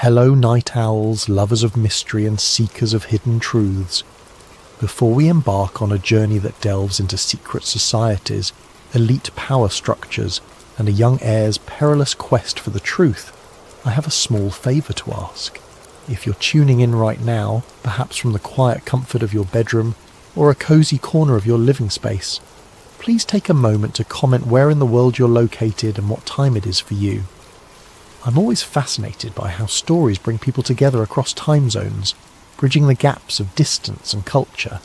Hello, night owls, lovers of mystery and seekers of hidden truths. Before we embark on a journey that delves into secret societies, elite power structures, and a young heir's perilous quest for the truth, I have a small favour to ask. If you're tuning in right now, perhaps from the quiet comfort of your bedroom or a cosy corner of your living space, please take a moment to comment where in the world you're located and what time it is for you. I'm always fascinated by how stories bring people together across time zones, bridging the gaps of distance and culture.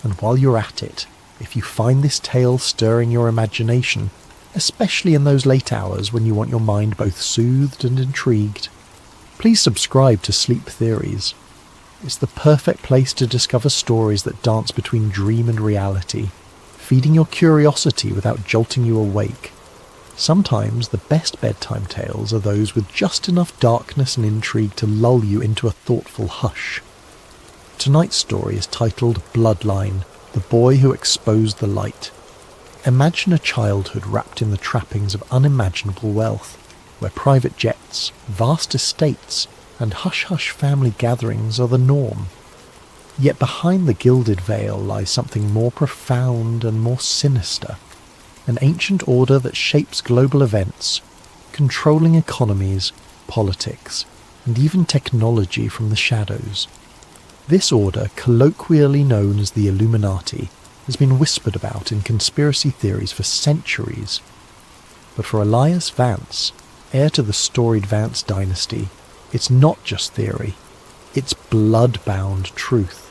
And while you're at it, if you find this tale stirring your imagination, especially in those late hours when you want your mind both soothed and intrigued, please subscribe to Sleep Theories. It's the perfect place to discover stories that dance between dream and reality, feeding your curiosity without jolting you awake. Sometimes the best bedtime tales are those with just enough darkness and intrigue to lull you into a thoughtful hush. Tonight's story is titled Bloodline, the Boy Who Exposed the Light. Imagine a childhood wrapped in the trappings of unimaginable wealth, where private jets, vast estates, and hush-hush family gatherings are the norm. Yet behind the gilded veil lies something more profound and more sinister. An ancient order that shapes global events, controlling economies, politics, and even technology from the shadows. This order, colloquially known as the Illuminati, has been whispered about in conspiracy theories for centuries. But for Elias Vance, heir to the storied Vance dynasty, it's not just theory, it's blood-bound truth.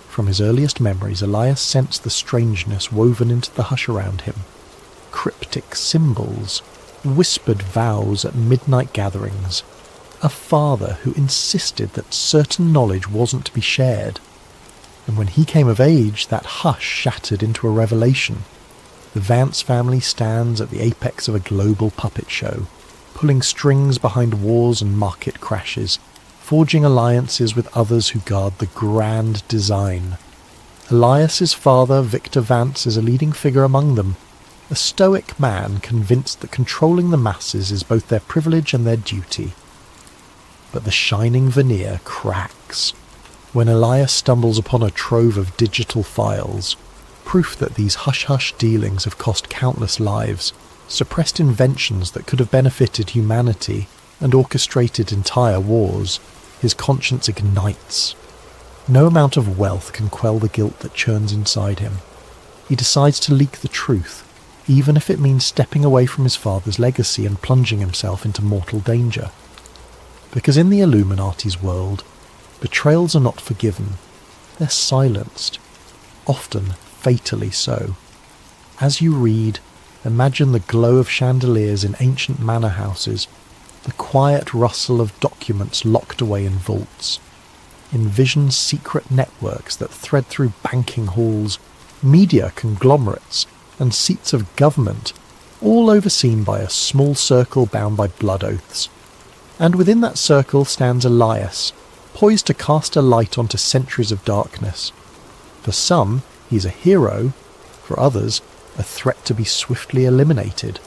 From his earliest memories, Elias sensed the strangeness woven into the hush around him. Cryptic symbols, whispered vows at midnight gatherings, a father who insisted that certain knowledge wasn't to be shared. And when he came of age, that hush shattered into a revelation. The Vance family stands at the apex of a global puppet show, pulling strings behind wars and market crashes, forging alliances with others who guard the grand design. Elias's father, Victor Vance, is a leading figure among them, a stoic man convinced that controlling the masses is both their privilege and their duty. But the shining veneer cracks when Elias stumbles upon a trove of digital files, proof that these hush-hush dealings have cost countless lives, suppressed inventions that could have benefited humanity, and orchestrated entire wars. His conscience ignites. No amount of wealth can quell the guilt that churns inside him. He decides to leak the truth, even if it means stepping away from his father's legacy and plunging himself into mortal danger. Because in the Illuminati's world, betrayals are not forgiven. They're silenced, often fatally so. As you read, imagine the glow of chandeliers in ancient manor houses, the quiet rustle of documents locked away in vaults. Envision secret networks that thread through banking halls, media conglomerates, and seats of government, all overseen by a small circle bound by blood oaths. And within that circle stands Elias, poised to cast a light onto centuries of darkness. For some, he's a hero. For others, a threat to be swiftly eliminated.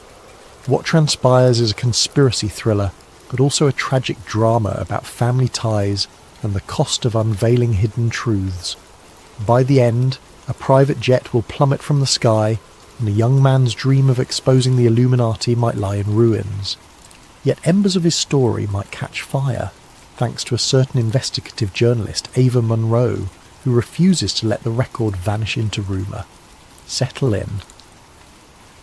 What transpires is a conspiracy thriller, but also a tragic drama about family ties and the cost of unveiling hidden truths. By the end, a private jet will plummet from the sky, and a young man's dream of exposing the Illuminati might lie in ruins. Yet embers of his story might catch fire, thanks to a certain investigative journalist, Ava Monroe, who refuses to let the record vanish into rumour. Settle in.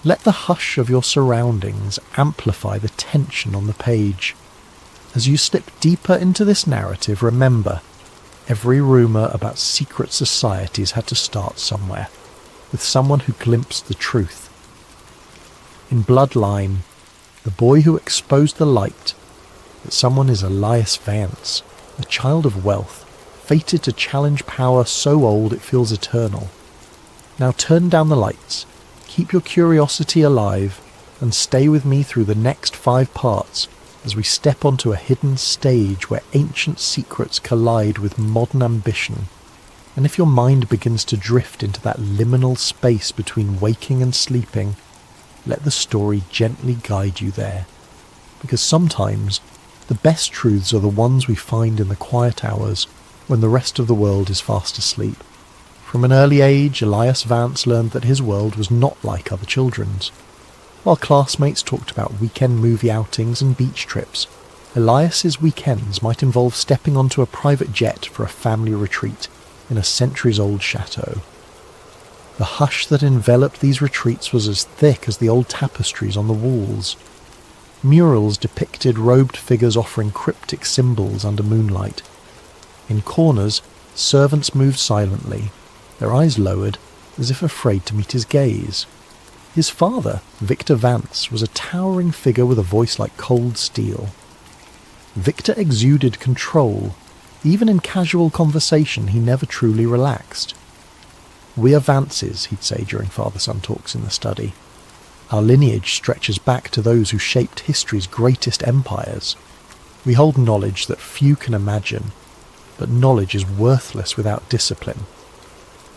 Let the hush of your surroundings amplify the tension on the page. As you slip deeper into this narrative, remember, every rumour about secret societies had to start somewhere, with someone who glimpsed the truth. In Bloodline, the boy who exposed the light, that someone is Elias Vance, a child of wealth, fated to challenge power so old it feels eternal. Now turn down the lights, keep your curiosity alive, and stay with me through the next 5 parts as we step onto a hidden stage where ancient secrets collide with modern ambition. And if your mind begins to drift into that liminal space between waking and sleeping, let the story gently guide you there. Because sometimes The best truths are the ones we find in the quiet hours, when the rest of the world is fast asleep. From an early age, Elias Vance learned that his world was not like other children's. While classmates talked about weekend movie outings and beach trips, Elias's weekends might involve stepping onto a private jet for a family retreat in a centuries-old chateau. The hush that enveloped these retreats was as thick as the old tapestries on the walls. Murals depicted robed figures offering cryptic symbols under moonlight. In corners, servants moved silently, their eyes lowered, as if afraid to meet his gaze. His father, Victor Vance, was a towering figure with a voice like cold steel. Victor exuded control. Even in casual conversation, he never truly relaxed. "We are Vances," he'd say during father-son talks in the study. "Our lineage stretches back to those who shaped history's greatest empires. We hold knowledge that few can imagine, but knowledge is worthless without discipline."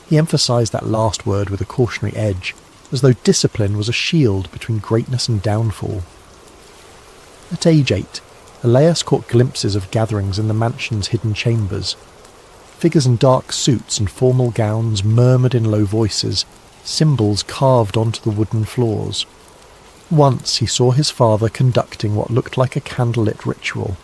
He emphasized that last word with a cautionary edge, as though discipline was a shield between greatness and downfall. At age 8, Elias caught glimpses of gatherings in the mansion's hidden chambers. Figures in dark suits and formal gowns murmured in low voices, symbols carved onto the wooden floors. Once he saw his father conducting what looked like a candlelit ritual,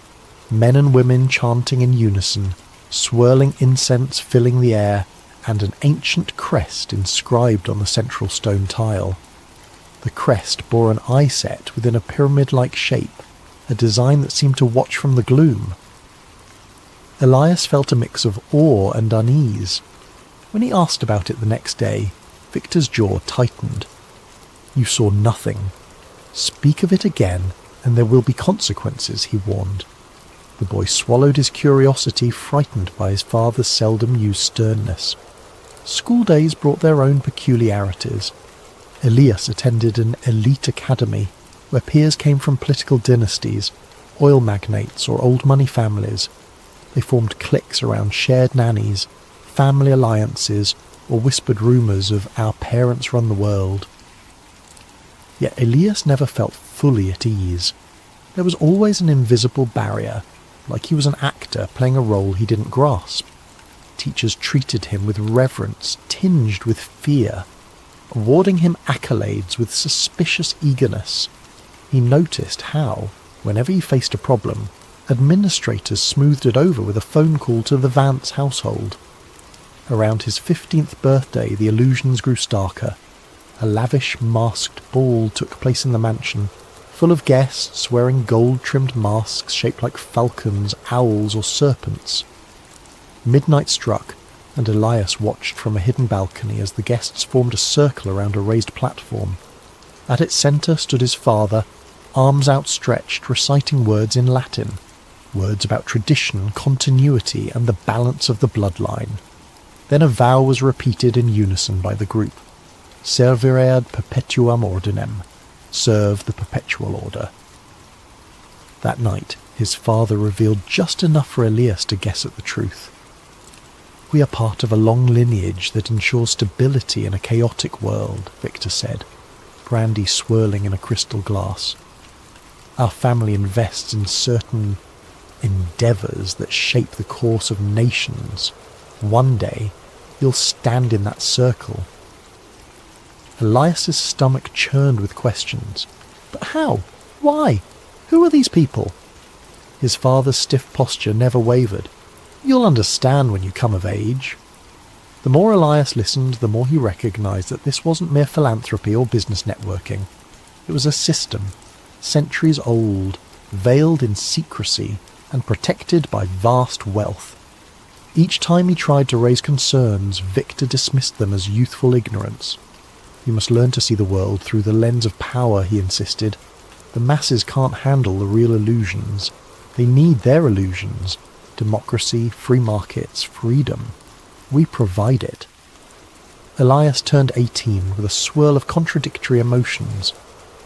men and women chanting in unison, swirling incense filling the air, and an ancient crest inscribed on the central stone tile. The crest bore an eye set within a pyramid-like shape, a design that seemed to watch from the gloom. Elias felt a mix of awe and unease. When he asked about it the next day, Victor's jaw tightened. "You saw nothing. Speak of it again, and there will be consequences," he warned. The boy swallowed his curiosity, frightened by his father's seldom-used sternness. School days brought their own peculiarities. Elias attended an elite academy, where peers came from political dynasties, oil magnates or old money families. They formed cliques around shared nannies, family alliances, or whispered rumours of "our parents run the world." Yet Elias never felt fully at ease. There was always an invisible barrier, like he was an actor playing a role he didn't grasp. Teachers treated him with reverence tinged with fear, awarding him accolades with suspicious eagerness. He noticed how, whenever he faced a problem, administrators smoothed it over with a phone call to the Vance household. Around his 15th birthday, the illusions grew starker. A lavish masked ball took place in the mansion, full of guests wearing gold-trimmed masks shaped like falcons, owls, or serpents. Midnight struck, and Elias watched from a hidden balcony as the guests formed a circle around a raised platform. At its centre stood his father, arms outstretched, reciting words in Latin, words about tradition, continuity, and the balance of the bloodline. Then a vow was repeated in unison by the group. Servire ad perpetuam ordinem, serve the perpetual order. That night, his father revealed just enough for Elias to guess at the truth. "We are part of a long lineage that ensures stability in a chaotic world," Victor said, brandy swirling in a crystal glass. "Our family invests in certain endeavours that shape the course of nations. One day, you'll stand in that circle." Elias's stomach churned with questions. But how? Why? Who are these people? His father's stiff posture never wavered. "You'll understand when you come of age." The more Elias listened, the more he recognised that this wasn't mere philanthropy or business networking. It was a system, centuries old, veiled in secrecy, and protected by vast wealth. Each time he tried to raise concerns, Victor dismissed them as youthful ignorance. "You must learn to see the world through the lens of power," he insisted. "The masses can't handle the real illusions. They need their illusions. Democracy, free markets, freedom. We provide it." Elias turned 18 with a swirl of contradictory emotions.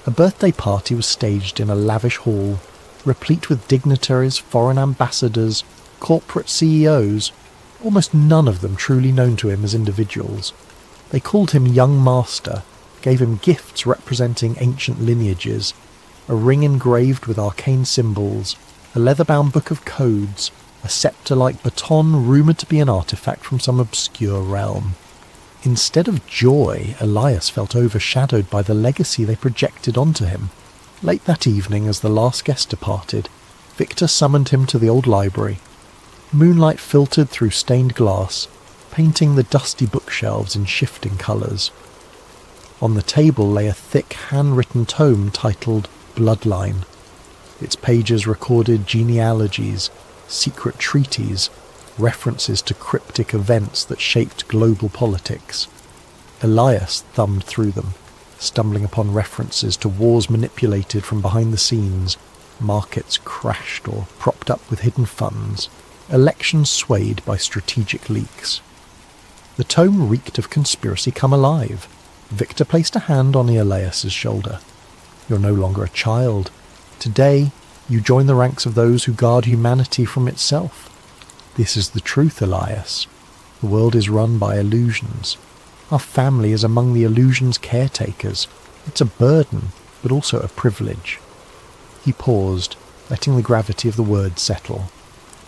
A birthday party was staged in a lavish hall, replete with dignitaries, foreign ambassadors, corporate CEOs, almost none of them truly known to him as individuals. They called him Young Master, gave him gifts representing ancient lineages, a ring engraved with arcane symbols, a leather-bound book of codes, a scepter-like baton rumoured to be an artefact from some obscure realm. Instead of joy, Elias felt overshadowed by the legacy they projected onto him. Late that evening, as the last guest departed, Victor summoned him to the old library. Moonlight filtered through stained glass, painting the dusty bookshelves in shifting colours. On the table lay a thick handwritten tome titled Bloodline. Its pages recorded genealogies, secret treaties, references to cryptic events that shaped global politics. Elias thumbed through them, stumbling upon references to wars manipulated from behind the scenes, markets crashed or propped up with hidden funds, elections swayed by strategic leaks. The tome reeked of conspiracy come alive. Victor placed a hand on Elias's shoulder. "You're no longer a child. Today, you join the ranks of those who guard humanity from itself. This is the truth, Elias. The world is run by illusions. Our family is among the illusion's caretakers. It's a burden, but also a privilege." He paused, letting the gravity of the words settle.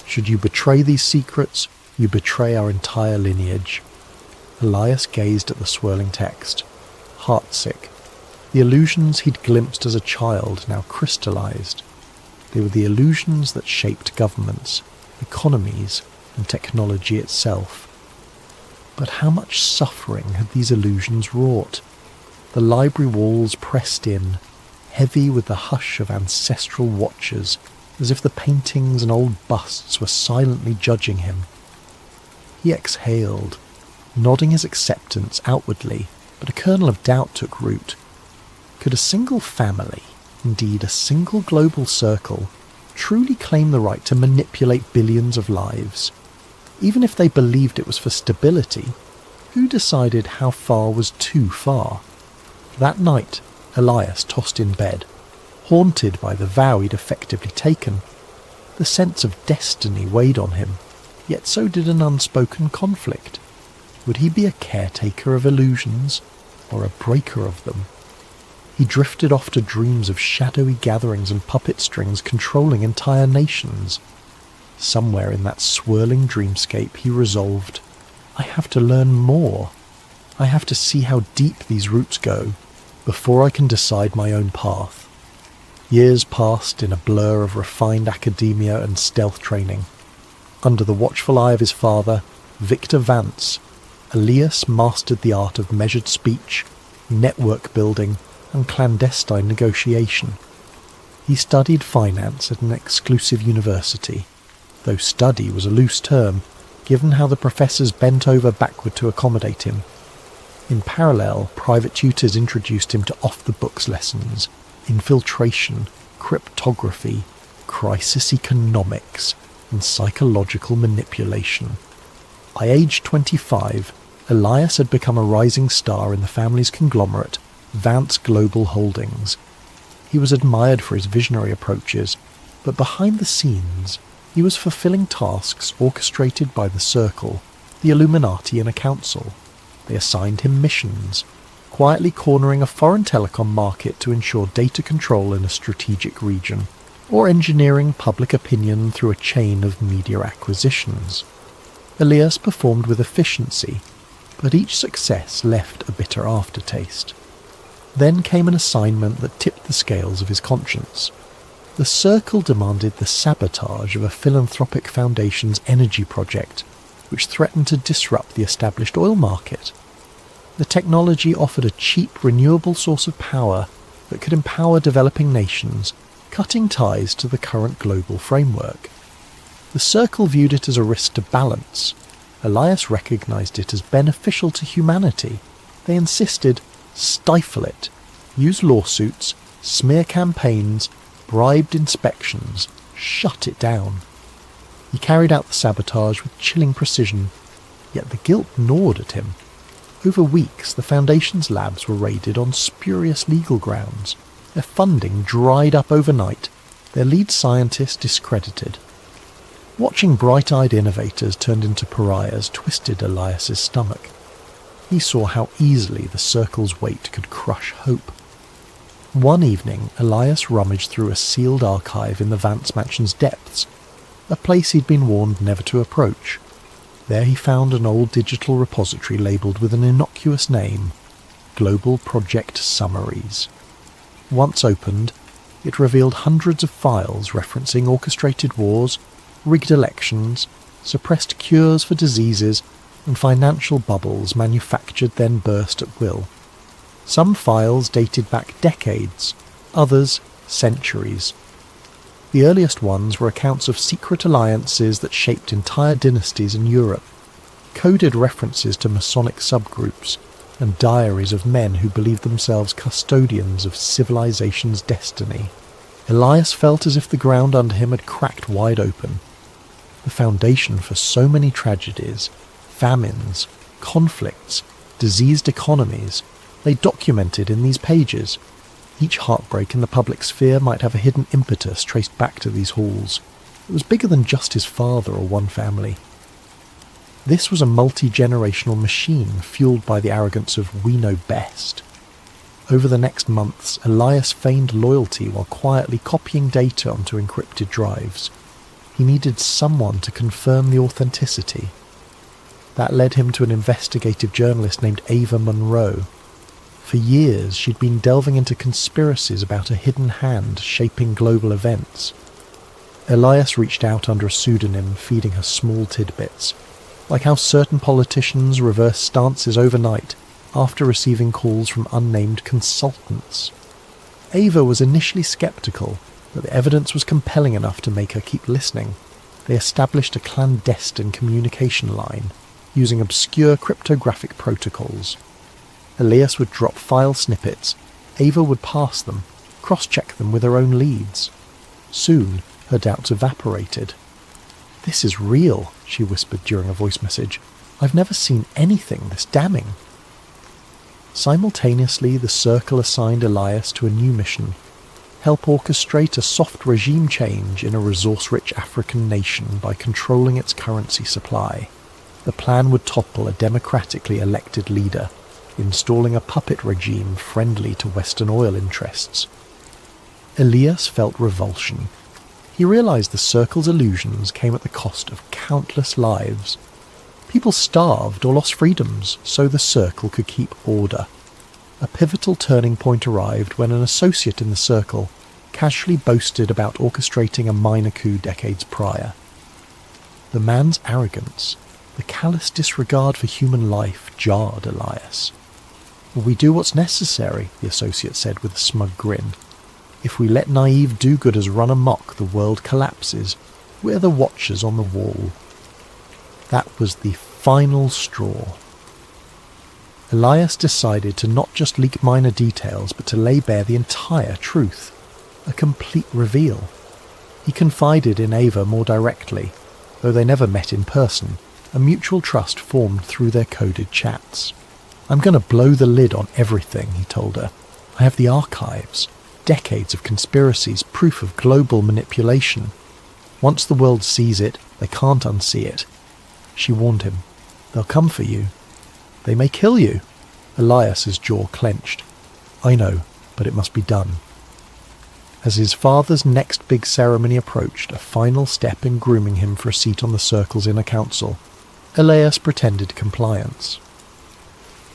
"Should you betray these secrets, you betray our entire lineage." Elias gazed at the swirling text, heartsick. The illusions he'd glimpsed as a child now crystallized. They were the illusions that shaped governments, economies, and technology itself. But how much suffering had these illusions wrought? The library walls pressed in, heavy with the hush of ancestral watchers, as if the paintings and old busts were silently judging him. He exhaled, nodding his acceptance outwardly, but a kernel of doubt took root. Could a single family, indeed a single global circle, truly claim the right to manipulate billions of lives? Even if they believed it was for stability, who decided how far was too far? That night, Elias tossed in bed, haunted by the vow he'd effectively taken. The sense of destiny weighed on him, yet so did an unspoken conflict. Would he be a caretaker of illusions, or a breaker of them? He drifted off to dreams of shadowy gatherings and puppet strings controlling entire nations. Somewhere in that swirling dreamscape he resolved, I have to learn more. I have to see how deep these roots go, before I can decide my own path. Years passed in a blur of refined academia and stealth training. Under the watchful eye of his father, Victor Vance, Elias mastered the art of measured speech, network building, and clandestine negotiation. He studied finance at an exclusive university, though study was a loose term, given how the professors bent over backward to accommodate him. In parallel, private tutors introduced him to off-the-books lessons, infiltration, cryptography, crisis economics, and psychological manipulation. By age 25, Elias had become a rising star in the family's conglomerate, Vance Global Holdings. He was admired for his visionary approaches, but behind the scenes, he was fulfilling tasks orchestrated by the Circle, the Illuminati, and a council. They assigned him missions, quietly cornering a foreign telecom market to ensure data control in a strategic region, or engineering public opinion through a chain of media acquisitions. Elias performed with efficiency, but each success left a bitter aftertaste. Then came an assignment that tipped the scales of his conscience. The Circle demanded the sabotage of a philanthropic foundation's energy project, which threatened to disrupt the established oil market. The technology offered a cheap, renewable source of power that could empower developing nations, cutting ties to the current global framework. The Circle viewed it as a risk to balance. Elias recognized it as beneficial to humanity. They insisted, stifle it, use lawsuits, smear campaigns, bribed inspections, shut it down. He carried out the sabotage with chilling precision, yet the guilt gnawed at him. Over weeks, the Foundation's labs were raided on spurious legal grounds. Their funding dried up overnight, their lead scientist discredited. Watching bright-eyed innovators turned into pariahs twisted Elias's stomach. He saw how easily the Circle's weight could crush hope. One evening, Elias rummaged through a sealed archive in the Vance mansion's depths, a place he'd been warned never to approach. There he found an old digital repository labelled with an innocuous name, Global Project Summaries. Once opened, it revealed hundreds of files referencing orchestrated wars, rigged elections, suppressed cures for diseases, and financial bubbles manufactured then burst at will. Some files dated back decades, others centuries. The earliest ones were accounts of secret alliances that shaped entire dynasties in Europe, coded references to Masonic subgroups, and diaries of men who believed themselves custodians of civilization's destiny. Elias felt as if the ground under him had cracked wide open. The foundation for so many tragedies, famines, conflicts, diseased economies, lay documented in these pages. Each heartbreak in the public sphere might have a hidden impetus traced back to these halls. It was bigger than just his father or one family. This was a multi-generational machine fueled by the arrogance of "we know best." Over the next months, Elias feigned loyalty while quietly copying data onto encrypted drives. He needed someone to confirm the authenticity. That led him to an investigative journalist named Ava Monroe. For years, she'd been delving into conspiracies about a hidden hand shaping global events. Elias reached out under a pseudonym, feeding her small tidbits, like how certain politicians reverse stances overnight after receiving calls from unnamed consultants. Ava was initially skeptical, but the evidence was compelling enough to make her keep listening. They established a clandestine communication line, using obscure cryptographic protocols. Elias would drop file snippets, Ava would parse them, cross-check them with her own leads. Soon, her doubts evaporated. "This is real," she whispered during a voice message. "I've never seen anything this damning." Simultaneously, the Circle assigned Elias to a new mission: help orchestrate a soft regime change in a resource-rich African nation by controlling its currency supply. The plan would topple a democratically elected leader, installing a puppet regime friendly to Western oil interests. Elias felt revulsion. He realized the Circle's illusions came at the cost of countless lives. People starved or lost freedoms so the Circle could keep order. A pivotal turning point arrived when an associate in the Circle casually boasted about orchestrating a minor coup decades prior. The man's arrogance, the callous disregard for human life, jarred Elias. "We do what's necessary," the associate said with a smug grin. "If we let naive do-gooders run amok, the world collapses. We're the watchers on the wall." That was the final straw. Elias decided to not just leak minor details, but to lay bare the entire truth. A complete reveal. He confided in Ava more directly. Though they never met in person, a mutual trust formed through their coded chats. "I'm going to blow the lid on everything," he told her. "I have the archives, decades of conspiracies, proof of global manipulation. Once the world sees it, they can't unsee it." She warned him. "They'll come for you. They may kill you." Elias's jaw clenched. "I know, but it must be done." As his father's next big ceremony approached, a final step in grooming him for a seat on the Circle's inner council, Elias pretended compliance.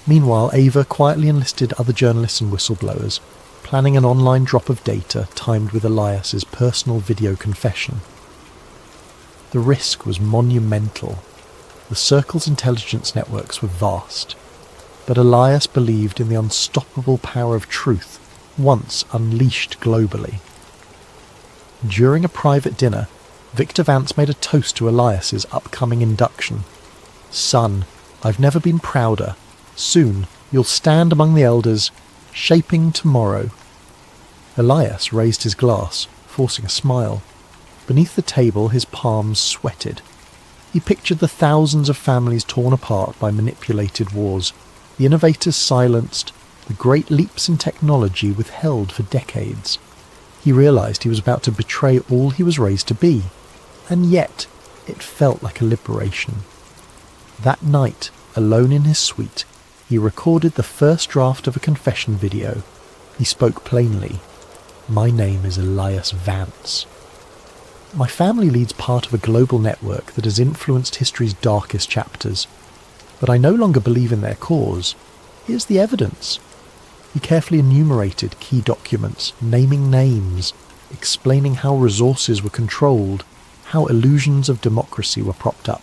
Meanwhile, Ava quietly enlisted other journalists and whistleblowers, planning an online drop of data timed with Elias's personal video confession. The risk was monumental. The Circle's intelligence networks were vast, but Elias believed in the unstoppable power of truth once unleashed globally. During a private dinner, Victor Vance made a toast to Elias's upcoming induction. "Son, I've never been prouder. Soon you'll stand among the elders, shaping tomorrow." Elias raised his glass, forcing a smile. Beneath the table his palms sweated. He pictured the thousands of families torn apart by manipulated wars, the innovators silenced, the great leaps in technology withheld for decades. He realized he was about to betray all he was raised to be, and yet it felt like a liberation. That night, alone in his suite, he recorded the first draft of a confession video, He spoke plainly. My name is Elias Vance. My family leads part of a global network that has influenced history's darkest chapters, but I no longer believe in their cause. Here's the evidence. He carefully enumerated key documents, naming names, explaining how resources were controlled, how illusions of democracy were propped up.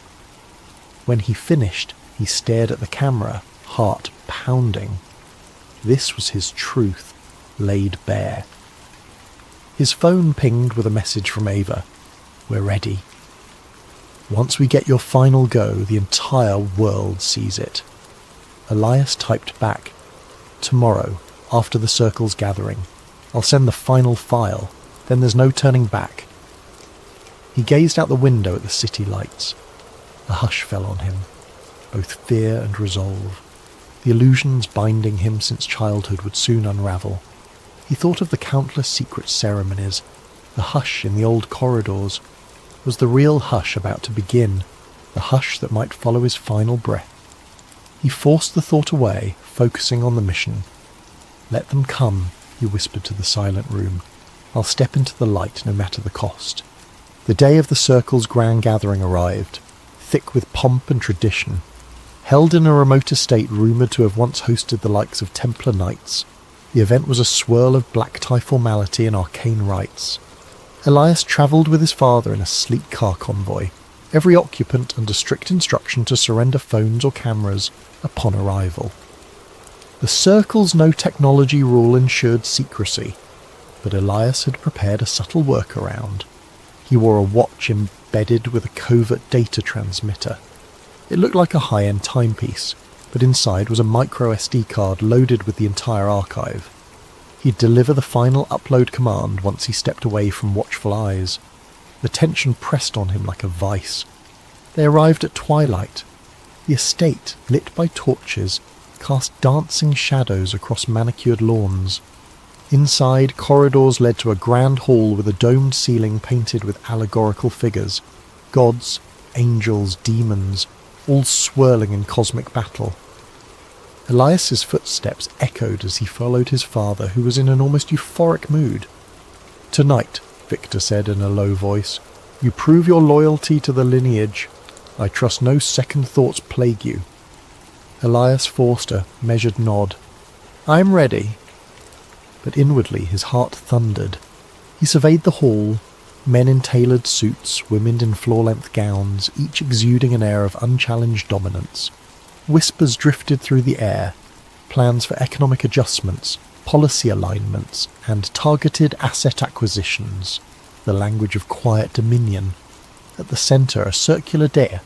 When he finished, he stared at the camera, heart pounding. This was his truth, laid bare. His phone pinged with a message from Ava. We're ready. Once we get your final go, the entire world sees it. Elias typed back. Tomorrow, after the circle's gathering, I'll send the final file. Then there's no turning back. He gazed out the window at the city lights. A hush fell on him, both fear and resolve. The illusions binding him since childhood would soon unravel. He thought of the countless secret ceremonies. The hush in the old corridors. Was the real hush about to begin, the hush that might follow his final breath? He forced the thought away, focusing on the mission. Let them come, he whispered to the silent room. I'll step into the light no matter the cost. The day of the Circle's grand gathering arrived, thick with pomp and tradition. Held in a remote estate rumoured to have once hosted the likes of Templar Knights, the event was a swirl of black tie formality and arcane rites. Elias travelled with his father in a sleek car convoy, every occupant under strict instruction to surrender phones or cameras upon arrival. The Circle's no-technology rule ensured secrecy, but Elias had prepared a subtle workaround. He wore a watch embedded with a covert data transmitter. It looked like a high-end timepiece, but inside was a micro SD card loaded with the entire archive. He'd deliver the final upload command once he stepped away from watchful eyes. The tension pressed on him like a vice. They arrived at twilight. The estate, lit by torches, cast dancing shadows across manicured lawns. Inside, corridors led to a grand hall with a domed ceiling painted with allegorical figures. Gods, angels, demons, all swirling in cosmic battle. Elias's footsteps echoed as he followed his father, who was in an almost euphoric mood. Tonight, Victor said in a low voice, you prove your loyalty to the lineage. I trust no second thoughts plague you. Elias forced a measured nod. I'm ready. But inwardly his heart thundered. He surveyed the hall, men in tailored suits, women in floor-length gowns, each exuding an air of unchallenged dominance. Whispers drifted through the air, plans for economic adjustments, policy alignments, and targeted asset acquisitions, the language of quiet dominion. At the centre, a circular dais,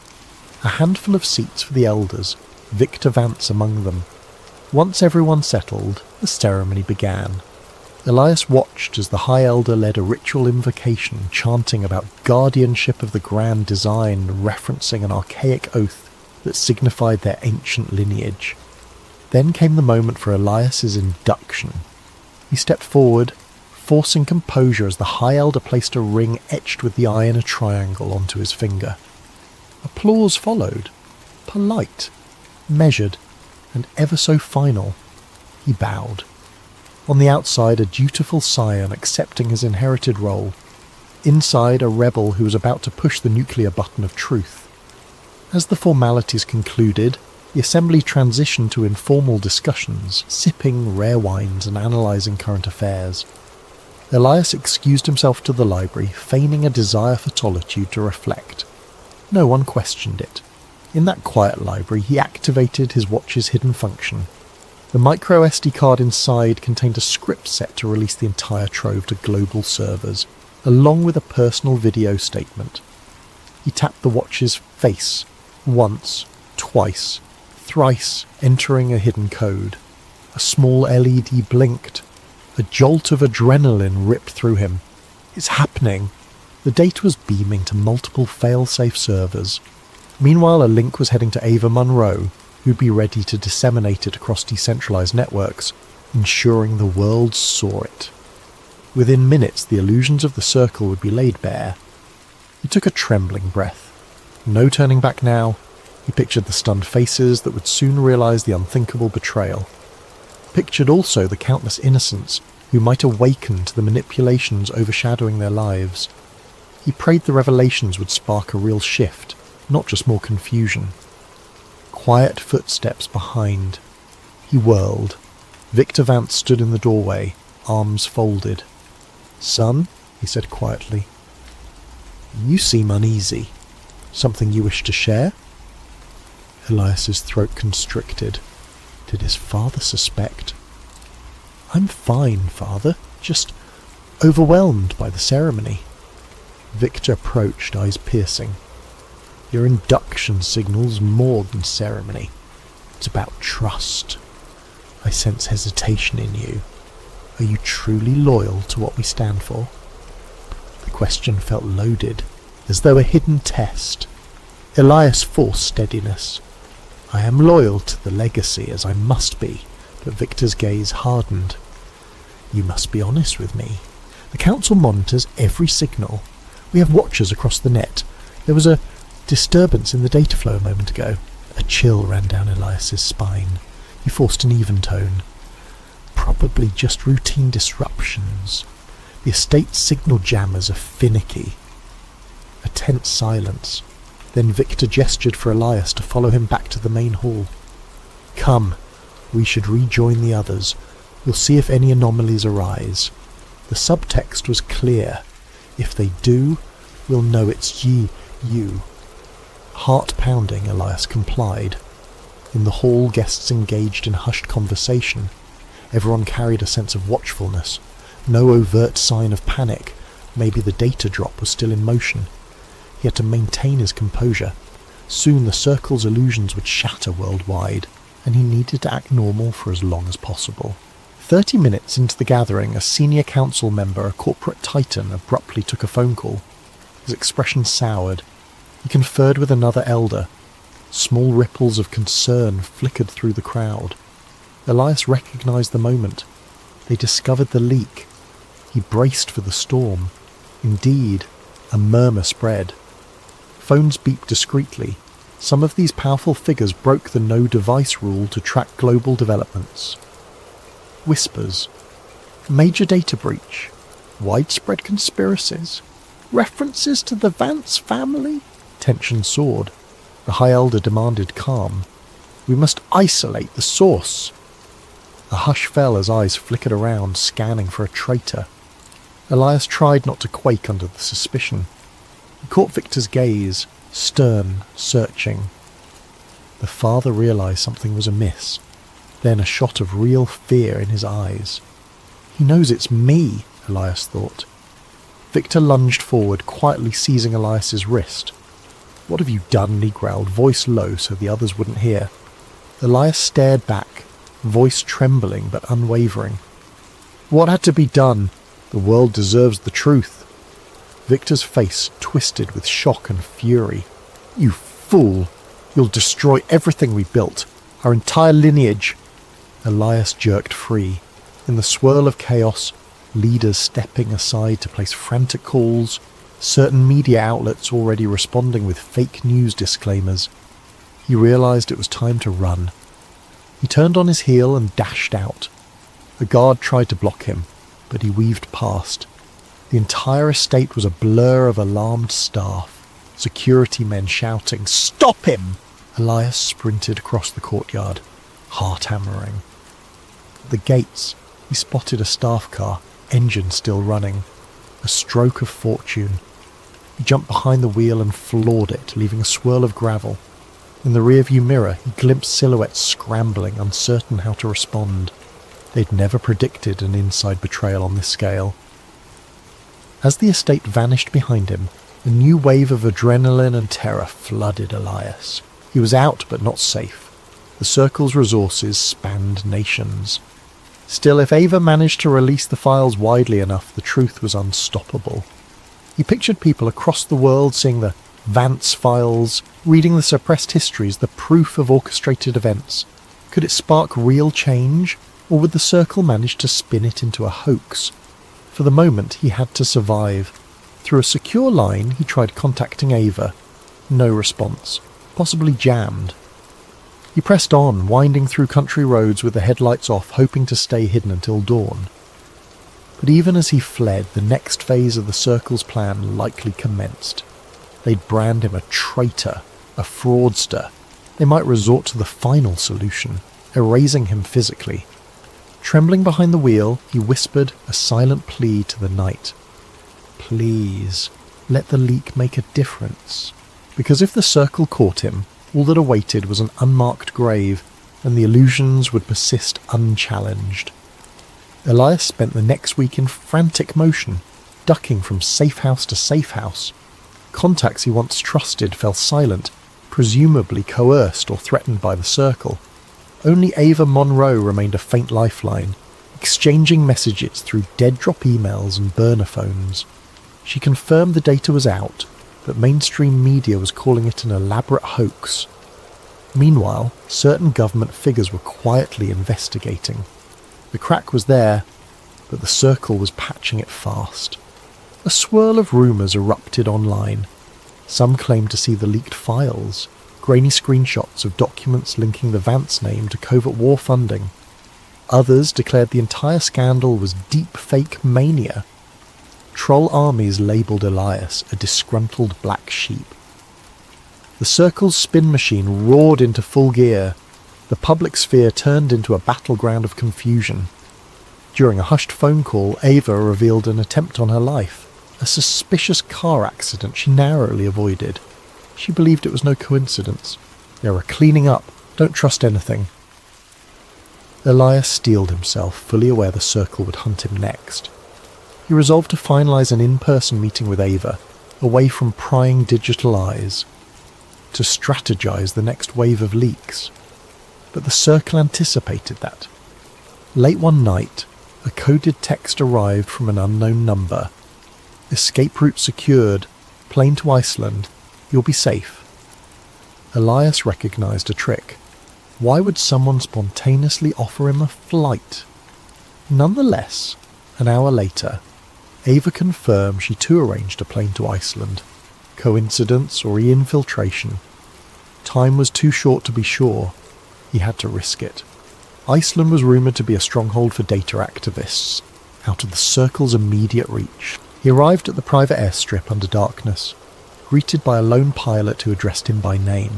a handful of seats for the elders, Victor Vance among them. Once everyone settled, the ceremony began. Elias watched as the High Elder led a ritual invocation, chanting about guardianship of the grand design, referencing an archaic oath that signified their ancient lineage. Then came the moment for Elias's induction. He stepped forward, forcing composure as the High Elder placed a ring etched with the eye in a triangle onto his finger. Applause followed, polite, measured, and ever so final. He bowed. On the outside, a dutiful scion accepting his inherited role. Inside, a rebel who was about to push the nuclear button of truth. As the formalities concluded, the assembly transitioned to informal discussions, sipping rare wines and analysing current affairs. Elias excused himself to the library, feigning a desire for solitude to reflect. No one questioned it. In that quiet library, he activated his watch's hidden function. The micro SD card inside contained a script set to release the entire trove to global servers, along with a personal video statement. He tapped the watch's face, once, twice, thrice, entering a hidden code. A small LED blinked. A jolt of adrenaline ripped through him. It's happening. The data was beaming to multiple fail-safe servers. Meanwhile, a link was heading to Ava Munro, who'd be ready to disseminate it across decentralized networks, ensuring the world saw it. Within minutes, the illusions of the circle would be laid bare. He took a trembling breath. No turning back now. He pictured the stunned faces that would soon realize the unthinkable betrayal. pictured also the countless innocents who might awaken to the manipulations overshadowing their lives. He prayed the revelations would spark a real shift, not just more confusion. Quiet footsteps behind. He whirled. Victor Vance stood in the doorway, arms folded. "Son," he said quietly, "you seem uneasy. Something you wish to share?" Elias's throat constricted. Did his father suspect? "I'm fine, father, just overwhelmed by the ceremony." Victor approached, eyes piercing. "Your induction signal's more than ceremony. It's about trust. I sense hesitation in you. Are you truly loyal to what we stand for?" The question felt loaded, as though a hidden test. Elias forced steadiness. "I am loyal to the legacy, as I must be," but Victor's gaze hardened. "You must be honest with me. The Council monitors every signal. We have watchers across the net. There was a disturbance in the data flow a moment ago." A chill ran down Elias's spine. He forced an even tone. "Probably just routine disruptions. The estate's signal jammers are finicky." A tense silence. Then Victor gestured for Elias to follow him back to the main hall. "Come, we should rejoin the others. We'll see if any anomalies arise." The subtext was clear. If they do, we'll know it's you. Heart pounding, Elias complied. In the hall, guests engaged in hushed conversation. Everyone carried a sense of watchfulness. No overt sign of panic. Maybe the data drop was still in motion. He had to maintain his composure. Soon the circle's illusions would shatter worldwide, and he needed to act normal for as long as possible. 30 minutes into the gathering, a senior council member, a corporate titan, abruptly took a phone call. His expression soured. He conferred with another elder. Small ripples of concern flickered through the crowd. Elias recognized the moment. They discovered the leak. He braced for the storm. Indeed, a murmur spread. Phones beeped discreetly. Some of these powerful figures broke the no-device rule to track global developments. Whispers. Major data breach. Widespread conspiracies. References to the Vance family. Tension soared. The High Elder demanded calm. "We must isolate the source." A hush fell as eyes flickered around, scanning for a traitor. Elias tried not to quake under the suspicion. He caught Victor's gaze, stern, searching. The father realized something was amiss. Then a shot of real fear in his eyes. "He knows it's me," Elias thought. Victor lunged forward, quietly seizing Elias's wrist. "What have you done?" he growled, voice low so the others wouldn't hear. Elias stared back, voice trembling but unwavering. "What had to be done? The world deserves the truth." Victor's face twisted with shock and fury. "You fool! You'll destroy everything we built, our entire lineage." Elias jerked free. In the swirl of chaos, leaders stepping aside to place frantic calls, certain media outlets already responding with fake news disclaimers. He realized it was time to run. He turned on his heel and dashed out. A guard tried to block him, but he weaved past. The entire estate was a blur of alarmed staff, security men shouting, "Stop him!" Elias sprinted across the courtyard, heart hammering. At the gates, he spotted a staff car, engine still running. A stroke of fortune. He jumped behind the wheel and floored it, leaving a swirl of gravel. In the rearview mirror, he glimpsed silhouettes scrambling, uncertain how to respond. They'd never predicted an inside betrayal on this scale. As the estate vanished behind him, a new wave of adrenaline and terror flooded Elias. He was out, but not safe. The Circle's resources spanned nations. Still, if Ava managed to release the files widely enough, the truth was unstoppable. He pictured people across the world seeing the Vance files, reading the suppressed histories, the proof of orchestrated events. Could it spark real change, or would the Circle manage to spin it into a hoax? For the moment, he had to survive. Through a secure line, he tried contacting Ava. No response. Possibly jammed. He pressed on, winding through country roads with the headlights off, hoping to stay hidden until dawn. But even as he fled, the next phase of the Circle's plan likely commenced. They'd brand him a traitor, a fraudster. They might resort to the final solution, erasing him physically. Trembling behind the wheel, he whispered a silent plea to the night. Please, let the leak make a difference. Because if the Circle caught him, all that awaited was an unmarked grave, and the illusions would persist unchallenged. Elias spent the next week in frantic motion, ducking from safe house to safe house. Contacts he once trusted fell silent, presumably coerced or threatened by the Circle. Only Ava Monroe remained a faint lifeline, exchanging messages through dead-drop emails and burner phones. She confirmed the data was out, but mainstream media was calling it an elaborate hoax. Meanwhile, certain government figures were quietly investigating. The crack was there, but the Circle was patching it fast. A swirl of rumours erupted online. Some claimed to see the leaked files, grainy screenshots of documents linking the Vance name to covert war funding. Others declared the entire scandal was deep fake mania. Troll armies labelled Elias a disgruntled black sheep. The Circle's spin machine roared into full gear. The public sphere turned into a battleground of confusion. During a hushed phone call, Ava revealed an attempt on her life, a suspicious car accident she narrowly avoided. She believed it was no coincidence. They were cleaning up. Don't trust anything. Elias steeled himself, fully aware the Circle would hunt him next. He resolved to finalise an in-person meeting with Ava, away from prying digital eyes, to strategise the next wave of leaks. But the Circle anticipated that. Late one night, a coded text arrived from an unknown number. Escape route secured. Plane to Iceland. You'll be safe. Elias recognised a trick. Why would someone spontaneously offer him a flight? Nonetheless, an hour later, Ava confirmed she too arranged a plane to Iceland. Coincidence or infiltration? Time was too short to be sure. He had to risk it. Iceland was rumoured to be a stronghold for data activists, out of the Circle's immediate reach. He arrived at the private airstrip under darkness, greeted by a lone pilot who addressed him by name.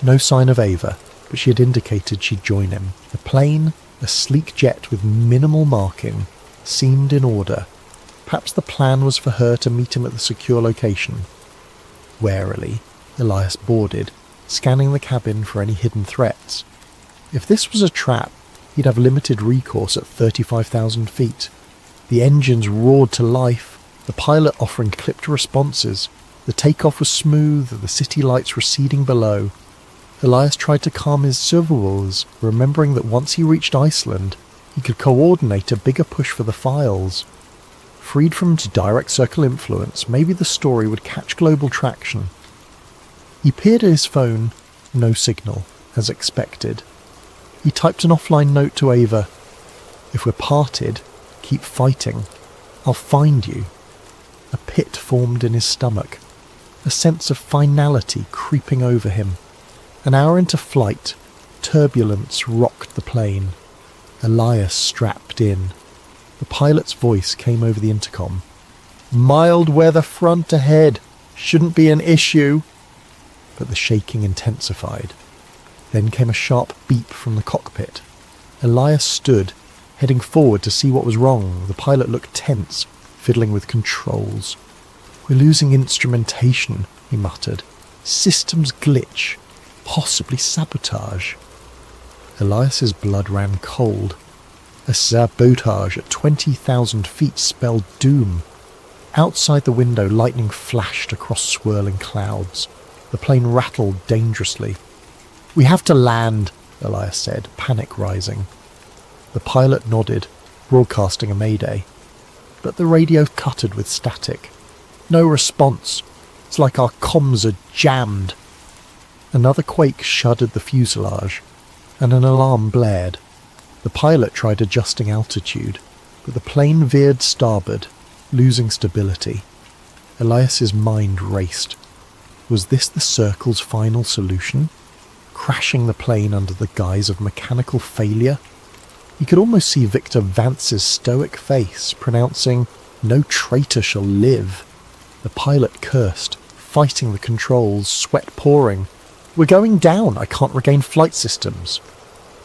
No sign of Ava, but she had indicated she'd join him. The plane, a sleek jet with minimal marking, seemed in order. Perhaps the plan was for her to meet him at the secure location. Warily, Elias boarded, scanning the cabin for any hidden threats. If this was a trap, he'd have limited recourse at 35,000 feet. The engines roared to life, the pilot offering clipped responses. The takeoff was smooth, the city lights receding below. Elias tried to calm his silverwolves, remembering that once he reached Iceland, he could coordinate a bigger push for the files. Freed from direct Circle influence, maybe the story would catch global traction. He peered at his phone. No signal, as expected. He typed an offline note to Ava. If we're parted, keep fighting. I'll find you. A pit formed in his stomach, a sense of finality creeping over him. An hour into flight, turbulence rocked the plane. Elias strapped in. The pilot's voice came over the intercom. Mild weather front ahead. Shouldn't be an issue. But the shaking intensified. Then came a sharp beep from the cockpit. Elias stood, heading forward to see what was wrong. The pilot looked tense, fiddling with controls. We're losing instrumentation, he muttered. Systems glitch. Possibly sabotage. Elias's blood ran cold. A sabotage at 20,000 feet spelled doom. Outside the window, lightning flashed across swirling clouds. The plane rattled dangerously. We have to land, Elias said, panic rising. The pilot nodded, broadcasting a mayday. But the radio cuttered with static. No response. It's like our comms are jammed. Another quake shuddered the fuselage, and an alarm blared. The pilot tried adjusting altitude, but the plane veered starboard, losing stability. Elias's mind raced. Was this the Circle's final solution? crashing the plane under the guise of mechanical failure. You could almost see Victor Vance's stoic face, pronouncing, "No traitor shall live." The pilot cursed, fighting the controls, sweat pouring. "We're going down, I can't regain flight systems."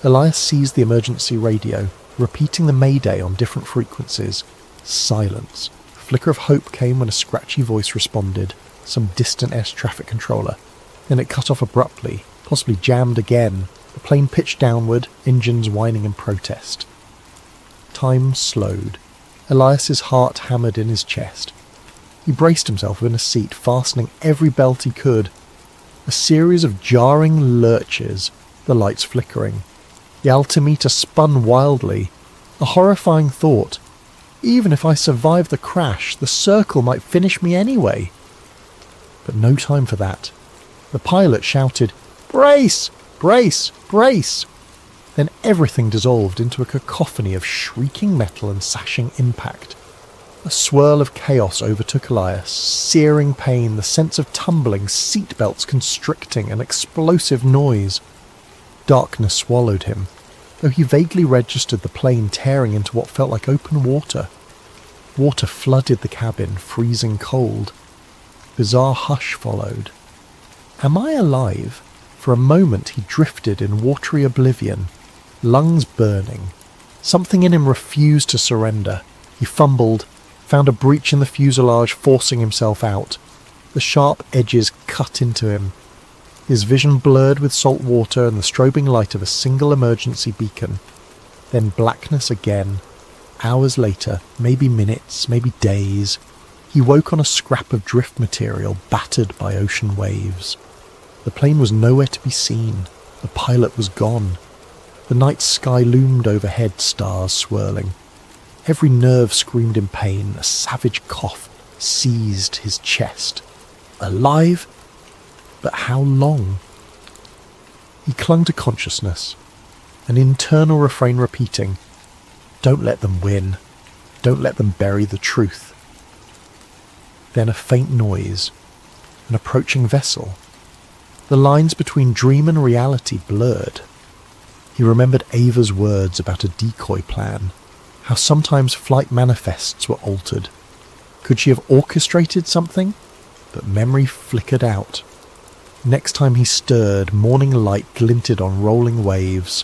Elias seized the emergency radio, repeating the mayday on different frequencies. Silence. A flicker of hope came when a scratchy voice responded, some distant air traffic controller. Then it cut off abruptly, possibly jammed again. The plane pitched downward, engines whining in protest. Time slowed. Elias's heart hammered in his chest. He braced himself in a seat, fastening every belt he could. A series of jarring lurches, the lights flickering. The altimeter spun wildly. A horrifying thought. Even if I survived the crash, the circle might finish me anyway. But no time for that. The pilot shouted, "Brace! Brace! Brace!" Then everything dissolved into a cacophony of shrieking metal and sashing impact. A swirl of chaos overtook Elias, searing pain, the sense of tumbling, seatbelts constricting, an explosive noise. Darkness swallowed him, though he vaguely registered the plane tearing into what felt like open water. Water flooded the cabin, freezing cold. Bizarre hush followed. Am I alive? For a moment he drifted in watery oblivion, lungs burning. Something in him refused to surrender. He fumbled, found a breach in the fuselage, forcing himself out. The sharp edges cut into him. His vision blurred with salt water and the strobing light of a single emergency beacon. Then blackness again. Hours later, maybe minutes, maybe days, he woke on a scrap of drift material battered by ocean waves. The plane was nowhere to be seen. The pilot was gone. The night sky loomed overhead, stars swirling. Every nerve screamed in pain. A savage cough seized his chest. Alive? But how long? He clung to consciousness, an internal refrain repeating, "Don't let them win. Don't let them bury the truth." Then a faint noise, an approaching vessel. The lines between dream and reality blurred. He remembered Ava's words about a decoy plan, how sometimes flight manifests were altered. Could she have orchestrated something? But memory flickered out. Next time he stirred, morning light glinted on rolling waves,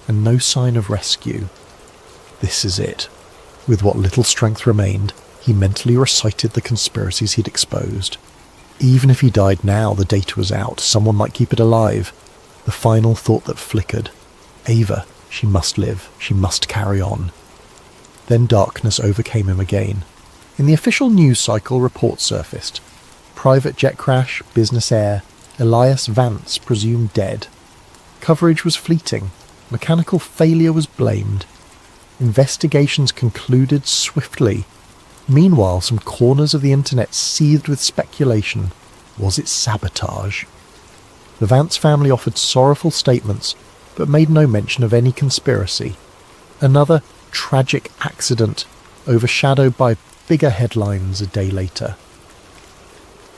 and no sign of rescue. This is it. With what little strength remained, he mentally recited the conspiracies he'd exposed. Even if he died now, the data was out. Someone might keep it alive. The final thought that flickered. Ava, she must live. She must carry on. Then darkness overcame him again. In the official news cycle, reports surfaced. Private jet crash, business air, Elias Vance presumed dead. Coverage was fleeting. Mechanical failure was blamed. Investigations concluded swiftly. Meanwhile, some corners of the internet seethed with speculation. Was it sabotage? The Vance family offered sorrowful statements, but made no mention of any conspiracy. Another tragic accident, overshadowed by bigger headlines a day later.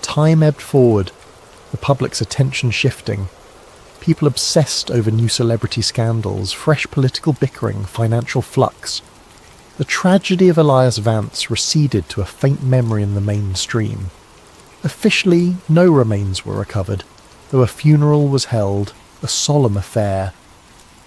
Time ebbed forward, the public's attention shifting. People obsessed over new celebrity scandals, fresh political bickering, financial flux. The tragedy of Elias Vance receded to a faint memory in the mainstream. Officially, no remains were recovered, though a funeral was held, a solemn affair.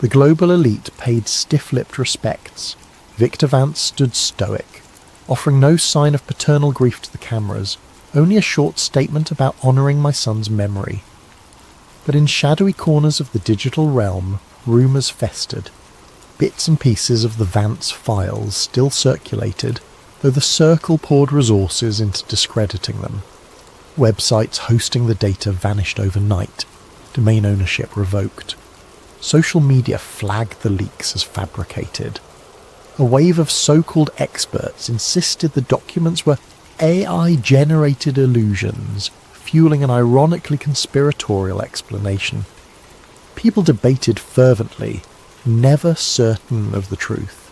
The global elite paid stiff-lipped respects. Victor Vance stood stoic, offering no sign of paternal grief to the cameras, only a short statement about honouring my son's memory. But in shadowy corners of the digital realm, rumours festered. Bits and pieces of the Vance files still circulated, though the circle poured resources into discrediting them. Websites hosting the data vanished overnight, domain ownership revoked. Social media flagged the leaks as fabricated. A wave of so-called experts insisted the documents were AI-generated illusions, fueling an ironically conspiratorial explanation. People debated fervently, never certain of the truth.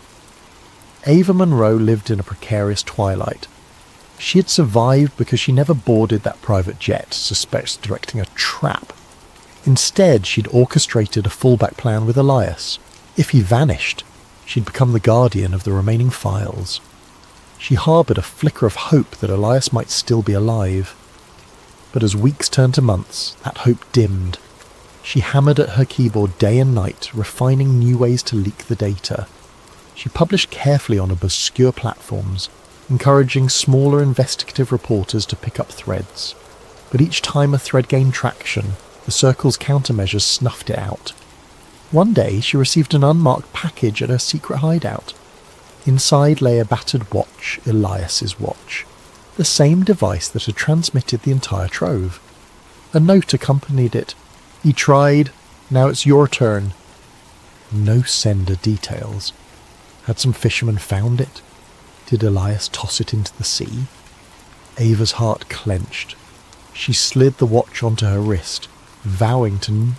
Ava Monroe lived in a precarious twilight. She had survived because she never boarded that private jet, suspects directing a trap. Instead, she'd orchestrated a fallback plan with Elias. If he vanished, she'd become the guardian of the remaining files. She harboured a flicker of hope that Elias might still be alive. But as weeks turned to months, that hope dimmed. She hammered at her keyboard day and night, refining new ways to leak the data. She published carefully on obscure platforms, encouraging smaller investigative reporters to pick up threads. But each time a thread gained traction, the Circle's countermeasures snuffed it out. One day she received an unmarked package at her secret hideout. Inside lay a battered watch, Elias's watch, the same device that had transmitted the entire trove. A note accompanied it. "He tried, now it's your turn." No sender details. Had some fisherman found it? Did Elias toss it into the sea? Ava's heart clenched. She slid the watch onto her wrist, vowing to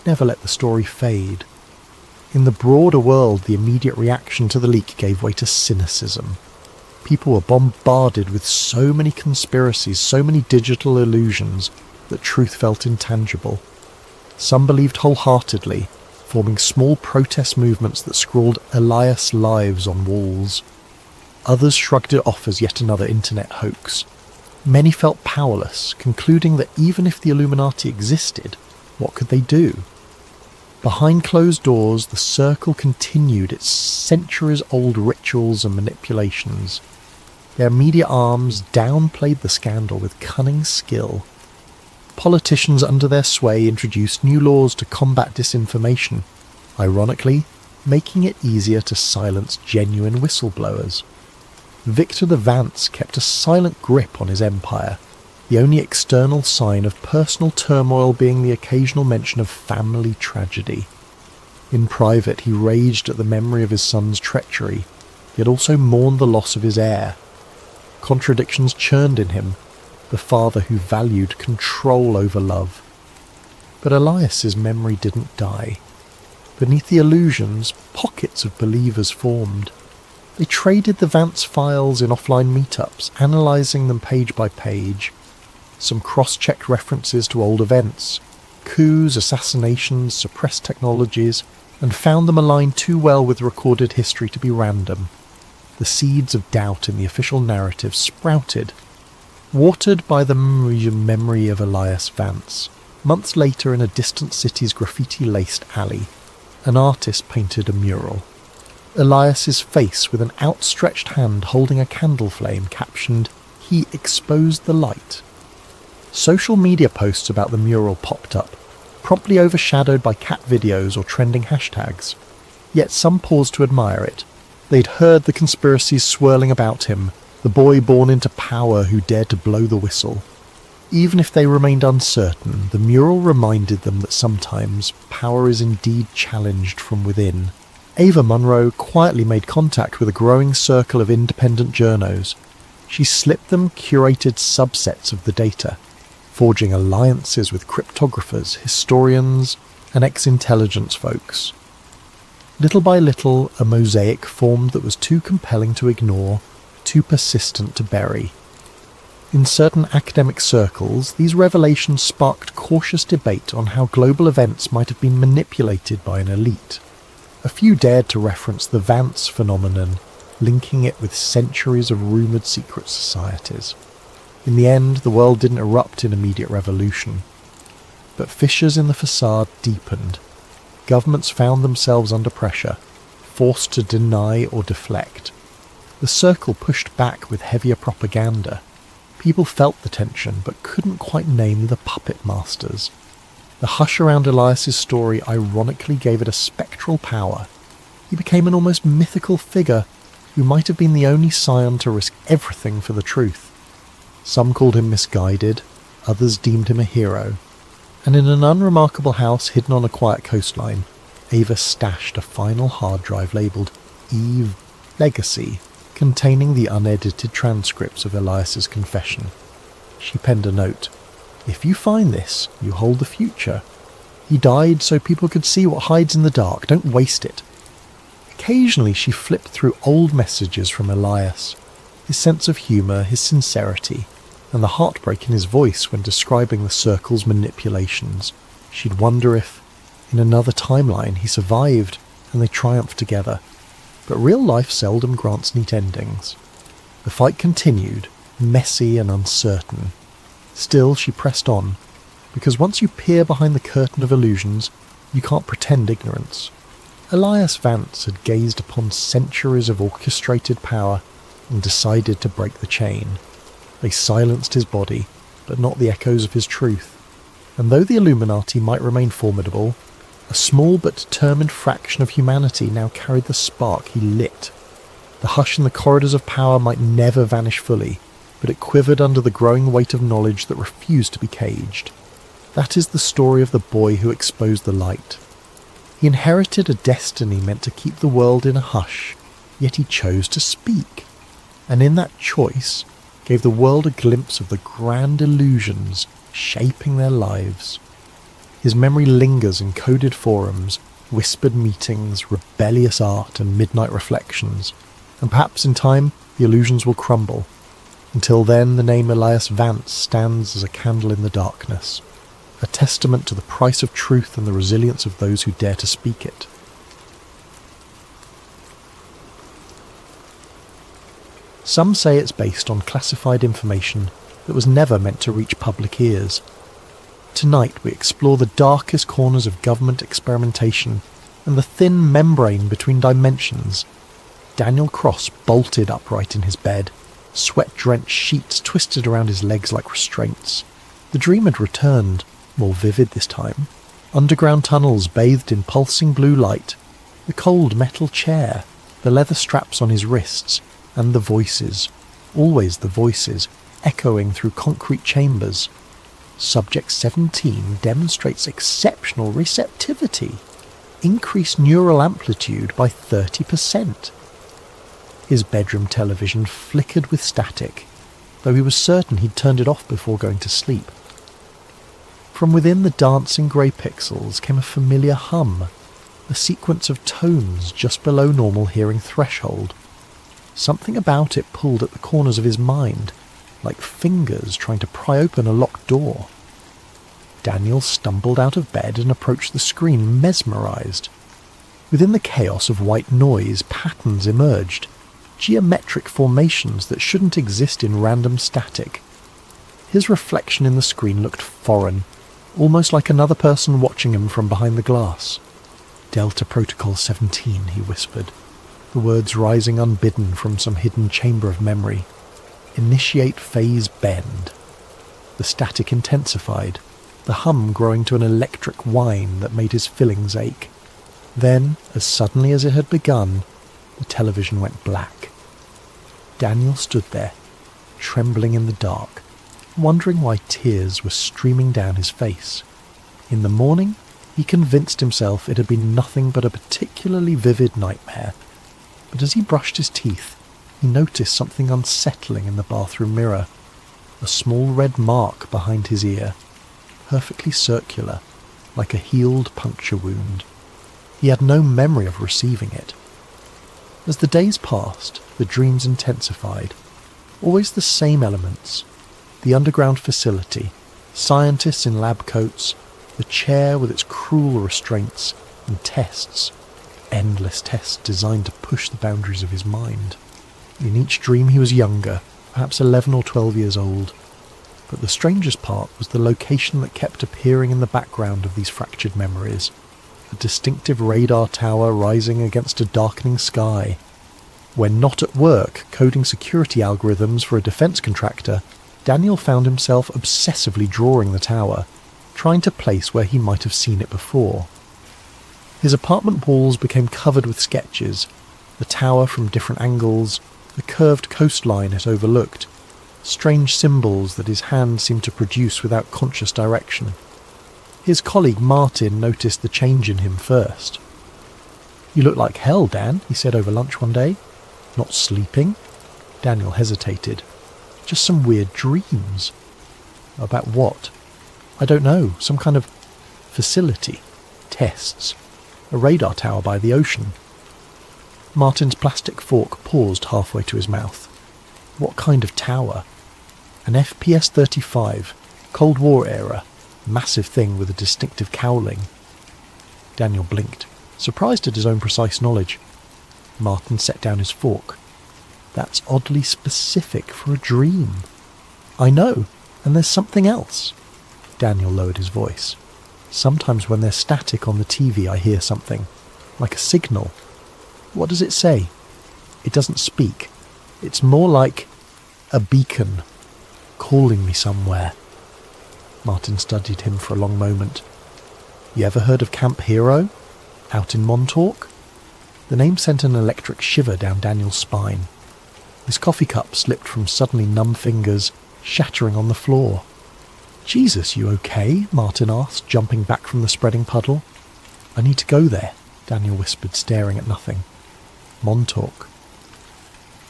never let the story fade. In the broader world, the immediate reaction to the leak gave way to cynicism. People were bombarded with so many conspiracies, so many digital illusions, that truth felt intangible. Some believed wholeheartedly, forming small protest movements that scrawled Elias lives on walls. Others shrugged it off as yet another internet hoax. Many felt powerless, concluding that even if the Illuminati existed, what could they do? Behind closed doors, the Circle continued its centuries-old rituals and manipulations. Their media arms downplayed the scandal with cunning skill. Politicians under their sway introduced new laws to combat disinformation, ironically, making it easier to silence genuine whistleblowers. Victor the Vance kept a silent grip on his empire, the only external sign of personal turmoil being the occasional mention of family tragedy. In private, he raged at the memory of his son's treachery, yet also mourned the loss of his heir. Contradictions churned in him, the father who valued control over love. But Elias's memory didn't die. Beneath the illusions, pockets of believers formed. They traded the Vance files in offline meetups, analysing them page by page. Some cross-checked references to old events, coups, assassinations, suppressed technologies, and found them aligned too well with recorded history to be random. The seeds of doubt in the official narrative sprouted, watered by the memory of Elias Vance. Months later, in a distant city's graffiti-laced alley, an artist painted a mural. Elias's face with an outstretched hand holding a candle flame captioned, "He exposed the light." Social media posts about the mural popped up, promptly overshadowed by cat videos or trending hashtags. Yet some paused to admire it. They'd heard the conspiracies swirling about him, the boy born into power who dared to blow the whistle. Even if they remained uncertain, the mural reminded them that sometimes power is indeed challenged from within. Ava Munro quietly made contact with a growing circle of independent journos. She slipped them curated subsets of the data, forging alliances with cryptographers, historians, and ex-intelligence folks. Little by little, a mosaic formed that was too compelling to ignore, too persistent to bury. In certain academic circles, these revelations sparked cautious debate on how global events might have been manipulated by an elite. A few dared to reference the Vance phenomenon, linking it with centuries of rumoured secret societies. In the end, the world didn't erupt in immediate revolution. But fissures in the facade deepened. Governments found themselves under pressure, forced to deny or deflect. The Circle pushed back with heavier propaganda. People felt the tension, but couldn't quite name the puppet masters. The hush around Elias's story ironically gave it a spectral power. He became an almost mythical figure who might have been the only scion to risk everything for the truth. Some called him misguided, others deemed him a hero. And in an unremarkable house hidden on a quiet coastline, Ava stashed a final hard drive labelled Eve Legacy, containing the unedited transcripts of Elias's confession. She penned a note. "If you find this, you hold the future. He died so people could see what hides in the dark. Don't waste it." Occasionally she flipped through old messages from Elias. His sense of humour, his sincerity, and the heartbreak in his voice when describing the Circle's manipulations She'd wonder if, in another timeline, he survived and they triumphed together. But real life seldom grants neat endings. The fight continued, messy and uncertain. Still, she pressed on, because once you peer behind the curtain of illusions, you can't pretend ignorance. Elias Vance had gazed upon centuries of orchestrated power and decided to break the chain. They silenced his body, but not the echoes of his truth. And though the Illuminati might remain formidable, a small but determined fraction of humanity now carried the spark he lit. The hush in the corridors of power might never vanish fully, but it quivered under the growing weight of knowledge that refused to be caged. That is the story of the boy who exposed the light. He inherited a destiny meant to keep the world in a hush, yet he chose to speak. And in that choice, gave the world a glimpse of the grand illusions shaping their lives. His memory lingers in coded forums, whispered meetings, rebellious art and midnight reflections, and perhaps in time the illusions will crumble. Until then, the name Elias Vance stands as a candle in the darkness, a testament to the price of truth and the resilience of those who dare to speak it. Some say it's based on classified information that was never meant to reach public ears. Tonight we explore the darkest corners of government experimentation and the thin membrane between dimensions. Daniel Cross bolted upright in his bed, sweat-drenched sheets twisted around his legs like restraints. The dream had returned, more vivid this time. Underground tunnels bathed in pulsing blue light, the cold metal chair, the leather straps on his wrists, and the voices, always the voices, echoing through concrete chambers. Subject 17 demonstrates exceptional receptivity, increased neural amplitude by 30%. His bedroom television flickered with static, though he was certain he'd turned it off before going to sleep. From within the dancing grey pixels came a familiar hum, a sequence of tones just below normal hearing threshold. Something about it pulled at the corners of his mind, like fingers trying to pry open a locked door. Daniel stumbled out of bed and approached the screen, mesmerised. Within the chaos of white noise, patterns emerged, geometric formations that shouldn't exist in random static. His reflection in the screen looked foreign, almost like another person watching him from behind the glass. "Delta Protocol 17, he whispered, the words rising unbidden from some hidden chamber of memory. "Initiate phase bend." The static intensified, the hum growing to an electric whine that made his fillings ache. Then, as suddenly as it had begun, the television went black. Daniel stood there, trembling in the dark, wondering why tears were streaming down his face. In the morning, he convinced himself it had been nothing but a particularly vivid nightmare. But as he brushed his teeth, he noticed something unsettling in the bathroom mirror. A small red mark behind his ear, perfectly circular, like a healed puncture wound. He had no memory of receiving it. As the days passed, the dreams intensified. Always the same elements. The underground facility, scientists in lab coats, the chair with its cruel restraints, and tests. Endless tests designed to push the boundaries of his mind. In each dream he was younger, perhaps 11 or 12 years old. But the strangest part was the location that kept appearing in the background of these fractured memories. A distinctive radar tower rising against a darkening sky. When not at work coding security algorithms for a defense contractor, Daniel found himself obsessively drawing the tower, trying to place where he might have seen it before. His apartment walls became covered with sketches, the tower from different angles, the curved coastline it overlooked, strange symbols that his hand seemed to produce without conscious direction. His colleague Martin noticed the change in him first. "You look like hell, Dan," he said over lunch one day. "Not sleeping?" Daniel hesitated. "Just some weird dreams." "About what?" "I don't know. Some kind of facility. Tests. A radar tower by the ocean." Martin's plastic fork paused halfway to his mouth. "What kind of tower?" "An FPS-35, Cold War era. massive thing with a distinctive cowling. Daniel blinked, surprised at his own precise knowledge. Martin set down his fork. That's oddly specific for a dream. I know, and there's something else. Daniel lowered his voice. Sometimes when there's static on the TV I hear something, like a signal. What does it say? It doesn't speak. It's more like a beacon, calling me somewhere. Martin studied him for a long moment. You ever heard of Camp Hero? Out in Montauk? The name sent an electric shiver down Daniel's spine. His coffee cup slipped from suddenly numb fingers, shattering on the floor. Jesus, you okay? Martin asked, jumping back from the spreading puddle. I need to go there, Daniel whispered, staring at nothing. Montauk.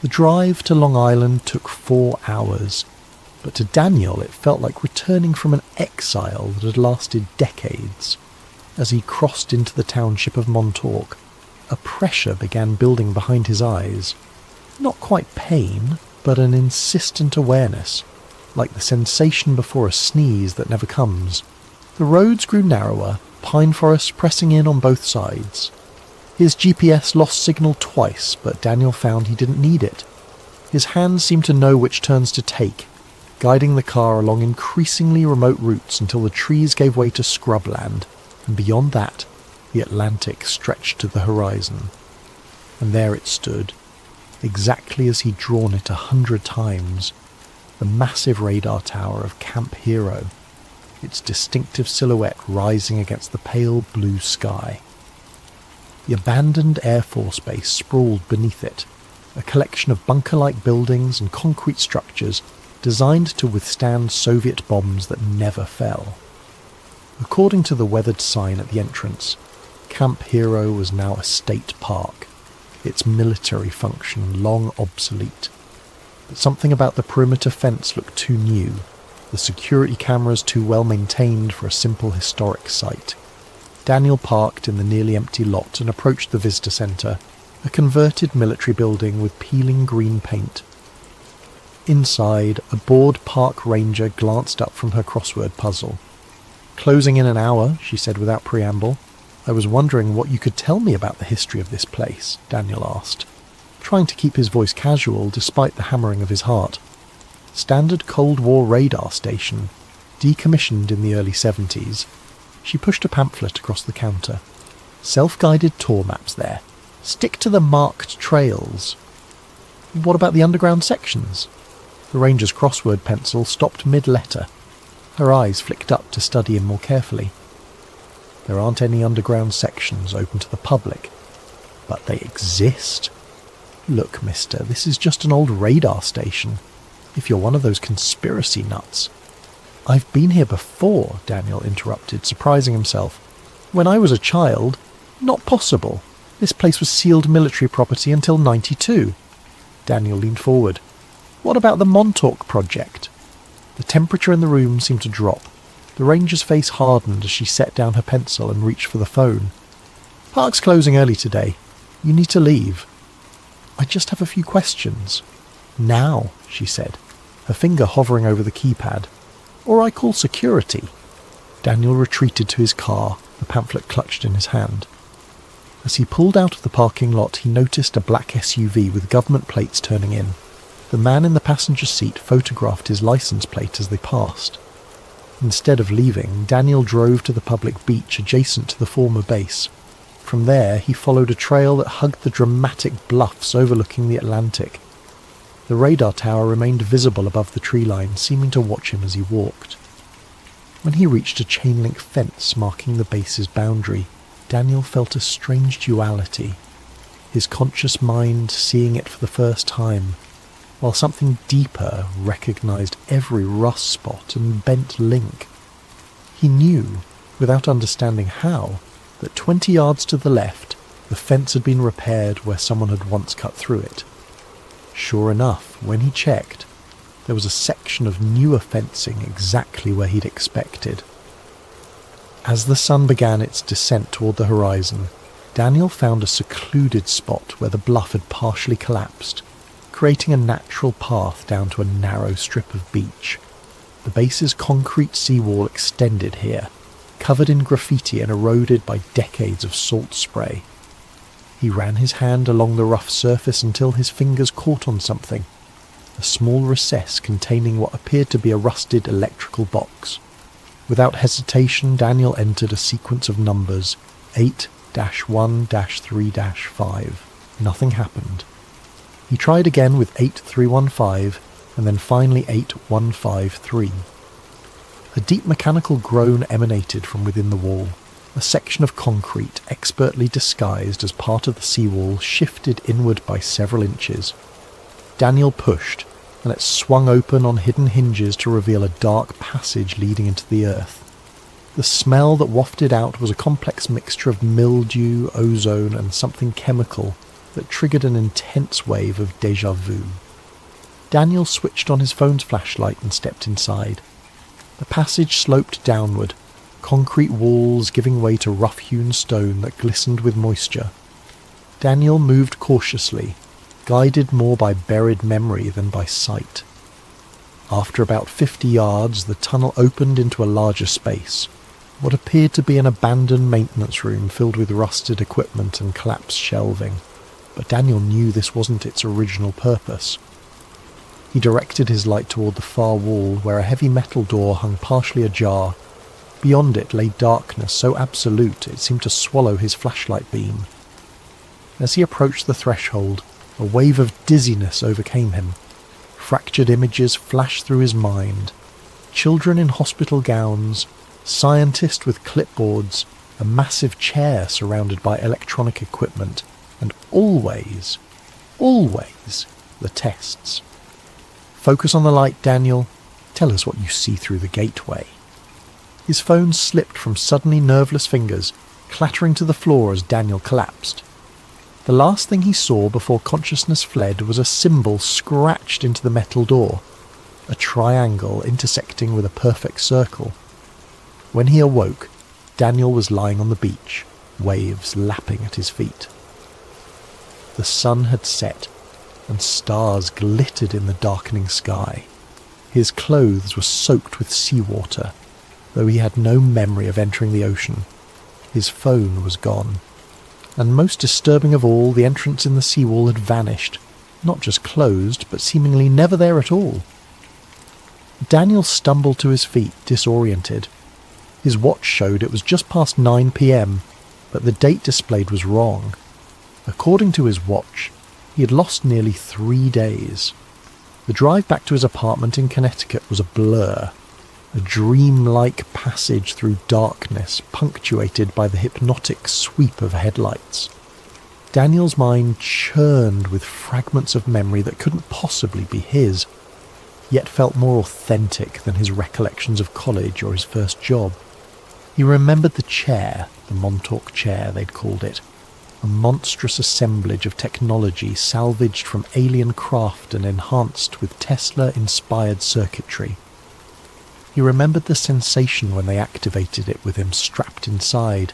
The drive to Long Island took 4 hours, but to Daniel it felt like returning from an exile that had lasted decades. As he crossed into the township of Montauk, a pressure began building behind his eyes. Not quite pain, but an insistent awareness, like the sensation before a sneeze that never comes. The roads grew narrower, pine forests pressing in on both sides. His GPS lost signal twice, but Daniel found he didn't need it. His hands seemed to know which turns to take, guiding the car along increasingly remote routes until the trees gave way to scrubland, and beyond that, the Atlantic stretched to the horizon. And there it stood, exactly as he'd drawn it 100 times, the massive radar tower of Camp Hero, its distinctive silhouette rising against the pale blue sky. The abandoned Air Force Base sprawled beneath it, a collection of bunker-like buildings and concrete structures designed to withstand Soviet bombs that never fell. According to the weathered sign at the entrance, Camp Hero was now a state park, its military function long obsolete. But something about the perimeter fence looked too new, the security cameras too well maintained for a simple historic site. Daniel parked in the nearly empty lot and approached the visitor centre, a converted military building with peeling green paint. Inside, a bored park ranger glanced up from her crossword puzzle. Closing in an hour, she said without preamble. I was wondering what you could tell me about the history of this place, Daniel asked, trying to keep his voice casual despite the hammering of his heart. Standard Cold War radar station, decommissioned in the early 70s. She pushed a pamphlet across the counter. Self-guided tour maps there. Stick to the marked trails. What about the underground sections? The ranger's crossword pencil stopped mid-letter. Her eyes flicked up to study him more carefully. There aren't any underground sections open to the public, but they exist. Look, mister, this is just an old radar station, if you're one of those conspiracy nuts. I've been here before, Daniel interrupted, surprising himself. When I was a child, not possible. This place was sealed military property until 92. Daniel leaned forward. What about the Montauk project? The temperature in the room seemed to drop. The ranger's face hardened as she set down her pencil and reached for the phone. Park's closing early today. You need to leave. I just have a few questions. Now, she said, her finger hovering over the keypad. Or I call security. Daniel retreated to his car, the pamphlet clutched in his hand. As he pulled out of the parking lot, he noticed a black SUV with government plates turning in. The man in the passenger seat photographed his license plate as they passed. Instead of leaving, Daniel drove to the public beach adjacent to the former base. From there, he followed a trail that hugged the dramatic bluffs overlooking the Atlantic. The radar tower remained visible above the tree line, seeming to watch him as he walked. When he reached a chain-link fence marking the base's boundary, Daniel felt a strange duality, his conscious mind seeing it for the first time, while something deeper recognized every rust spot and bent link. He knew, without understanding how, that 20 yards to the left, the fence had been repaired where someone had once cut through it. Sure enough, when he checked, there was a section of newer fencing exactly where he'd expected. As the sun began its descent toward the horizon, Daniel found a secluded spot where the bluff had partially collapsed, creating a natural path down to a narrow strip of beach. The base's concrete seawall extended here, covered in graffiti and eroded by decades of salt spray. He ran his hand along the rough surface until his fingers caught on something, a small recess containing what appeared to be a rusted electrical box. Without hesitation, Daniel entered a sequence of numbers, 8-1-3-5. Nothing happened. He tried again with 8315, and then finally 8153. A deep mechanical groan emanated from within the wall. A section of concrete, expertly disguised as part of the seawall, shifted inward by several inches. Daniel pushed, and it swung open on hidden hinges to reveal a dark passage leading into the earth. The smell that wafted out was a complex mixture of mildew, ozone, and something chemical that triggered an intense wave of déjà vu. Daniel switched on his phone's flashlight and stepped inside. The passage sloped downward, concrete walls giving way to rough-hewn stone that glistened with moisture. Daniel moved cautiously, guided more by buried memory than by sight. After about 50 yards, the tunnel opened into a larger space, what appeared to be an abandoned maintenance room filled with rusted equipment and collapsed shelving. But Daniel knew this wasn't its original purpose. He directed his light toward the far wall, where a heavy metal door hung partially ajar. Beyond it lay darkness so absolute it seemed to swallow his flashlight beam. As he approached the threshold, a wave of dizziness overcame him. Fractured images flashed through his mind. Children in hospital gowns, scientists with clipboards, a massive chair surrounded by electronic equipment, and always, the tests. Focus on the light, Daniel. Tell us what you see through the gateway. His phone slipped from suddenly nerveless fingers, clattering to the floor as Daniel collapsed. The last thing he saw before consciousness fled was a symbol scratched into the metal door, a triangle intersecting with a perfect circle. When he awoke, Daniel was lying on the beach, waves lapping at his feet. The sun had set, and stars glittered in the darkening sky. His clothes were soaked with seawater, though he had no memory of entering the ocean. His phone was gone. And most disturbing of all, the entrance in the seawall had vanished, not just closed, but seemingly never there at all. Daniel stumbled to his feet, disoriented. His watch showed it was just past 9 p.m, but the date displayed was wrong. According to his watch, he had lost nearly 3 days. The drive back to his apartment in Connecticut was a blur, a dream-like passage through darkness punctuated by the hypnotic sweep of headlights. Daniel's mind churned with fragments of memory that couldn't possibly be his, yet felt more authentic than his recollections of college or his first job. He remembered the chair, the Montauk chair they'd called it, a monstrous assemblage of technology salvaged from alien craft and enhanced with Tesla-inspired circuitry. He remembered the sensation when they activated it with him strapped inside,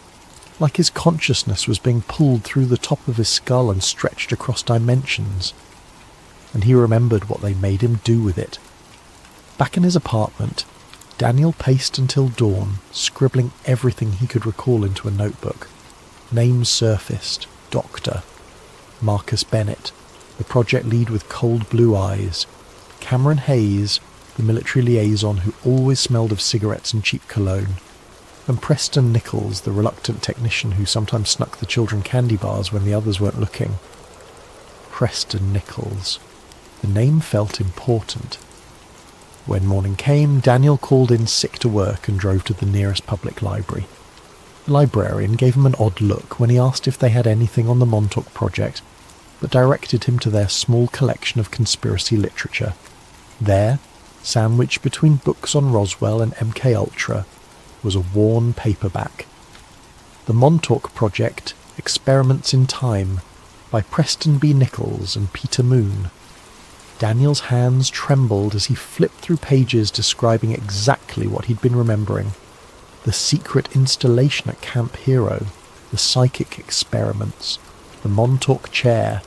like his consciousness was being pulled through the top of his skull and stretched across dimensions. And he remembered what they made him do with it. Back in his apartment, Daniel paced until dawn, scribbling everything he could recall into a notebook. Names surfaced: Doctor, Marcus Bennett, the project lead with cold blue eyes, Cameron Hayes, the military liaison who always smelled of cigarettes and cheap cologne, and Preston Nichols, the reluctant technician who sometimes snuck the children candy bars when the others weren't looking. Preston Nichols. The name felt important. When morning came, Daniel called in sick to work and drove to the nearest public library. The librarian gave him an odd look when he asked if they had anything on the Montauk project, but directed him to their small collection of conspiracy literature. There, sandwiched between books on Roswell and MK Ultra, was a worn paperback. The Montauk Project, Experiments in Time, by Preston B. Nichols and Peter Moon. Daniel's hands trembled as he flipped through pages describing exactly what he'd been remembering. The secret installation at Camp Hero, the psychic experiments, the Montauk chair,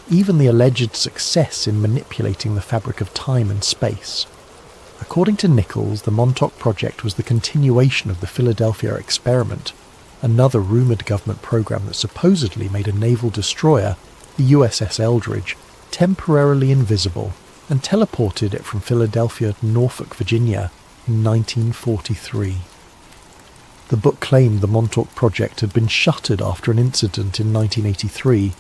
even the alleged success in manipulating the fabric of time and space. According to Nichols, the Montauk Project was the continuation of the Philadelphia experiment, another rumoured government program that supposedly made a naval destroyer, the USS Eldridge, temporarily invisible and teleported it from Philadelphia to Norfolk, Virginia in 1943. The book claimed the Montauk Project had been shuttered after an incident in 1983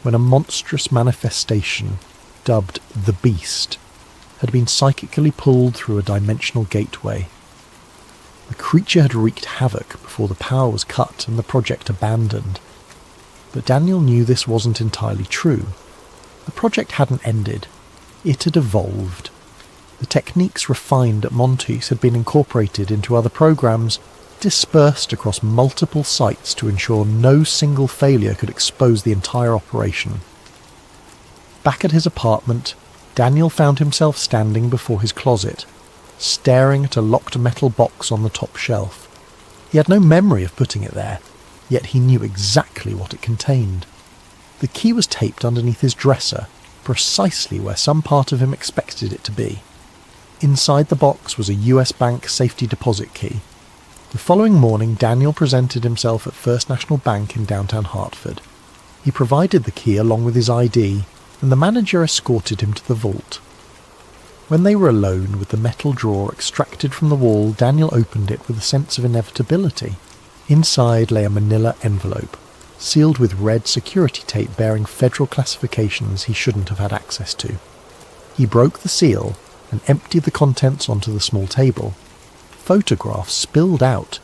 when a monstrous manifestation, dubbed the Beast, had been psychically pulled through a dimensional gateway. The creature had wreaked havoc before the power was cut and the project abandoned. But Daniel knew this wasn't entirely true. The project hadn't ended. It had evolved. The techniques refined at Montes had been incorporated into other programs, dispersed across multiple sites to ensure no single failure could expose the entire operation. Back at his apartment, Daniel found himself standing before his closet, staring at a locked metal box on the top shelf. He had no memory of putting it there, yet he knew exactly what it contained. The key was taped underneath his dresser, precisely where some part of him expected it to be. Inside the box was a US Bank safety deposit key. The following morning, Daniel presented himself at First National Bank in downtown Hartford. He provided the key along with his ID, and the manager escorted him to the vault. When they were alone with the metal drawer extracted from the wall, Daniel opened it with a sense of inevitability. Inside lay a manila envelope, sealed with red security tape bearing federal classifications he shouldn't have had access to. He broke the seal and emptied the contents onto the small table. Photographs spilled out,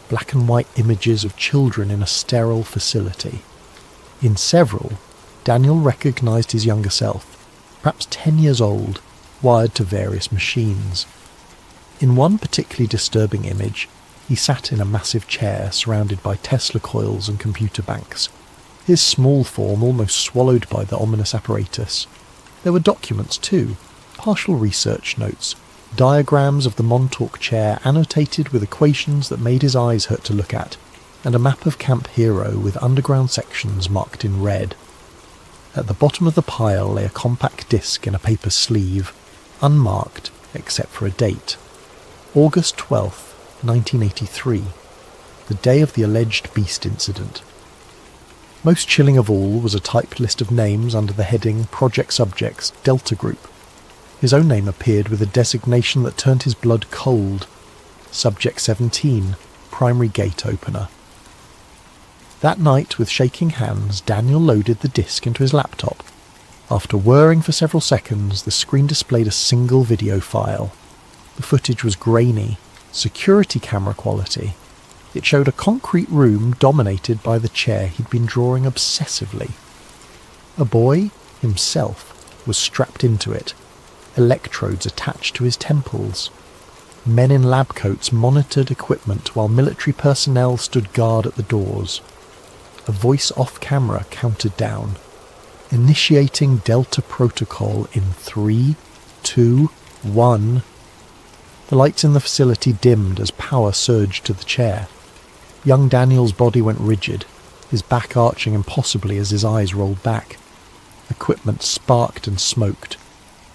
black and white images of children in a sterile facility. In several, Daniel recognised his younger self, perhaps 10 years old, wired to various machines. In one particularly disturbing image, he sat in a massive chair surrounded by Tesla coils and computer banks, his small form almost swallowed by the ominous apparatus. There were documents too, partial research notes, diagrams of the Montauk chair annotated with equations that made his eyes hurt to look at, and a map of Camp Hero with underground sections marked in red. At the bottom of the pile lay a compact disc in a paper sleeve, unmarked except for a date. August 12th, 1983, the day of the alleged Beast incident. Most chilling of all was a typed list of names under the heading Project Subjects, Delta Group. His own name appeared with a designation that turned his blood cold. Subject 17, Primary Gate Opener. That night, with shaking hands, Daniel loaded the disc into his laptop. After whirring for several seconds, the screen displayed a single video file. The footage was grainy, security camera quality. It showed a concrete room dominated by the chair he'd been drawing obsessively. A boy, himself, was strapped into it, electrodes attached to his temples. Men in lab coats monitored equipment while military personnel stood guard at the doors. A voice off-camera counted down, initiating Delta Protocol in 3, 2, 1. The lights in the facility dimmed as power surged to the chair. Young Daniel's body went rigid, his back arching impossibly as his eyes rolled back. Equipment sparked and smoked.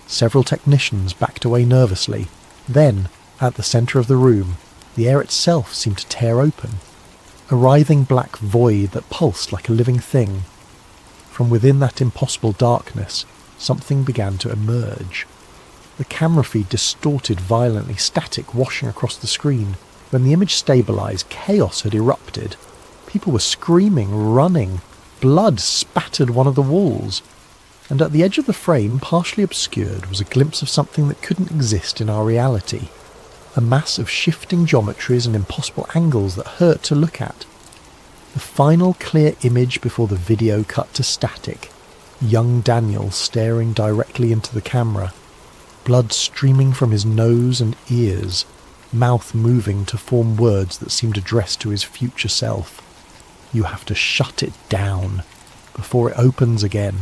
Several technicians backed away nervously. Then, at the centre of the room, the air itself seemed to tear open. A writhing black void that pulsed like a living thing. From within that impossible darkness, something began to emerge. The camera feed distorted violently, static washing across the screen. When the image stabilised, chaos had erupted. People were screaming, running. Blood spattered one of the walls. And at the edge of the frame, partially obscured, was a glimpse of something that couldn't exist in our reality. A mass of shifting geometries and impossible angles that hurt to look at. The final clear image before the video cut to static. Young Daniel staring directly into the camera. Blood streaming from his nose and ears. Mouth moving to form words that seemed addressed to his future self. You have to shut it down before it opens again.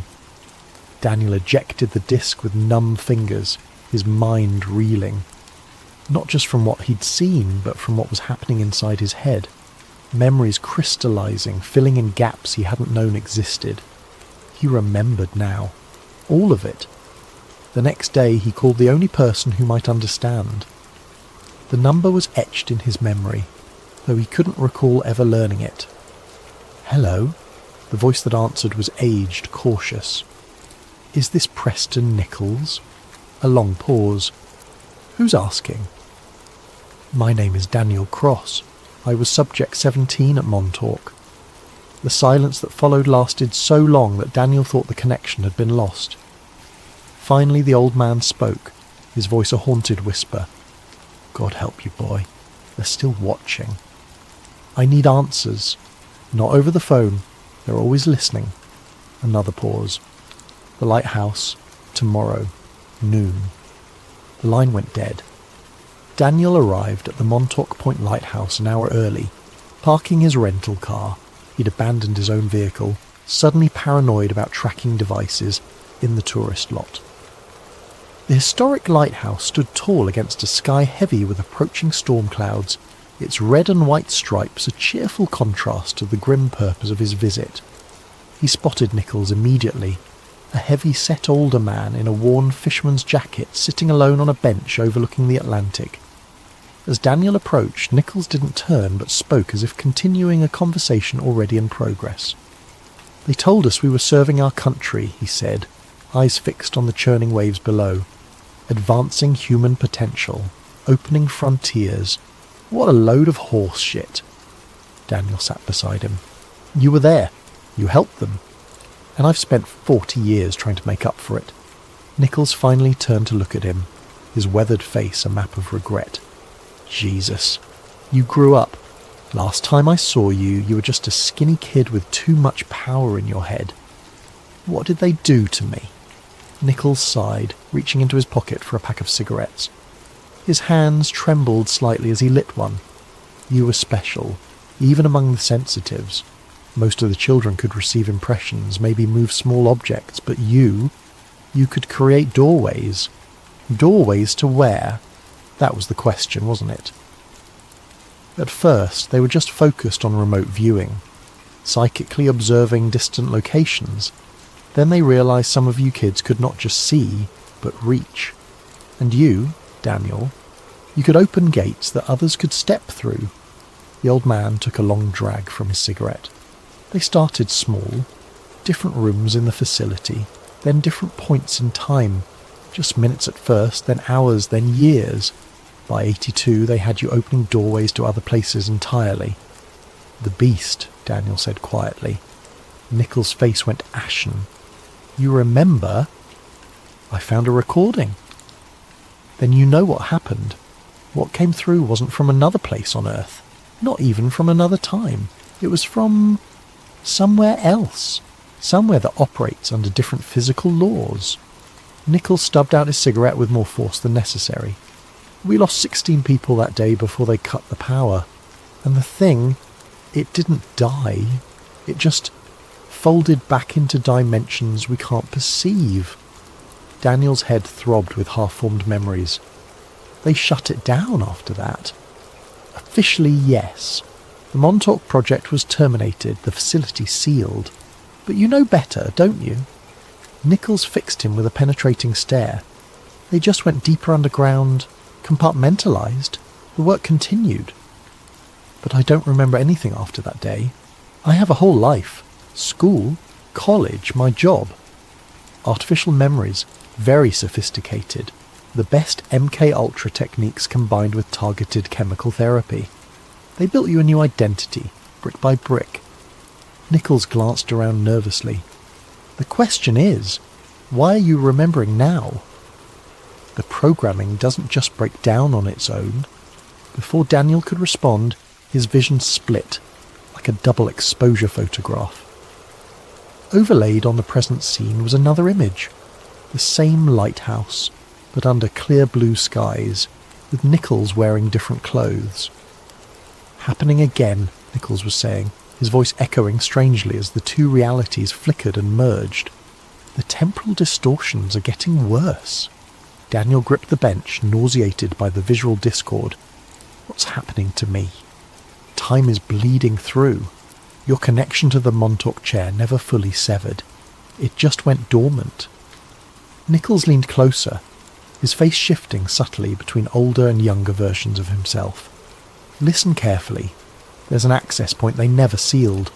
Daniel ejected the disc with numb fingers, his mind reeling. Not just from what he'd seen, but from what was happening inside his head. Memories crystallizing, filling in gaps he hadn't known existed. He remembered now. All of it. The next day he called the only person who might understand. The number was etched in his memory, though he couldn't recall ever learning it. "Hello?" The voice that answered was aged, cautious. "Is this Preston Nichols?" A long pause. "Who's asking?" "My name is Daniel Cross. I was Subject 17 at Montauk." The silence that followed lasted so long that Daniel thought the connection had been lost. Finally the old man spoke, his voice a haunted whisper. "God help you, boy. They're still watching. I need answers. Not over the phone. They're always listening." Another pause. "The lighthouse. Tomorrow. Noon." The line went dead. Daniel arrived at the Montauk Point Lighthouse an hour early, parking his rental car. He'd abandoned his own vehicle, suddenly paranoid about tracking devices, in the tourist lot. The historic lighthouse stood tall against a sky heavy with approaching storm clouds, its red and white stripes a cheerful contrast to the grim purpose of his visit. He spotted Nichols immediately, a heavy-set older man in a worn fisherman's jacket sitting alone on a bench overlooking the Atlantic. As Daniel approached, Nichols didn't turn but spoke as if continuing a conversation already in progress. "They told us we were serving our country," he said, eyes fixed on the churning waves below. "Advancing human potential, opening frontiers. What a load of horse shit." Daniel sat beside him. "You were there. You helped them. And I've spent 40 years trying to make up for it." Nichols finally turned to look at him, his weathered face a map of regret. "Jesus. You grew up. Last time I saw you, you were just a skinny kid with too much power in your head. What did they do to me?" Nichols sighed, reaching into his pocket for a pack of cigarettes. His hands trembled slightly as he lit one. "You were special, even among the sensitives. Most of the children could receive impressions, maybe move small objects, but you could create doorways. Doorways to where? That was the question, wasn't it? At first, they were just focused on remote viewing, psychically observing distant locations. Then they realized some of you kids could not just see, but reach. And you, Daniel, you could open gates that others could step through." The old man took a long drag from his cigarette. "They started small, different rooms in the facility, then different points in time, just minutes at first, then hours, then years. By 82, they had you opening doorways to other places entirely." "The beast," Daniel said quietly. Nichols' face went ashen. "You remember?" "I found a recording." "Then you know what happened. What came through wasn't from another place on Earth, not even from another time. It was from somewhere else, somewhere that operates under different physical laws." Nichols stubbed out his cigarette with more force than necessary. "We lost 16 people that day before they cut the power. And the thing, it didn't die. It just folded back into dimensions we can't perceive." Daniel's head throbbed with half-formed memories. "They shut it down after that." "Officially, yes. The Montauk project was terminated, the facility sealed. But you know better, don't you?" Nichols fixed him with a penetrating stare. "They just went deeper underground, compartmentalized. The work continued." "But I don't remember anything after that day. I have a whole life. School, college, my job. Artificial memories, very sophisticated. The best MK Ultra techniques combined with targeted chemical therapy. They built you a new identity, brick by brick." Nichols glanced around nervously. "The question is, why are you remembering now?" "The programming doesn't just break down on its own." Before Daniel could respond, his vision split, like a double exposure photograph. Overlaid on the present scene was another image, the same lighthouse, but under clear blue skies, with Nichols wearing different clothes. "Happening again," Nichols was saying, his voice echoing strangely as the two realities flickered and merged. "The temporal distortions are getting worse." Daniel gripped the bench, nauseated by the visual discord. "What's happening to me? Time is bleeding through. Your connection to the Montauk chair never fully severed. It just went dormant." Nichols leaned closer, his face shifting subtly between older and younger versions of himself. Listen carefully. There's an access point they never sealed.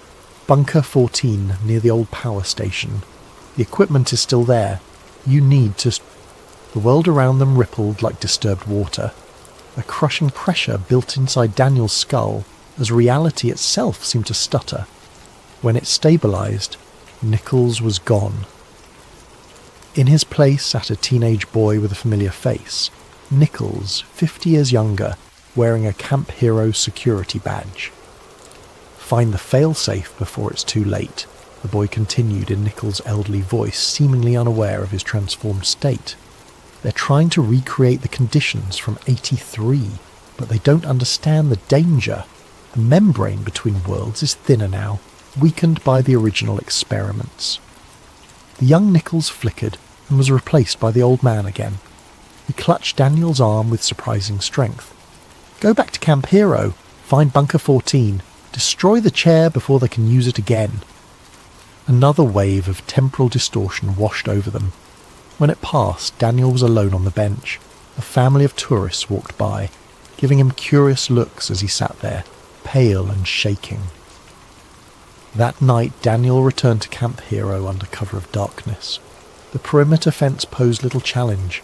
Bunker 14 near the old power station. The equipment is still there. You need to... The world around them rippled like disturbed water. A crushing pressure built inside Daniel's skull as reality itself seemed to stutter. When it stabilized, Nichols was gone. In his place sat a teenage boy with a familiar face. Nichols, 50 years younger, wearing a Camp Hero security badge. Find the failsafe before it's too late, the boy continued in Nichols' elderly voice, seemingly unaware of his transformed state. They're trying to recreate the conditions from 83, but they don't understand the danger. The membrane between worlds is thinner now, weakened by the original experiments. The young Nichols flickered and was replaced by the old man again. He clutched Daniel's arm with surprising strength. Go back to Camp Hero, find Bunker 14, destroy the chair before they can use it again. Another wave of temporal distortion washed over them. When it passed, Daniel was alone on the bench. A family of tourists walked by, giving him curious looks as he sat there, pale and shaking. That night, Daniel returned to Camp Hero under cover of darkness. The perimeter fence posed little challenge.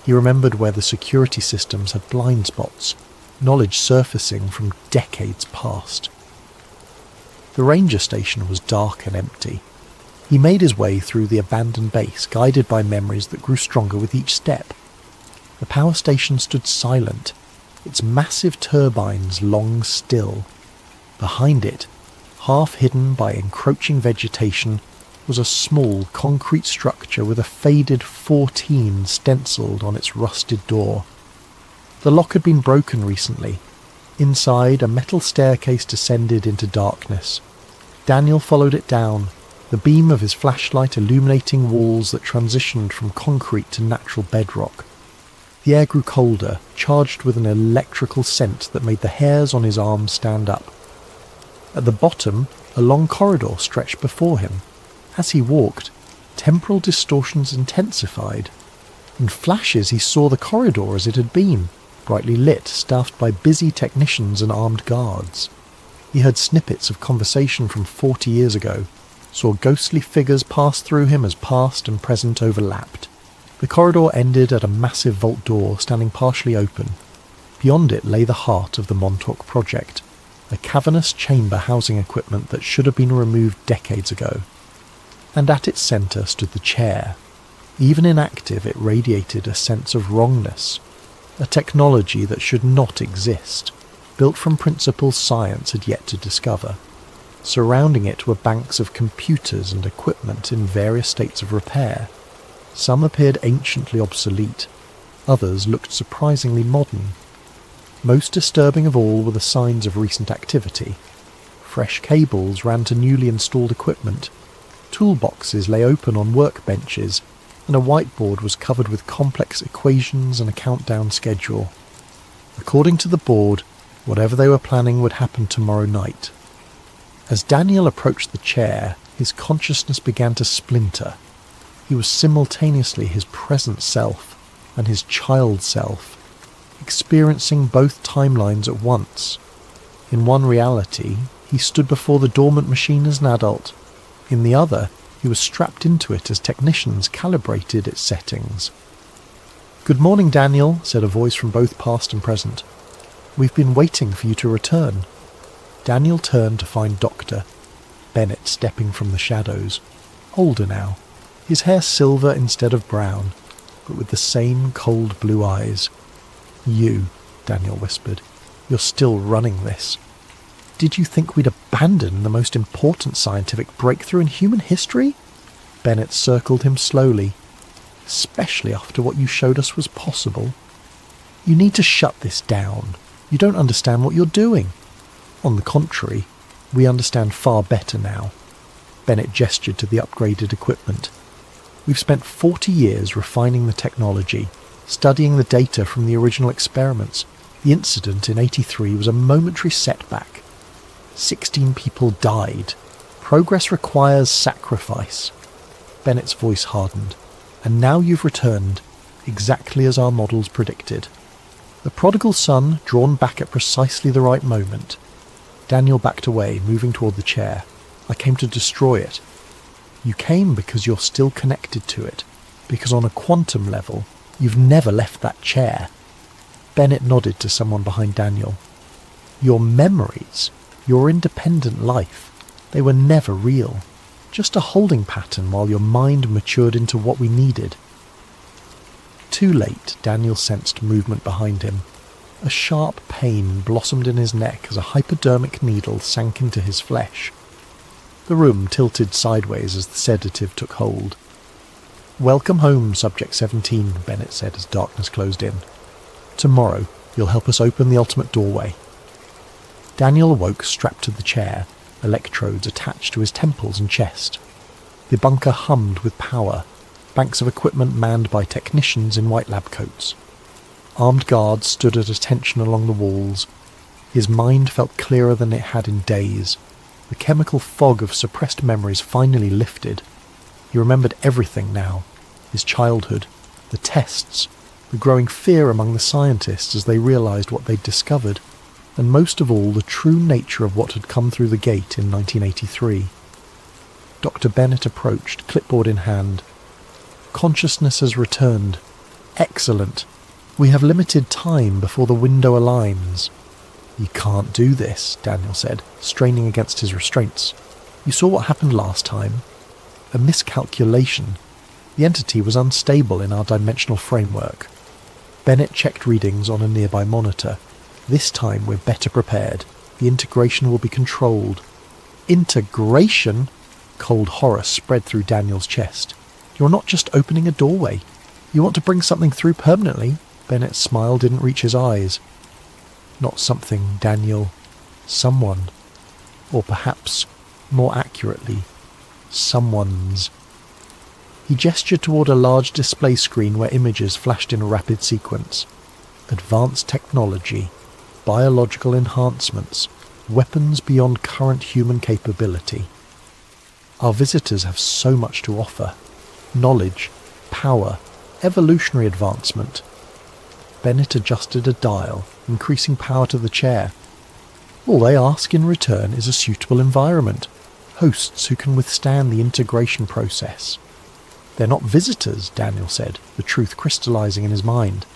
He remembered where the security systems had blind spots, knowledge surfacing from decades past. The ranger station was dark and empty. He made his way through the abandoned base, guided by memories that grew stronger with each step. The power station stood silent, its massive turbines long still. Behind it, half hidden by encroaching vegetation, was a small concrete structure with a faded 14 stenciled on its rusted door. The lock had been broken recently. Inside, a metal staircase descended into darkness. Daniel followed it down, the beam of his flashlight illuminating walls that transitioned from concrete to natural bedrock. The air grew colder, charged with an electrical scent that made the hairs on his arms stand up. At the bottom, a long corridor stretched before him. As he walked, temporal distortions intensified. In flashes he saw the corridor as it had been, brightly lit, staffed by busy technicians and armed guards. He heard snippets of conversation from 40 years ago, saw ghostly figures pass through him as past and present overlapped. The corridor ended at a massive vault door standing partially open. Beyond it lay the heart of the Montauk project, a cavernous chamber housing equipment that should have been removed decades ago. And at its centre stood the chair. Even inactive, it radiated a sense of wrongness, a technology that should not exist, built from principles science had yet to discover. Surrounding it were banks of computers and equipment in various states of repair. Some appeared anciently obsolete, others looked surprisingly modern. Most disturbing of all were the signs of recent activity. Fresh cables ran to newly installed equipment. Toolboxes lay open on workbenches, and a whiteboard was covered with complex equations and a countdown schedule. According to the board, whatever they were planning would happen tomorrow night. As Daniel approached the chair, his consciousness began to splinter. He was simultaneously his present self and his child self, experiencing both timelines at once. In one reality, he stood before the dormant machine as an adult. In the other, he was strapped into it as technicians calibrated its settings. "Good morning, Daniel," said a voice from both past and present. "We've been waiting for you to return." Daniel turned to find Dr. Bennett stepping from the shadows, older now, his hair silver instead of brown, but with the same cold blue eyes. "You," Daniel whispered, "you're still running this. Did you think we'd abandon the most important scientific breakthrough in human history?" Bennett circled him slowly. "Especially after what you showed us was possible. You need to shut this down. You don't understand what you're doing. On the contrary, we understand far better now." Bennett gestured to the upgraded equipment. "We've spent 40 years refining the technology, studying the data from the original experiments. The incident in 83 was a momentary setback. 16 people died. Progress requires sacrifice." Bennett's voice hardened. And now you've returned, exactly as our models predicted. The prodigal son drawn back at precisely the right moment. Daniel backed away, moving toward the chair. I came to destroy it. You came because you're still connected to it, because on a quantum level, you've never left that chair. Bennett nodded to someone behind Daniel. Your memories, your independent life, they were never real. Just a holding pattern while your mind matured into what we needed. Too late, Daniel sensed movement behind him. A sharp pain blossomed in his neck as a hypodermic needle sank into his flesh. The room tilted sideways as the sedative took hold. "Welcome home, Subject 17, Bennett said as darkness closed in. "Tomorrow, you'll help us open the ultimate doorway." Daniel awoke strapped to the chair, electrodes attached to his temples and chest. The bunker hummed with power, banks of equipment manned by technicians in white lab coats. Armed guards stood at attention along the walls. His mind felt clearer than it had in days. The chemical fog of suppressed memories finally lifted. He remembered everything now. His childhood, the tests, the growing fear among the scientists as they realized what they'd discovered, and most of all the true nature of what had come through the gate in 1983. Dr. Bennett approached, clipboard in hand. "Consciousness has returned. Excellent. We have limited time before the window aligns." "You can't do this," Daniel said, straining against his restraints. "You saw what happened last time. A miscalculation. The entity was unstable in our dimensional framework." Bennett checked readings on a nearby monitor. "This time we're better prepared. The integration will be controlled." "Integration?" Cold horror spread through Daniel's chest. "You're not just opening a doorway. You want to bring something through permanently?" Bennett's smile didn't reach his eyes. "Not something, Daniel. Someone. Or perhaps, more accurately, someone's." He gestured toward a large display screen where images flashed in a rapid sequence. Advanced technology, biological enhancements, weapons beyond current human capability. Our visitors have so much to offer. Knowledge, power, evolutionary advancement. Bennett adjusted a dial, increasing power to the chair. "All they ask in return is a suitable environment, hosts who can withstand the integration process." "They're not visitors," Daniel said, the truth crystallizing in his mind.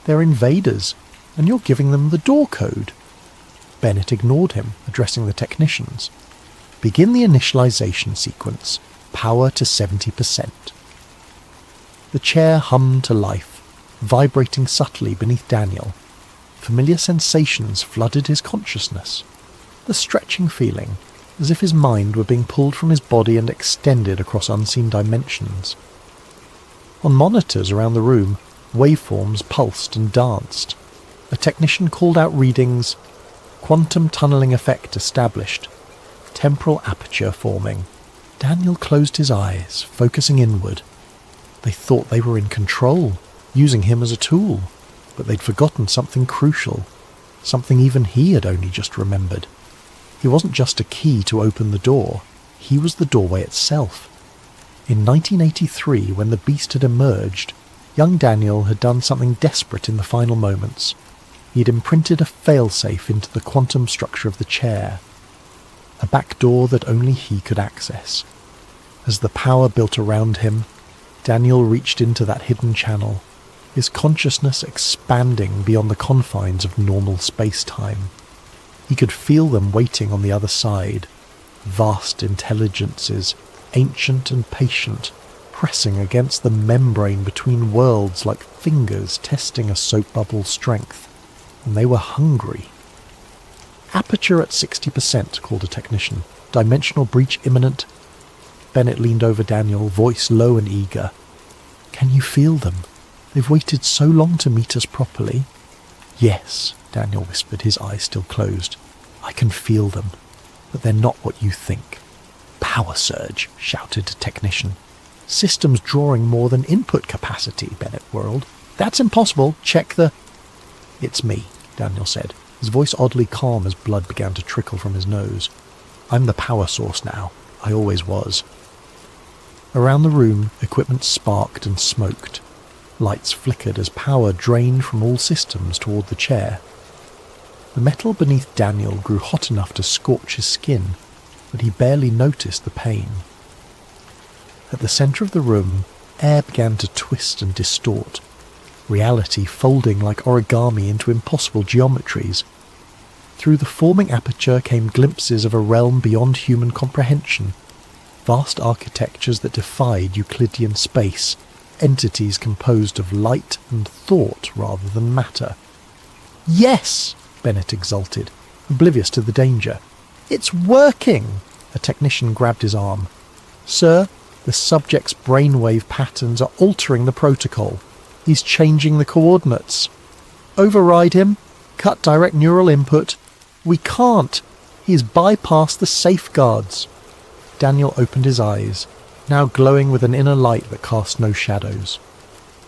"They're invaders, and you're giving them the door code." Bennett ignored him, addressing the technicians. "Begin the initialization sequence. Power to 70%. The chair hummed to life, vibrating subtly beneath Daniel. Familiar sensations flooded his consciousness. The stretching feeling, as if his mind were being pulled from his body and extended across unseen dimensions. On monitors around the room, waveforms pulsed and danced. A technician called out readings. Quantum tunneling effect established. Temporal aperture forming. Daniel closed his eyes, focusing inward. They thought they were in control, using him as a tool, but they'd forgotten something crucial, something even he had only just remembered. He wasn't just a key to open the door, he was the doorway itself. In 1983, when the beast had emerged, young Daniel had done something desperate in the final moments. He'd imprinted a failsafe into the quantum structure of the chair, a back door that only he could access. As the power built around him, Daniel reached into that hidden channel, his consciousness expanding beyond the confines of normal space-time. He could feel them waiting on the other side, vast intelligences, ancient and patient, pressing against the membrane between worlds like fingers testing a soap bubble's strength. And they were hungry. "Aperture at 60%, called a technician. "Dimensional breach imminent." Bennett leaned over Daniel, voice low and eager. "Can you feel them? They've waited so long to meet us properly." "Yes," Daniel whispered, his eyes still closed. "I can feel them, but they're not what you think." "Power surge," shouted a technician. "Systems drawing more than input capacity," Bennett whirled. "That's impossible. Check the—" "It's me," Daniel said, his voice oddly calm as blood began to trickle from his nose. "I'm the power source now. I always was." Around the room, equipment sparked and smoked. Lights flickered as power drained from all systems toward the chair. The metal beneath Daniel grew hot enough to scorch his skin, but he barely noticed the pain. At the centre of the room, air began to twist and distort, reality folding like origami into impossible geometries. Through the forming aperture came glimpses of a realm beyond human comprehension, vast architectures that defied Euclidean space, entities composed of light and thought rather than matter. "Yes!" Bennett exulted, oblivious to the danger. "It's working!" A technician grabbed his arm. "Sir, the subject's brainwave patterns are altering the protocol. He's changing the coordinates. Override him. Cut direct neural input. We can't. He's bypassed the safeguards." Daniel opened his eyes, now glowing with an inner light that cast no shadows.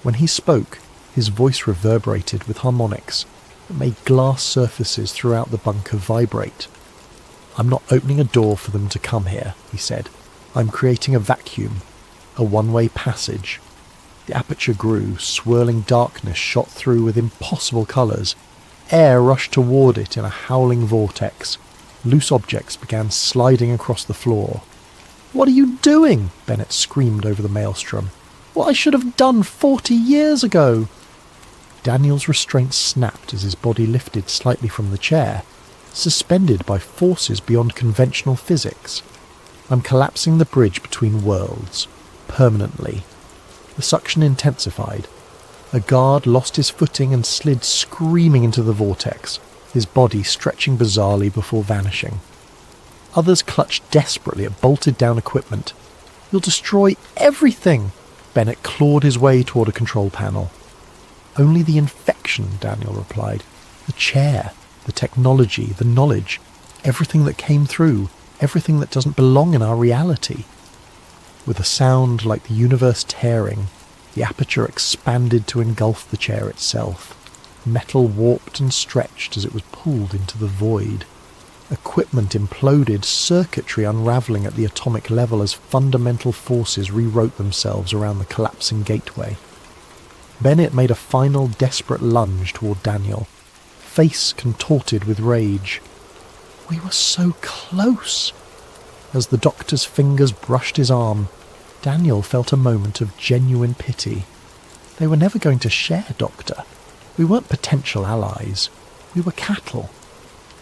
When he spoke, his voice reverberated with harmonics that made glass surfaces throughout the bunker vibrate. "I'm not opening a door for them to come here," he said. "I'm creating a vacuum, a one-way passage." The aperture grew, swirling darkness shot through with impossible colours. Air rushed toward it in a howling vortex. Loose objects began sliding across the floor. "What are you doing?" Bennett screamed over the maelstrom. "What I should have done 40 years ago!" Daniel's restraint snapped as his body lifted slightly from the chair, suspended by forces beyond conventional physics. "I'm collapsing the bridge between worlds, permanently." The suction intensified. A guard lost his footing and slid screaming into the vortex, his body stretching bizarrely before vanishing. Others clutched desperately at bolted-down equipment. "You'll destroy everything!" Bennett clawed his way toward a control panel. "Only the infection," Daniel replied. "The chair, the technology, the knowledge, everything that came through, everything that doesn't belong in our reality." With a sound like the universe tearing, the aperture expanded to engulf the chair itself. Metal warped and stretched as it was pulled into the void. Equipment imploded, circuitry unravelling at the atomic level as fundamental forces rewrote themselves around the collapsing gateway. Bennett made a final desperate lunge toward Daniel, face contorted with rage. "We were so close!" As the doctor's fingers brushed his arm, Daniel felt a moment of genuine pity. They were never going to share, Doctor. We weren't potential allies. We were cattle.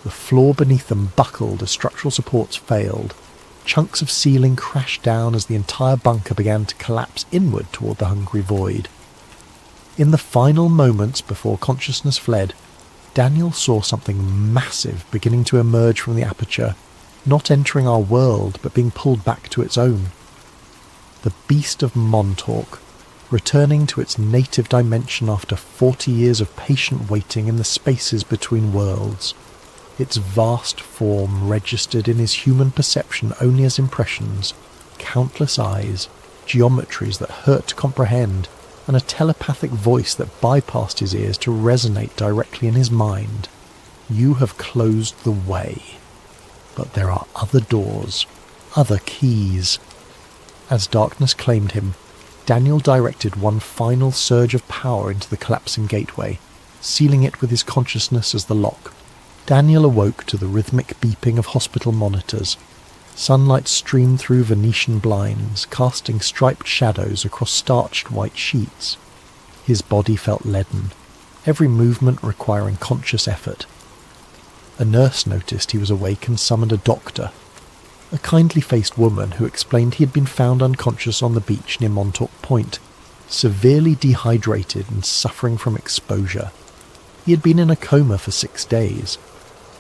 The floor beneath them buckled as structural supports failed. Chunks of ceiling crashed down as the entire bunker began to collapse inward toward the hungry void. In the final moments before consciousness fled, Daniel saw something massive beginning to emerge from the aperture, not entering our world but being pulled back to its own. The beast of Montauk, returning to its native dimension after 40 years of patient waiting in the spaces between worlds. Its vast form registered in his human perception only as impressions, countless eyes, geometries that hurt to comprehend, and a telepathic voice that bypassed his ears to resonate directly in his mind. "You have closed the way. But there are other doors, other keys." As darkness claimed him, Daniel directed one final surge of power into the collapsing gateway, sealing it with his consciousness as the lock. Daniel awoke to the rhythmic beeping of hospital monitors. Sunlight streamed through Venetian blinds, casting striped shadows across starched white sheets. His body felt leaden, every movement requiring conscious effort. A nurse noticed he was awake and summoned a doctor. A kindly-faced woman who explained he had been found unconscious on the beach near Montauk Point, severely dehydrated and suffering from exposure. He had been in a coma for 6 days.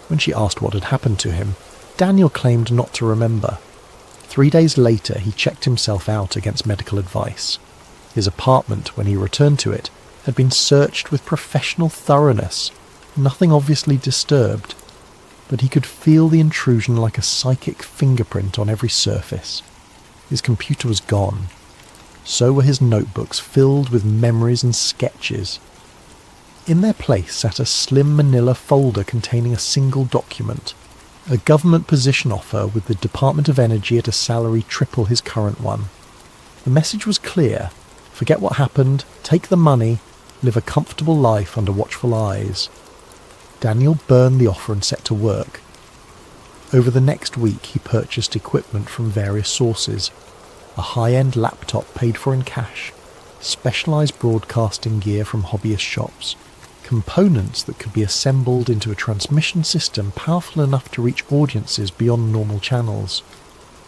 When she asked what had happened to him, Daniel claimed not to remember. 3 days later, he checked himself out against medical advice. His apartment, when he returned to it, had been searched with professional thoroughness, nothing obviously disturbed, but he could feel the intrusion like a psychic fingerprint on every surface. His computer was gone. So were his notebooks, filled with memories and sketches. In their place sat a slim manila folder containing a single document, a government position offer with the Department of Energy at a salary triple his current one. The message was clear: forget what happened, take the money, live a comfortable life under watchful eyes. Daniel burned the offer and set to work. Over the next week he purchased equipment from various sources: a high-end laptop paid for in cash, specialised broadcasting gear from hobbyist shops, components that could be assembled into a transmission system powerful enough to reach audiences beyond normal channels.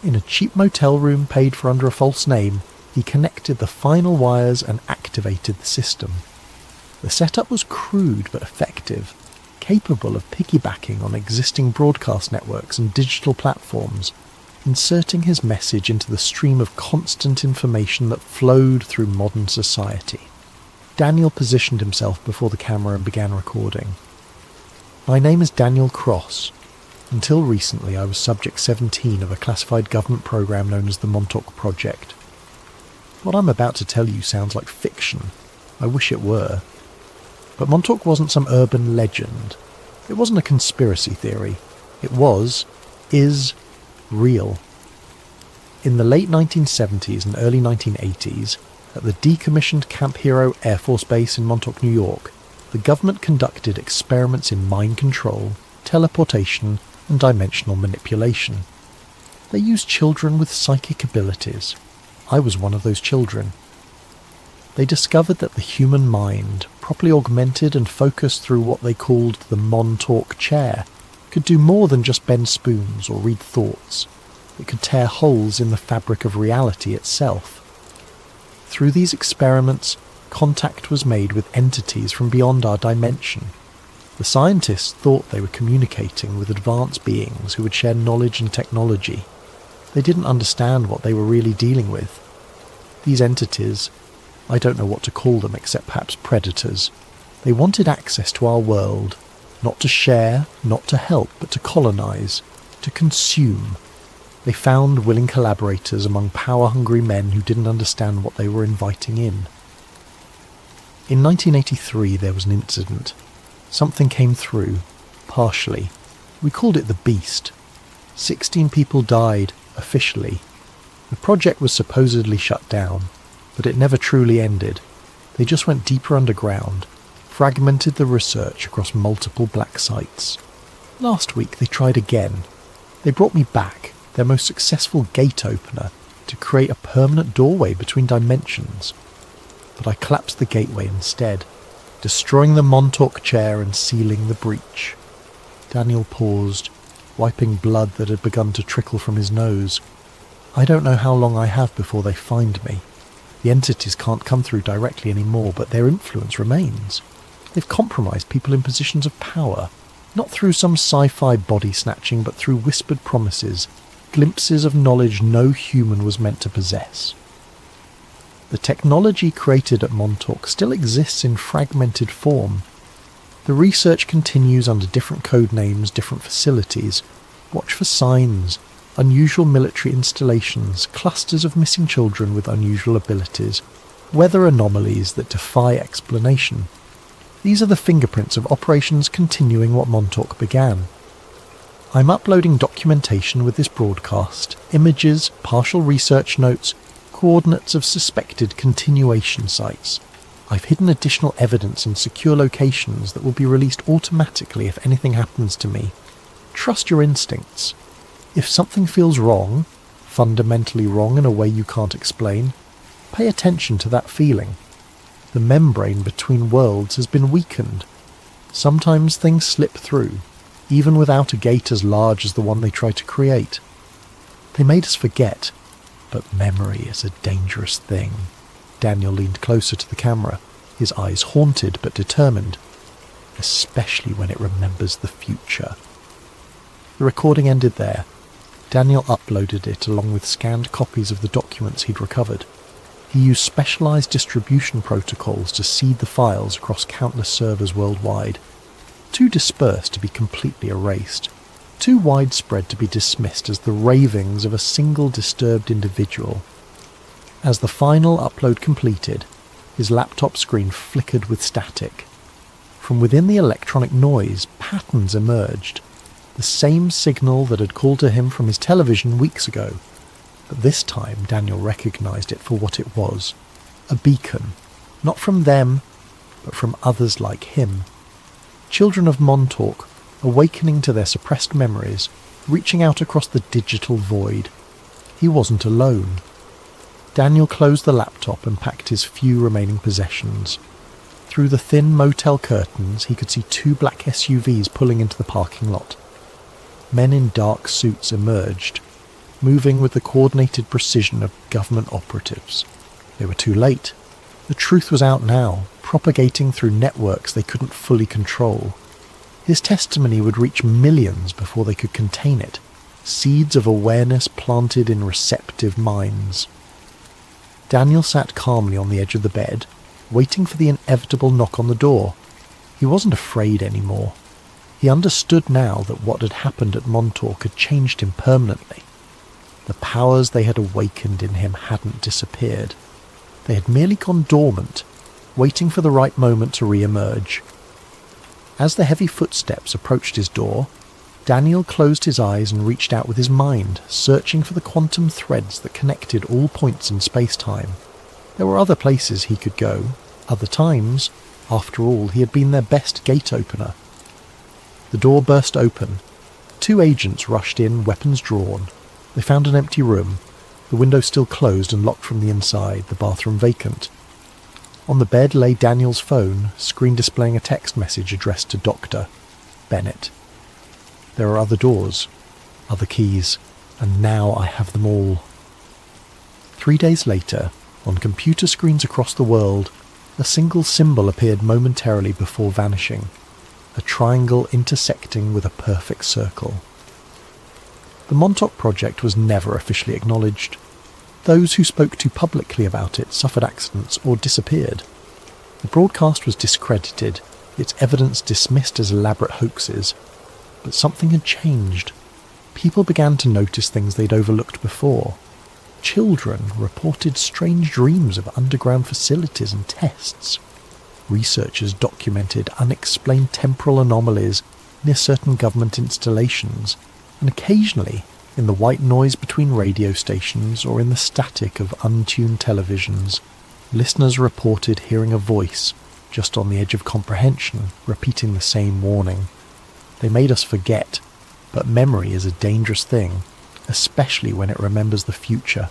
In a cheap motel room paid for under a false name, he connected the final wires and activated the system. The setup was crude but effective, capable of piggybacking on existing broadcast networks and digital platforms, inserting his message into the stream of constant information that flowed through modern society. Daniel positioned himself before the camera and began recording. My name is Daniel Cross. Until recently I was Subject 17 of a classified government program known as the Montauk Project. What I'm about to tell you sounds like fiction. I wish it were. But Montauk wasn't some urban legend. It wasn't a conspiracy theory. It is real. In the late 1970s and early 1980s, at the decommissioned Camp Hero Air Force Base in Montauk, New York, the government conducted experiments in mind control, teleportation, and dimensional manipulation. They used children with psychic abilities. I was one of those children. They discovered that the human mind, properly augmented and focused through what they called the Montauk chair, could do more than just bend spoons or read thoughts. It could tear holes in the fabric of reality itself. Through these experiments, contact was made with entities from beyond our dimension. The scientists thought they were communicating with advanced beings who would share knowledge and technology. They didn't understand what they were really dealing with. These entities, I don't know what to call them except perhaps predators, they wanted access to our world, not to share, not to help, but to colonize, to consume. They found willing collaborators among power-hungry men who didn't understand what they were inviting in. In 1983 there was an incident. Something came through, partially. We called it the Beast. 16 people died, officially. The project was supposedly shut down, but it never truly ended. They just went deeper underground, fragmented the research across multiple black sites. Last week they tried again. They brought me back, their most successful gate opener, to create a permanent doorway between dimensions. But I collapsed the gateway instead, destroying the Montauk chair and sealing the breach. Daniel paused, wiping blood that had begun to trickle from his nose. I don't know how long I have before they find me. The entities can't come through directly anymore, but their influence remains. They've compromised people in positions of power, not through some sci-fi body snatching, but through whispered promises, glimpses of knowledge no human was meant to possess. The technology created at Montauk still exists in fragmented form. The research continues under different code names, different facilities. Watch for signs, unusual military installations, clusters of missing children with unusual abilities, weather anomalies that defy explanation. These are the fingerprints of operations continuing what Montauk began. I'm uploading documentation with this broadcast, images, partial research notes, coordinates of suspected continuation sites. I've hidden additional evidence in secure locations that will be released automatically if anything happens to me. Trust your instincts. If something feels wrong, fundamentally wrong in a way you can't explain, pay attention to that feeling. The membrane between worlds has been weakened. Sometimes things slip through, even without a gate as large as the one they tried to create. They made us forget, but memory is a dangerous thing. Daniel leaned closer to the camera, his eyes haunted but determined, especially when it remembers the future. The recording ended there. Daniel uploaded it along with scanned copies of the documents he'd recovered. He used specialized distribution protocols to seed the files across countless servers worldwide, too dispersed to be completely erased, too widespread to be dismissed as the ravings of a single disturbed individual. As the final upload completed, his laptop screen flickered with static. From within the electronic noise, patterns emerged, the same signal that had called to him from his television weeks ago. But this time Daniel recognised it for what it was, a beacon, not from them, but from others like him. Children of Montauk, awakening to their suppressed memories, reaching out across the digital void. He wasn't alone. Daniel closed the laptop and packed his few remaining possessions. Through the thin motel curtains, he could see 2 black SUVs pulling into the parking lot. Men in dark suits emerged, moving with the coordinated precision of government operatives. They were too late. The truth was out now, propagating through networks they couldn't fully control. His testimony would reach millions before they could contain it, seeds of awareness planted in receptive minds. Daniel sat calmly on the edge of the bed, waiting for the inevitable knock on the door. He wasn't afraid anymore. He understood now that what had happened at Montauk had changed him permanently. The powers they had awakened in him hadn't disappeared. They had merely gone dormant, waiting for the right moment to re-emerge. As the heavy footsteps approached his door, Daniel closed his eyes and reached out with his mind, searching for the quantum threads that connected all points in space-time. There were other places he could go, other times. After all, he had been their best gate opener. The door burst open. 2 agents rushed in, weapons drawn. They found an empty room, the window still closed and locked from the inside, the bathroom vacant. On the bed lay Daniel's phone, screen displaying a text message addressed to Dr. Bennett. There are other doors, other keys, and now I have them all. 3 days later, on computer screens across the world, a single symbol appeared momentarily before vanishing, a triangle intersecting with a perfect circle. The Montauk Project was never officially acknowledged. Those who spoke too publicly about it suffered accidents or disappeared. The broadcast was discredited, its evidence dismissed as elaborate hoaxes. But something had changed. People began to notice things they'd overlooked before. Children reported strange dreams of underground facilities and tests. Researchers documented unexplained temporal anomalies near certain government installations, and occasionally, in the white noise between radio stations or in the static of untuned televisions, listeners reported hearing a voice, just on the edge of comprehension, repeating the same warning. They made us forget, but memory is a dangerous thing, especially when it remembers the future.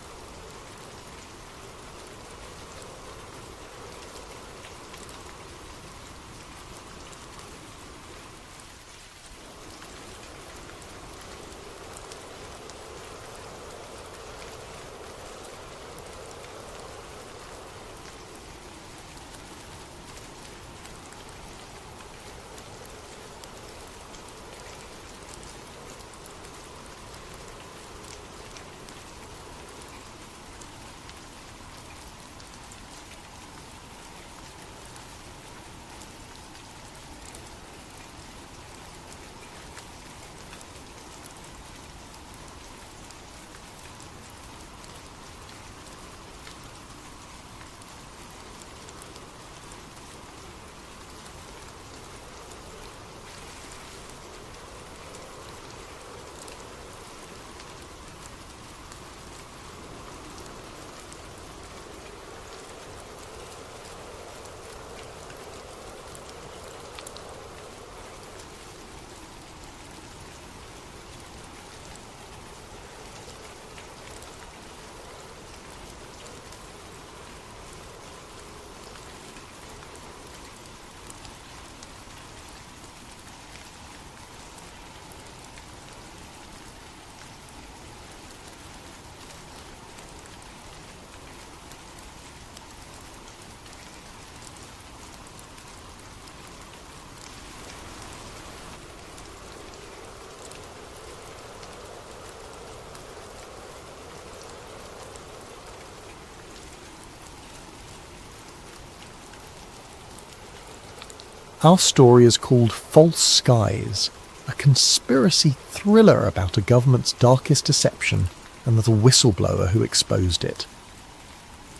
Our story is called False Skies, a conspiracy thriller about a government's darkest deception and the whistleblower who exposed it.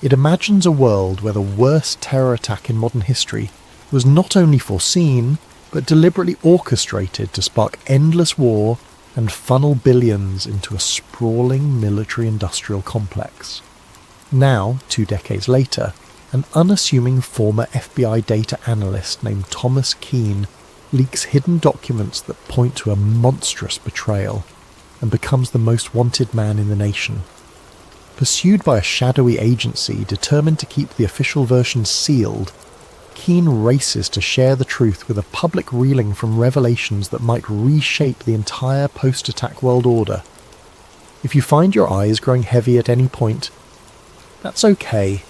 It imagines a world where the worst terror attack in modern history was not only foreseen, but deliberately orchestrated to spark endless war, and funnel billions into a sprawling military-industrial complex. Now, 2 decades later, an unassuming former FBI data analyst named Thomas Keane leaks hidden documents that point to a monstrous betrayal and becomes the most wanted man in the nation. Pursued by a shadowy agency determined to keep the official version sealed, Keane races to share the truth with a public reeling from revelations that might reshape the entire post-attack world order. If you find your eyes growing heavy at any point, that's okay.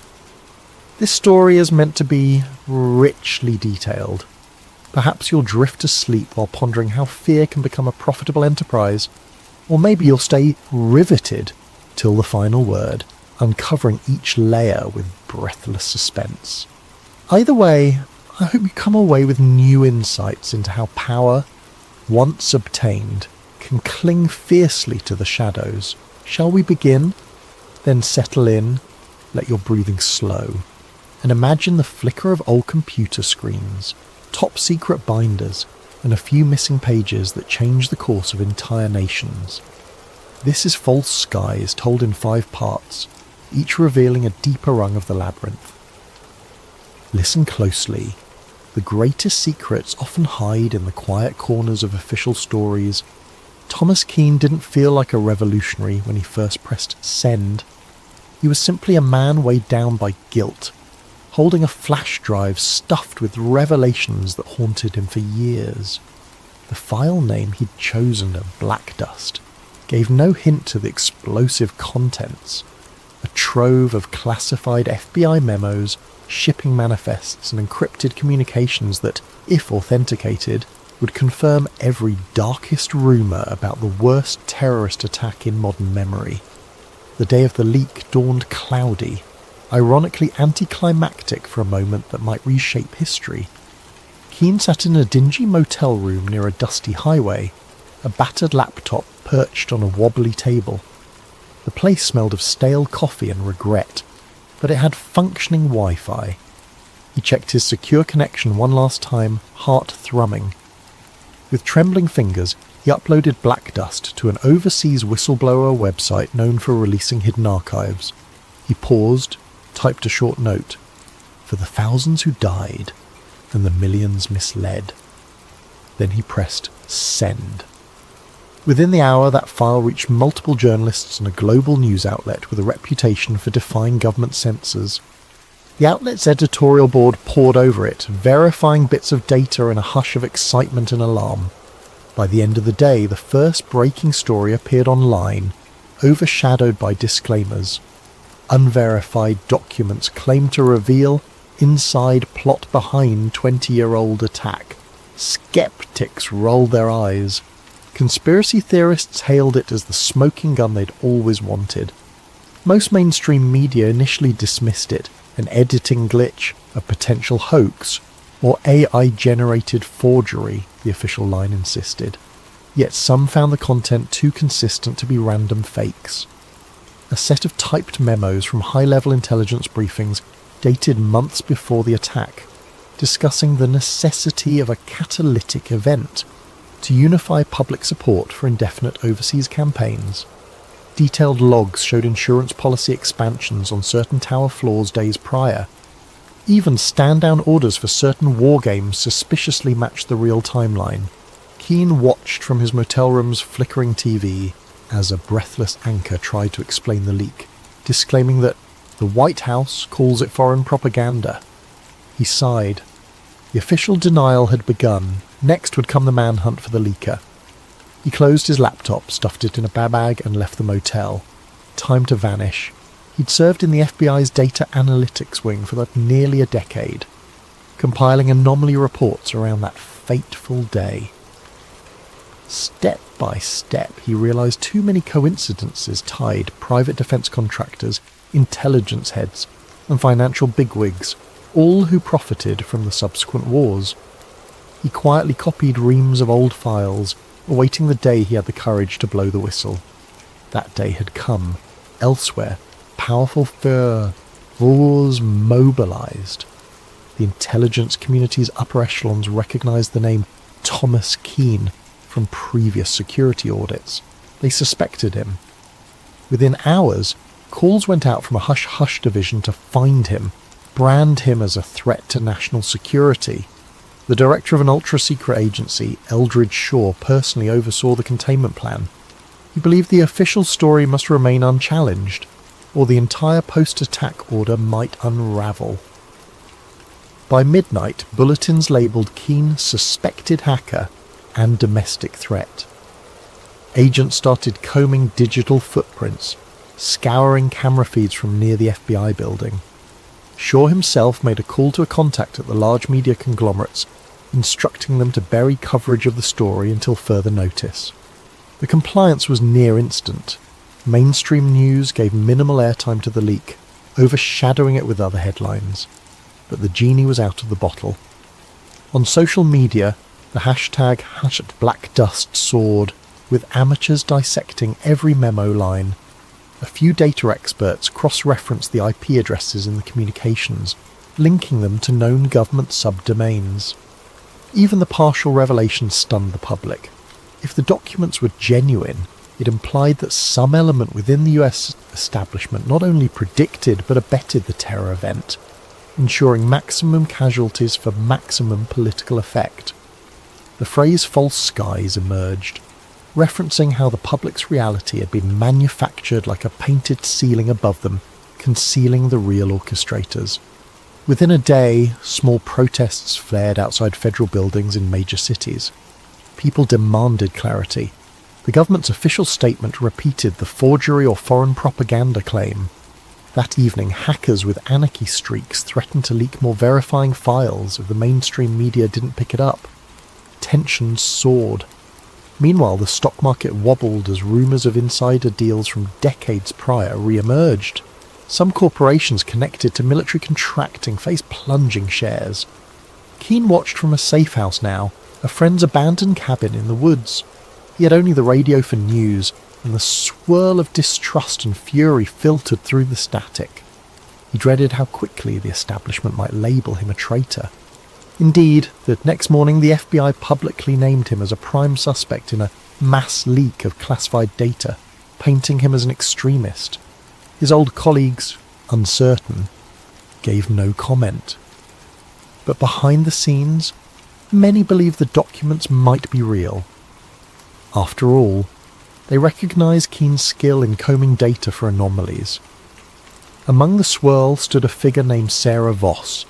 This story is meant to be richly detailed. Perhaps you'll drift to sleep while pondering how fear can become a profitable enterprise, or maybe you'll stay riveted till the final word, uncovering each layer with breathless suspense. Either way, I hope you come away with new insights into how power, once obtained, can cling fiercely to the shadows. Shall we begin? Then settle in, let your breathing slow, and imagine the flicker of old computer screens, top-secret binders, and a few missing pages that change the course of entire nations. This is False Skies, told in 5 parts, each revealing a deeper rung of the labyrinth. Listen closely. The greatest secrets often hide in the quiet corners of official stories. Thomas Keane didn't feel like a revolutionary when he first pressed send. He was simply a man weighed down by guilt, holding a flash drive stuffed with revelations that haunted him for years. The file name he'd chosen of Black Dust gave no hint to the explosive contents. A trove of classified FBI memos, shipping manifests and encrypted communications that, if authenticated, would confirm every darkest rumour about the worst terrorist attack in modern memory. The day of the leak dawned cloudy, ironically anticlimactic for a moment that might reshape history. Keane sat in a dingy motel room near a dusty highway, a battered laptop perched on a wobbly table. The place smelled of stale coffee and regret, but it had functioning Wi-Fi. He checked his secure connection one last time, heart thrumming. With trembling fingers, he uploaded Black Dust to an overseas whistleblower website known for releasing hidden archives. He paused, typed a short note, for the thousands who died and the millions misled. Then he pressed send. Within the hour, that file reached multiple journalists and a global news outlet with a reputation for defying government censors. The outlet's editorial board pored over it, verifying bits of data in a hush of excitement and alarm. By the end of the day, the first breaking story appeared online, overshadowed by disclaimers. Unverified documents claimed to reveal inside plot behind 20-year-old attack. Skeptics rolled their eyes. Conspiracy theorists hailed it as the smoking gun they'd always wanted. Most mainstream media initially dismissed it, an editing glitch, a potential hoax, or AI-generated forgery, the official line insisted. Yet some found the content too consistent to be random fakes. A set of typed memos from high-level intelligence briefings dated months before the attack, discussing the necessity of a catalytic event to unify public support for indefinite overseas campaigns. Detailed logs showed insurance policy expansions on certain tower floors days prior. Even stand-down orders for certain war games suspiciously matched the real timeline. Keane watched from his motel room's flickering TV as a breathless anchor tried to explain the leak, disclaiming that the White House calls it foreign propaganda. He sighed. The official denial had begun. Next would come the manhunt for the leaker. He closed his laptop, stuffed it in a bag and left the motel. Time to vanish. He'd served in the FBI's data analytics wing for nearly a decade, compiling anomaly reports around that fateful day. Step by step, he realized too many coincidences tied private defense contractors, intelligence heads, and financial bigwigs, all who profited from the subsequent wars. He quietly copied reams of old files, awaiting the day he had the courage to blow the whistle. That day had come. Elsewhere, powerful forces mobilized. The intelligence community's upper echelons recognized the name Thomas Keane, from previous security audits. They suspected him. Within hours, calls went out from a hush-hush division to find him, brand him as a threat to national security. The director of an ultra-secret agency, Eldridge Shaw, personally oversaw the containment plan. He believed the official story must remain unchallenged, or the entire post-attack order might unravel. By midnight, bulletins labelled Keane suspected hacker and domestic threat. Agents started combing digital footprints, scouring camera feeds from near the FBI building. Shaw himself made a call to a contact at the large media conglomerates, instructing them to bury coverage of the story until further notice. The compliance was near instant. Mainstream news gave minimal airtime to the leak, overshadowing it with other headlines. But the genie was out of the bottle. On social media, the hashtag #BlackDust soared, with amateurs dissecting every memo line. A few data experts cross-referenced the IP addresses in the communications, linking them to known government subdomains. Even the partial revelation stunned the public. If the documents were genuine, it implied that some element within the US establishment not only predicted but abetted the terror event, ensuring maximum casualties for maximum political effect. The phrase false skies emerged, referencing how the public's reality had been manufactured like a painted ceiling above them, concealing the real orchestrators. Within a day, small protests flared outside federal buildings in major cities. People demanded clarity. The government's official statement repeated the forgery or foreign propaganda claim. That evening, hackers with anarchy streaks threatened to leak more verifying files if the mainstream media didn't pick it up. Tensions soared. Meanwhile, the stock market wobbled as rumours of insider deals from decades prior re-emerged. Some corporations connected to military contracting faced plunging shares. Keane watched from a safe house now, a friend's abandoned cabin in the woods. He had only the radio for news, and the swirl of distrust and fury filtered through the static. He dreaded how quickly the establishment might label him a traitor. Indeed, the next morning the FBI publicly named him as a prime suspect in a mass leak of classified data, painting him as an extremist. His old colleagues, uncertain, gave no comment. But behind the scenes, many believed the documents might be real. After all, they recognised Keane's skill in combing data for anomalies. Among the swirl stood a figure named Sarah Voss,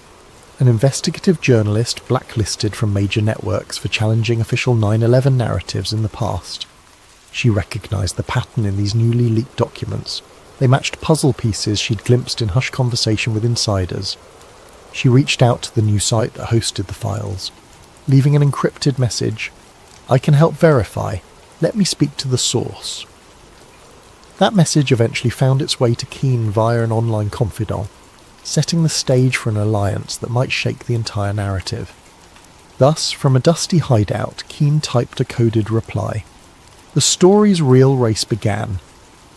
an investigative journalist blacklisted from major networks for challenging official 9/11 narratives in the past. She recognised the pattern in these newly leaked documents. They matched puzzle pieces she'd glimpsed in hushed conversation with insiders. She reached out to the new site that hosted the files, leaving an encrypted message: "I can help verify. Let me speak to the source." That message eventually found its way to Keane via an online confidant, setting the stage for an alliance that might shake the entire narrative. Thus, from a dusty hideout, Keane typed a coded reply. The story's real race began.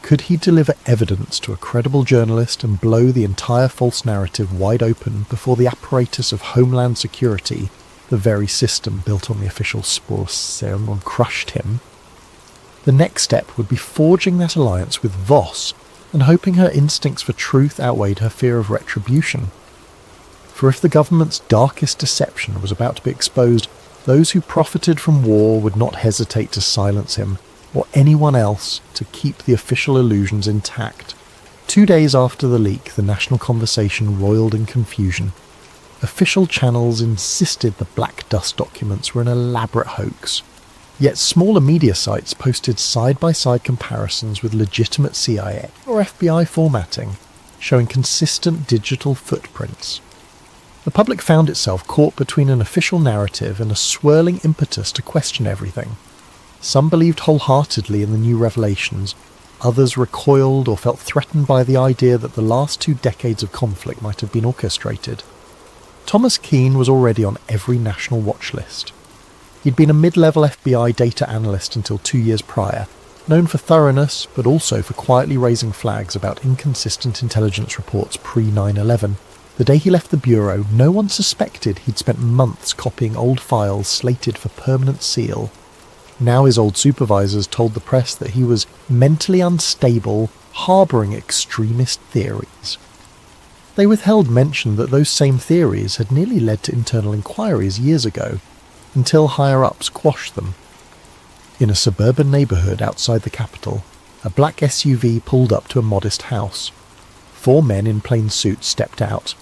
Could he deliver evidence to a credible journalist and blow the entire false narrative wide open before the apparatus of Homeland Security, the very system built on the official source, crushed him? The next step would be forging that alliance with Voss and hoping her instincts for truth outweighed her fear of retribution. For if the government's darkest deception was about to be exposed, those who profited from war would not hesitate to silence him, or anyone else, to keep the official illusions intact. 2 days after the leak, the national conversation roiled in confusion. Official channels insisted the Black Dust documents were an elaborate hoax. Yet smaller media sites posted side-by-side comparisons with legitimate CIA or FBI formatting, showing consistent digital footprints. The public found itself caught between an official narrative and a swirling impetus to question everything. Some believed wholeheartedly in the new revelations, others recoiled or felt threatened by the idea that the last 2 decades of conflict might have been orchestrated. Thomas Keane was already on every national watch list. He'd been a mid-level FBI data analyst until 2 years prior, known for thoroughness but also for quietly raising flags about inconsistent intelligence reports pre-9/11. The day he left the bureau, no one suspected he'd spent months copying old files slated for permanent seal. Now his old supervisors told the press that he was mentally unstable, harbouring extremist theories. They withheld mention that those same theories had nearly led to internal inquiries years ago, until higher-ups quashed them. In a suburban neighbourhood outside the capital, a black SUV pulled up to a modest house. 4 men in plain suits stepped out.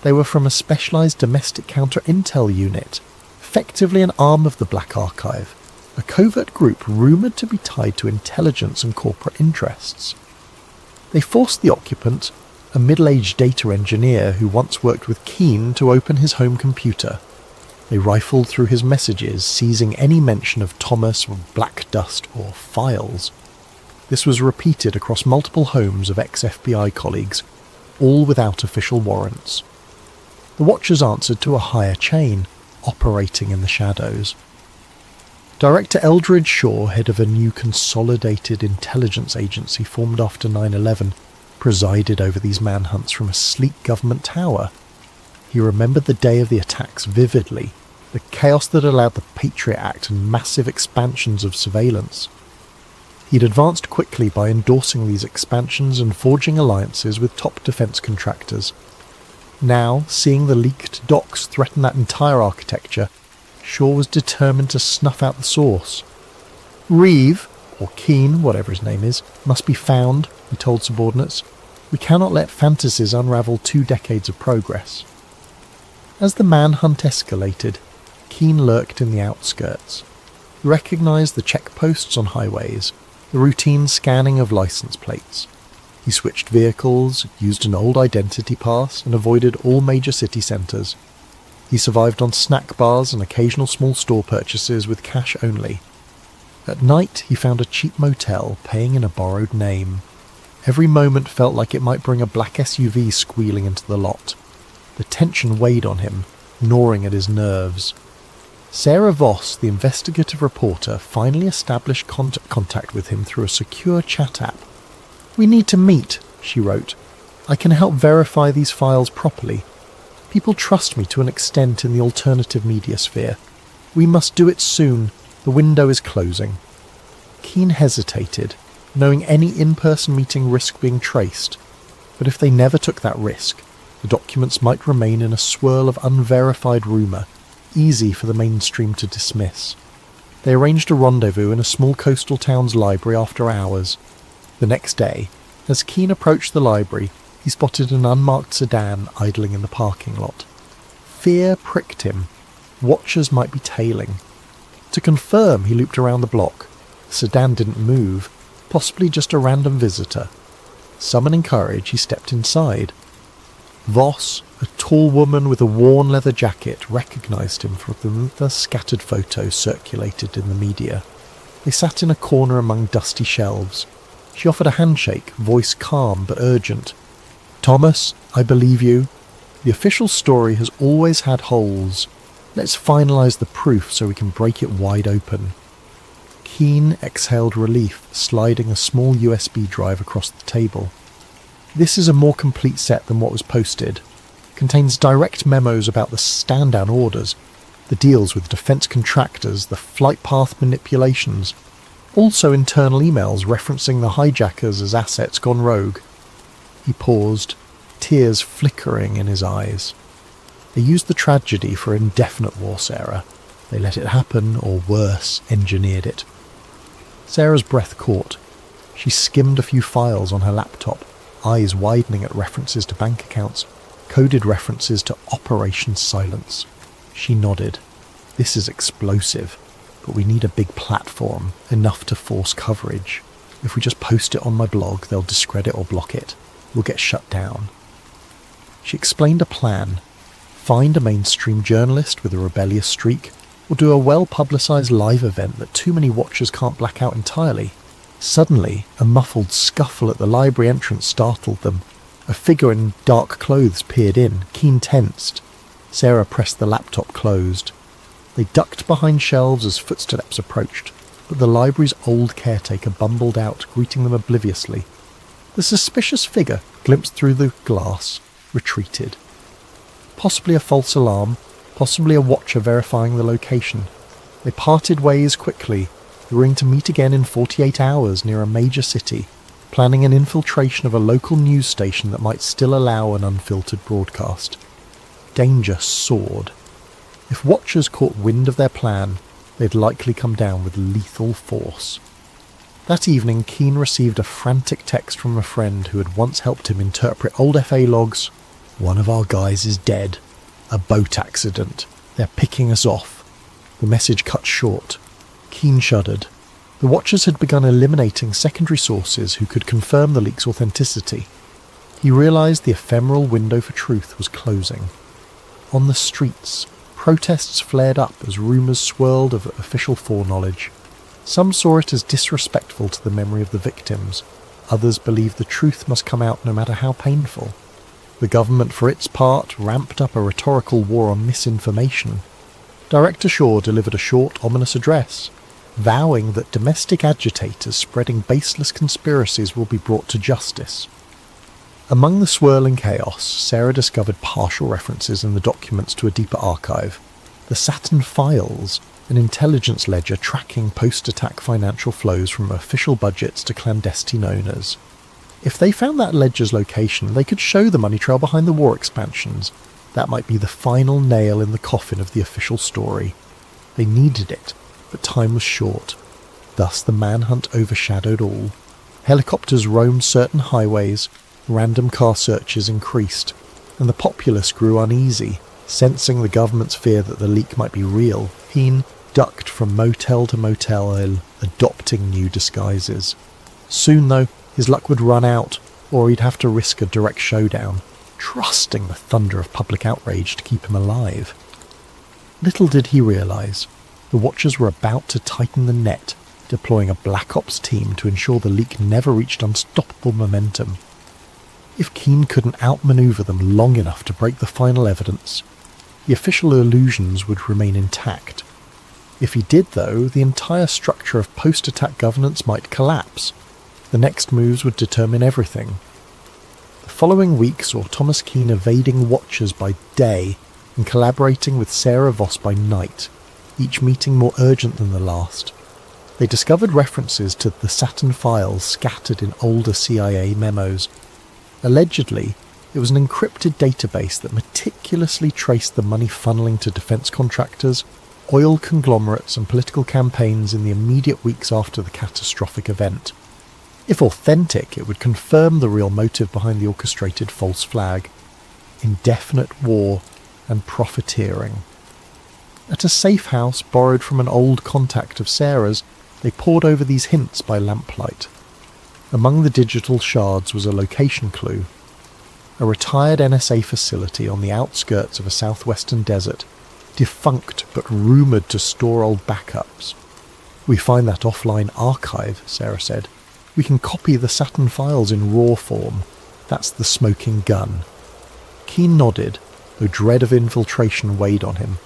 They were from a specialised domestic counter-intel unit, effectively an arm of the Black Archive, a covert group rumoured to be tied to intelligence and corporate interests. They forced the occupant, a middle-aged data engineer who once worked with Keane, to open his home computer. They rifled through his messages, seizing any mention of Thomas or Black Dust or files. This was repeated across multiple homes of ex-FBI colleagues, all without official warrants. The Watchers answered to a higher chain, operating in the shadows. Director Eldridge Shaw, head of a new consolidated intelligence agency formed after 9/11, presided over these manhunts from a sleek government tower. He remembered the day of the attacks vividly, the chaos that allowed the Patriot Act and massive expansions of surveillance. He'd advanced quickly by endorsing these expansions and forging alliances with top defence contractors. Now, seeing the leaked docs threaten that entire architecture, Shaw was determined to snuff out the source. Reeve, or Keane, whatever his name is, must be found, he told subordinates. We cannot let fantasies unravel 2 decades of progress. As the manhunt escalated, Keane lurked in the outskirts. He recognised the checkposts on highways, the routine scanning of licence plates. He switched vehicles, used an old identity pass, and avoided all major city centres. He survived on snack bars and occasional small store purchases with cash only. At night, he found a cheap motel, paying in a borrowed name. Every moment felt like it might bring a black SUV squealing into the lot. The tension weighed on him, gnawing at his nerves. Sarah Voss, the investigative reporter, finally established contact with him through a secure chat app. "We need to meet," she wrote. "I can help verify these files properly. People trust me to an extent in the alternative media sphere. We must do it soon. The window is closing." Keane hesitated, knowing any in-person meeting risked being traced. But if they never took that risk, the documents might remain in a swirl of unverified rumour, easy for the mainstream to dismiss. They arranged a rendezvous in a small coastal town's library after hours. The next day, as Keane approached the library, he spotted an unmarked sedan idling in the parking lot. Fear pricked him. Watchers might be tailing. To confirm, he looped around the block. The sedan didn't move, possibly just a random visitor. Summoning courage, he stepped inside. Voss, a tall woman with a worn leather jacket, recognised him from the scattered photos circulated in the media. They sat in a corner among dusty shelves. She offered a handshake, voice calm but urgent. "Thomas, I believe you. The official story has always had holes. Let's finalise the proof so we can break it wide open." Keane exhaled relief, sliding a small USB drive across the table. "This is a more complete set than what was posted. Contains direct memos about the stand-down orders, the deals with defence contractors, the flight path manipulations. Also internal emails referencing the hijackers as assets gone rogue." He paused, tears flickering in his eyes. They used the tragedy for indefinite war, Sarah. They let it happen, or worse, engineered it. Sarah's breath caught. She skimmed a few files on her laptop, eyes widening at references to bank accounts, coded references to Operation Silence. She nodded. "This is explosive, but we need a big platform, enough to force coverage. If we just post it on my blog, they'll discredit or block it. We'll get shut down." She explained a plan. Find a mainstream journalist with a rebellious streak, or do a well-publicised live event that too many watchers can't black out entirely. Suddenly, a muffled scuffle at the library entrance startled them. A figure in dark clothes peered in, Keane tensed. Sarah pressed the laptop closed. They ducked behind shelves as footsteps approached, but the library's old caretaker bumbled out, greeting them obliviously. The suspicious figure, glimpsed through the glass, retreated. Possibly a false alarm, possibly a watcher verifying the location. They parted ways quickly, agreeing to meet again in 48 hours near a major city, planning an infiltration of a local news station that might still allow an unfiltered broadcast. Danger soared. If watchers caught wind of their plan, they'd likely come down with lethal force. That evening, Keane received a frantic text from a friend who had once helped him interpret old FA logs. "One of our guys is dead. A boat accident. They're picking us off." The message cut short. Keane shuddered. The Watchers had begun eliminating secondary sources who could confirm the leak's authenticity. He realised the ephemeral window for truth was closing. On the streets, protests flared up as rumours swirled of official foreknowledge. Some saw it as disrespectful to the memory of the victims. Others believed the truth must come out no matter how painful. The government, for its part, ramped up a rhetorical war on misinformation. Director Shaw delivered a short, ominous address, vowing that domestic agitators spreading baseless conspiracies will be brought to justice. Among the swirling chaos, Sarah discovered partial references in the documents to a deeper archive. The Saturn Files, an intelligence ledger tracking post-attack financial flows from official budgets to clandestine owners. If they found that ledger's location, they could show the money trail behind the war expansions. That might be the final nail in the coffin of the official story. They needed it, but time was short. Thus the manhunt overshadowed all. Helicopters roamed certain highways, random car searches increased, and the populace grew uneasy, sensing the government's fear that the leak might be real. Keane ducked from motel to motel, adopting new disguises. Soon, though, his luck would run out, or he'd have to risk a direct showdown, trusting the thunder of public outrage to keep him alive. Little did he realise, the Watchers were about to tighten the net, deploying a Black Ops team to ensure the leak never reached unstoppable momentum. If Keane couldn't outmaneuver them long enough to break the final evidence, the official illusions would remain intact. If he did, though, the entire structure of post-attack governance might collapse. The next moves would determine everything. The following week saw Thomas Keane evading Watchers by day and collaborating with Sarah Voss by night, each meeting more urgent than the last. They discovered references to the Saturn Files scattered in older CIA memos. Allegedly, it was an encrypted database that meticulously traced the money funneling to defence contractors, oil conglomerates and political campaigns in the immediate weeks after the catastrophic event. If authentic, it would confirm the real motive behind the orchestrated false flag: indefinite war and profiteering. At a safe house borrowed from an old contact of Sarah's, they pored over these hints by lamplight. Among the digital shards was a location clue: a retired NSA facility on the outskirts of a southwestern desert, defunct but rumoured to store old backups. "We find that offline archive," Sarah said. "We can copy the Saturn Files in raw form. That's the smoking gun." Keane nodded, though dread of infiltration weighed on him.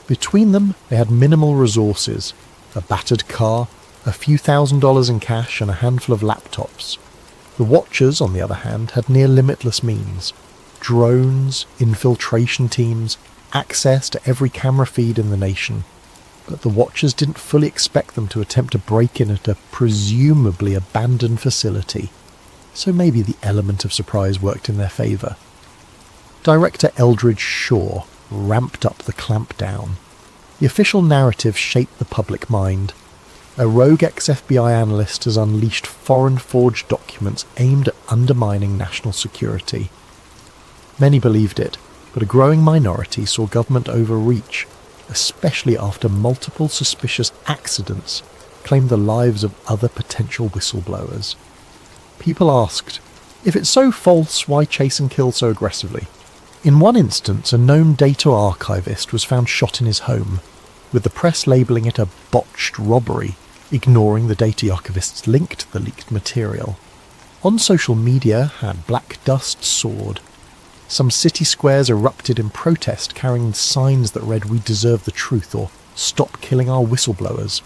Between them, they had minimal resources: a battered car, a few $1,000s in cash, and a handful of laptops. The Watchers, on the other hand, had near limitless means: drones, infiltration teams, access to every camera feed in the nation. But the Watchers didn't fully expect them to attempt a break-in at a presumably abandoned facility, so maybe the element of surprise worked in their favour. Director Eldridge Shaw ramped up the clampdown. The official narrative shaped the public mind. A rogue ex-FBI analyst has unleashed foreign-forged documents aimed at undermining national security. Many believed it, but a growing minority saw government overreach, especially after multiple suspicious accidents claimed the lives of other potential whistleblowers. People asked, if it's so false, why chase and kill so aggressively? In one instance, a known data archivist was found shot in his home, with the press labelling it a botched robbery, ignoring the data archivist's link to the leaked material. On social media, had black dust soared. Some city squares erupted in protest, carrying signs that read, "We deserve the truth," or "Stop killing our whistleblowers."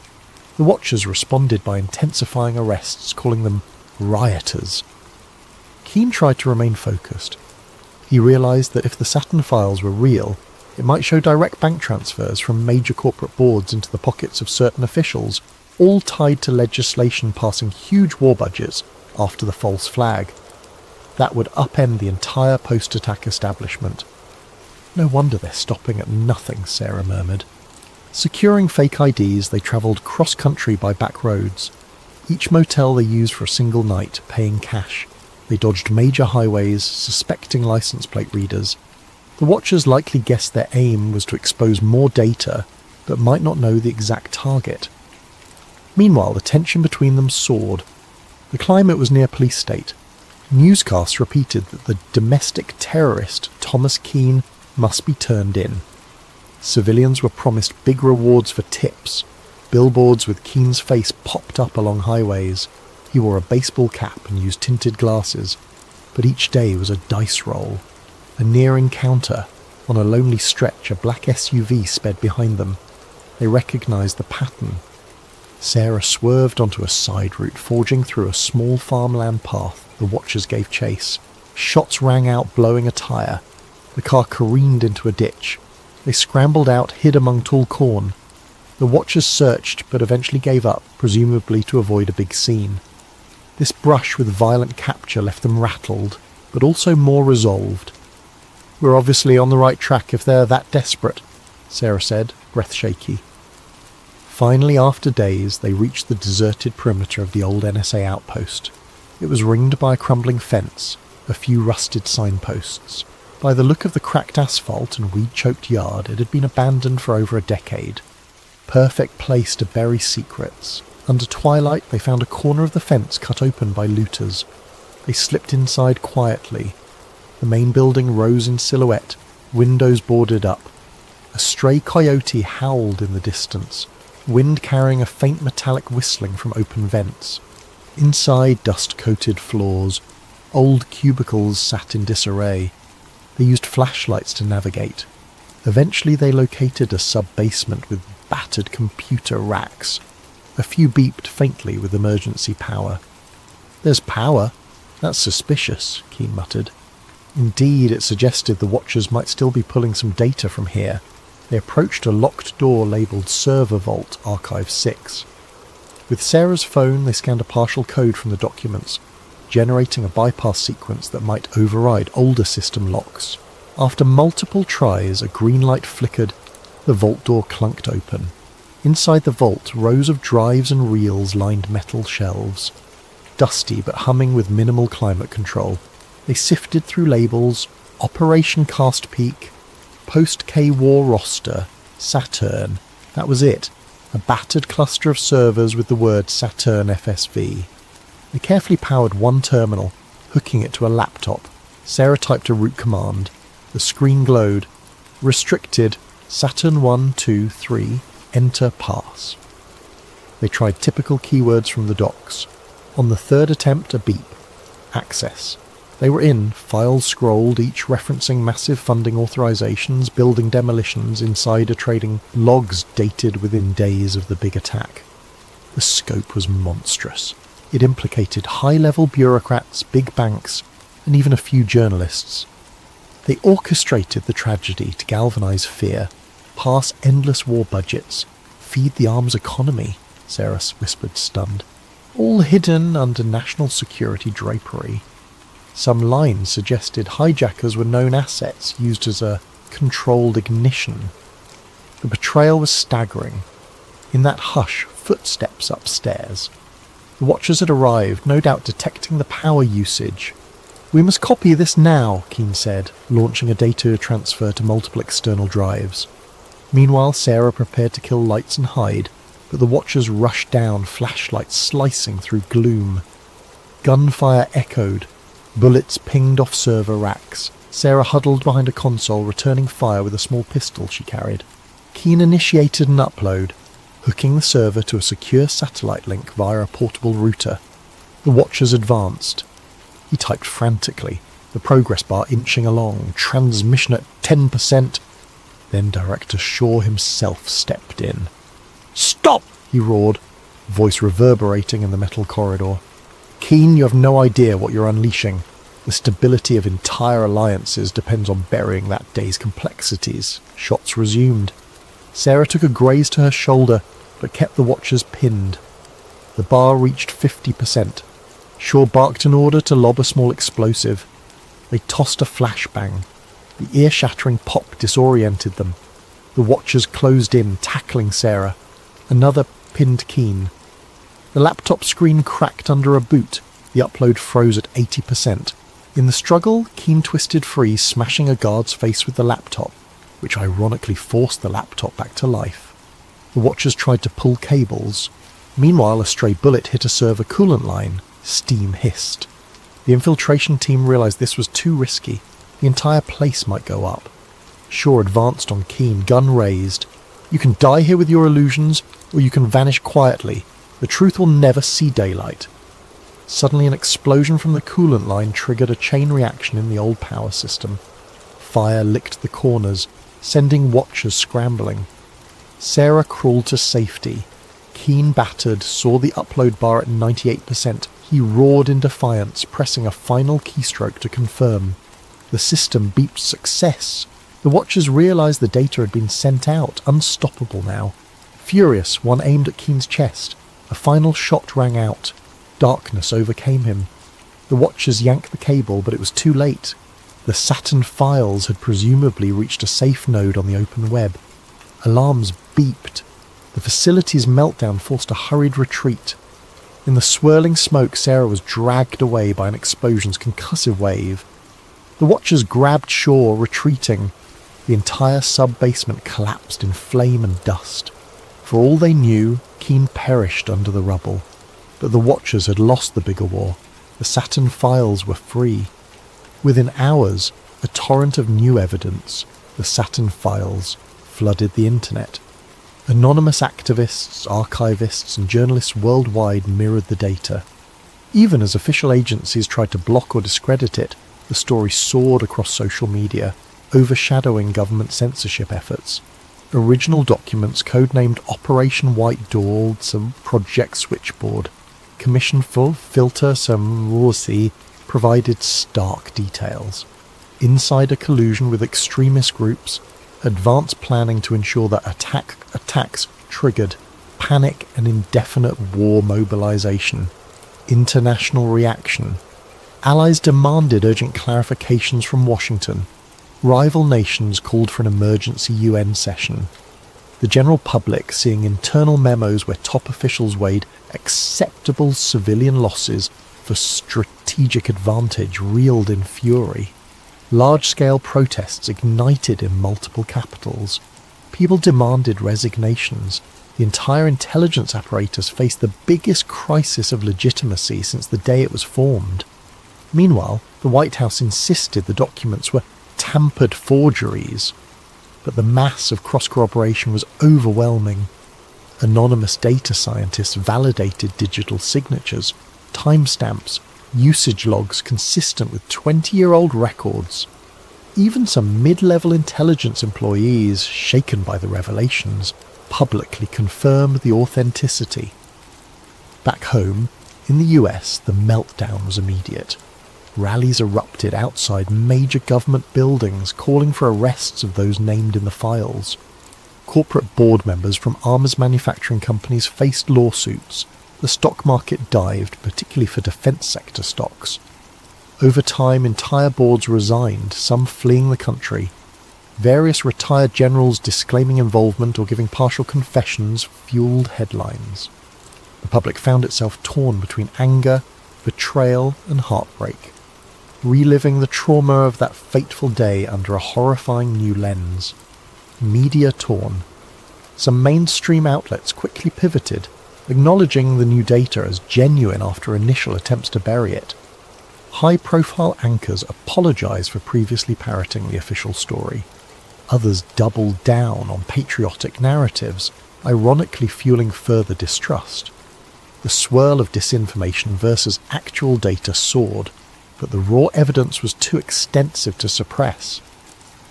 The Watchers responded by intensifying arrests, calling them rioters. Keane tried to remain focused. He realised that if the Saturn Files were real, it might show direct bank transfers from major corporate boards into the pockets of certain officials, all tied to legislation passing huge war budgets after the false flag. That would upend the entire post-attack establishment. No wonder they're stopping at nothing, Sarah murmured. Securing fake IDs, they travelled cross-country by back roads. Each motel they used for a single night, paying cash. They dodged major highways, suspecting license plate readers. The Watchers likely guessed their aim was to expose more data, but might not know the exact target. Meanwhile, the tension between them soared. The climate was near police state. Newscasts repeated that the domestic terrorist Thomas Keane must be turned in. Civilians were promised big rewards for tips. Billboards with Keane's face popped up along highways. He wore a baseball cap and used tinted glasses, but each day was a dice roll. A near encounter. On a lonely stretch, a black SUV sped behind them. They recognised the pattern. Sarah swerved onto a side route, forging through a small farmland path. The Watchers gave chase. Shots rang out, blowing a tyre. The car careened into a ditch. They scrambled out, hid among tall corn. The Watchers searched, but eventually gave up, presumably to avoid a big scene. This brush with violent capture left them rattled, but also more resolved. "We're obviously on the right track if they're that desperate," Sarah said, breath shaky. Finally, after days, they reached the deserted perimeter of the old NSA outpost. It was ringed by a crumbling fence, a few rusted signposts. By the look of the cracked asphalt and weed-choked yard, it had been abandoned for over a decade. Perfect place to bury secrets. Under twilight, they found a corner of the fence cut open by looters. They slipped inside quietly. The main building rose in silhouette, windows boarded up. A stray coyote howled in the distance, wind carrying a faint metallic whistling from open vents. Inside, dust-coated floors. Old cubicles sat in disarray. They used flashlights to navigate. Eventually they located a sub-basement with battered computer racks. A few beeped faintly with emergency power. "There's power? That's suspicious," Keane muttered. Indeed, it suggested the Watchers might still be pulling some data from here. They approached a locked door labelled Server Vault Archive 6. With Sarah's phone, they scanned a partial code from the documents, generating a bypass sequence that might override older system locks. After multiple tries, a green light flickered. The vault door clunked open. Inside the vault, rows of drives and reels lined metal shelves. Dusty but humming with minimal climate control. They sifted through labels: Operation Cast Peak, Post-K-War Roster, Saturn. That was it. A battered cluster of servers with the word Saturn FSV. They carefully powered one terminal, hooking it to a laptop. Sarah typed a root command. The screen glowed. Restricted. Saturn 1, 2, 3. Enter pass. They tried typical keywords from the docs. On the third attempt, a beep. Access. They were in, files scrolled, each referencing massive funding authorizations, building demolitions, insider trading, logs dated within days of the big attack. The scope was monstrous. It implicated high-level bureaucrats, big banks, and even a few journalists. They orchestrated the tragedy to galvanize fear, pass endless war budgets, feed the arms economy, Sarah whispered, stunned. All hidden under national security drapery. Some lines suggested hijackers were known assets used as a controlled ignition. The betrayal was staggering. In that hush, footsteps upstairs. The Watchers had arrived, no doubt detecting the power usage. "We must copy this now," Keane said, launching a data transfer to multiple external drives. Meanwhile, Sarah prepared to kill lights and hide, but the Watchers rushed down, flashlights slicing through gloom. Gunfire echoed. Bullets pinged off server racks. Sarah huddled behind a console, returning fire with a small pistol she carried. Keane initiated an upload, hooking the server to a secure satellite link via a portable router. The Watchers advanced. He typed frantically, the progress bar inching along, transmission at 10%. Then Director Shaw himself stepped in. "Stop!" he roared, voice reverberating in the metal corridor. "Keane, you have no idea what you're unleashing. The stability of entire alliances depends on burying that day's complexities." Shots resumed. Sarah took a graze to her shoulder, but kept the Watchers pinned. The bar reached 50%. Shaw barked an order to lob a small explosive. They tossed a flashbang. The ear-shattering pop disoriented them. The watchers closed in, tackling Sarah. Another pinned Keane. The laptop screen cracked under a boot. The upload froze at 80%. In the struggle, Keane twisted free, smashing a guard's face with the laptop, which ironically forced the laptop back to life. The watchers tried to pull cables. Meanwhile, a stray bullet hit a server coolant line. Steam hissed. The infiltration team realized this was too risky. The entire place might go up. Shaw advanced on Keane, gun raised. "You can die here with your illusions, or you can vanish quietly. The truth will never see daylight." Suddenly an explosion from the coolant line triggered a chain reaction in the old power system. Fire licked the corners, sending watchers scrambling. Sarah crawled to safety. Keane, battered, saw the upload bar at 98%. He roared in defiance, pressing a final keystroke to confirm. The system beeped success. The watchers realized the data had been sent out, unstoppable now. Furious, one aimed at Keane's chest. A final shot rang out. Darkness overcame him. The watchers yanked the cable, but it was too late. The Saturn files had presumably reached a safe node on the open web. Alarms beeped. The facility's meltdown forced a hurried retreat. In the swirling smoke, Sarah was dragged away by an explosion's concussive wave. The watchers grabbed Shaw, retreating. The entire sub-basement collapsed in flame and dust. For all they knew, Keane perished under the rubble. But the watchers had lost the bigger war. The Saturn files were free. Within hours, a torrent of new evidence, the Saturn files, flooded the internet. Anonymous activists, archivists, and journalists worldwide mirrored the data. Even as official agencies tried to block or discredit it, the story soared across social media, overshadowing government censorship efforts. Original documents codenamed Operation White Dawn, some Project Switchboard, commissioned for Filter some Rossi, provided stark details. Insider collusion with extremist groups, advanced planning to ensure that attacks triggered, panic and indefinite war mobilization, international reaction. Allies demanded urgent clarifications from Washington. Rival nations called for an emergency UN session. The general public, seeing internal memos where top officials weighed acceptable civilian losses for strategic advantage, reeled in fury. Large-scale protests ignited in multiple capitals. People demanded resignations. The entire intelligence apparatus faced the biggest crisis of legitimacy since the day it was formed. Meanwhile, the White House insisted the documents were tampered forgeries, but the mass of cross-corroboration was overwhelming. Anonymous data scientists validated digital signatures, timestamps, usage logs consistent with 20-year-old records. Even some mid-level intelligence employees, shaken by the revelations, publicly confirmed the authenticity. Back home, in the US, the meltdown was immediate. Rallies erupted outside major government buildings, calling for arrests of those named in the files. Corporate board members from arms manufacturing companies faced lawsuits. The stock market dived, particularly for defense sector stocks. Over time, entire boards resigned, some fleeing the country. Various retired generals disclaiming involvement or giving partial confessions fueled headlines. The public found itself torn between anger, betrayal, and heartbreak, reliving the trauma of that fateful day under a horrifying new lens. Media torn. Some mainstream outlets quickly pivoted, acknowledging the new data as genuine after initial attempts to bury it. High-profile anchors apologized for previously parroting the official story. Others doubled down on patriotic narratives, ironically fueling further distrust. The swirl of disinformation versus actual data soared, but the raw evidence was too extensive to suppress.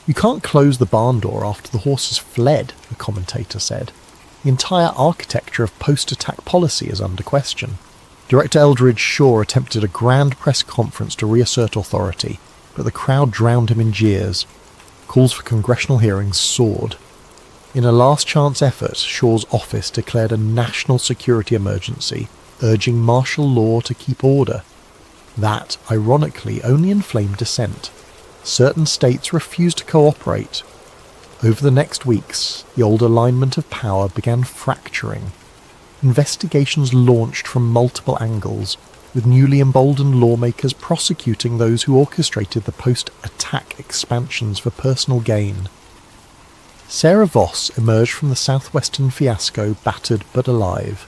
"You can't close the barn door after the horses fled," a commentator said. "The entire architecture of post-attack policy is under question." Director Eldridge Shaw attempted a grand press conference to reassert authority, but the crowd drowned him in jeers. Calls for congressional hearings soared. In a last-chance effort, Shaw's office declared a national security emergency, urging martial law to keep order. That, ironically, only inflamed dissent. Certain states refused to cooperate. Over the next weeks, the old alignment of power began fracturing. Investigations launched from multiple angles, with newly emboldened lawmakers prosecuting those who orchestrated the post-attack expansions for personal gain. Sarah Voss emerged from the southwestern fiasco battered but alive.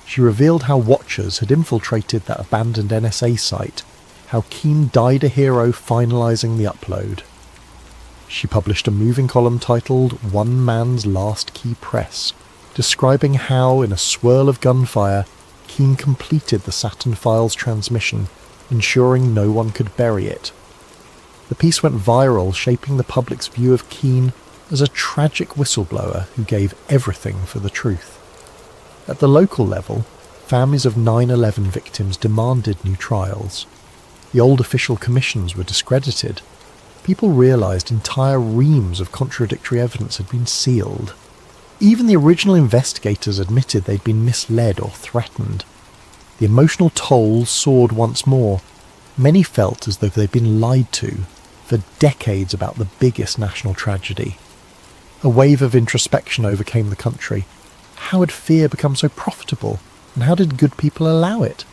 She revealed how Watchers had infiltrated that abandoned NSA site, how Keane died a hero finalising the upload. She published a moving column titled One Man's Last Key Press, describing how, in a swirl of gunfire, Keane completed the Saturn Files transmission, ensuring no one could bury it. The piece went viral, shaping the public's view of Keane as a tragic whistleblower who gave everything for the truth. At the local level, families of 9/11 victims demanded new trials. The old official commissions were discredited. People realised entire reams of contradictory evidence had been sealed. Even the original investigators admitted they'd been misled or threatened. The emotional toll soared once more. Many felt as though they'd been lied to for decades about the biggest national tragedy. A wave of introspection overcame the country. How had fear become so profitable, and how did good people allow it?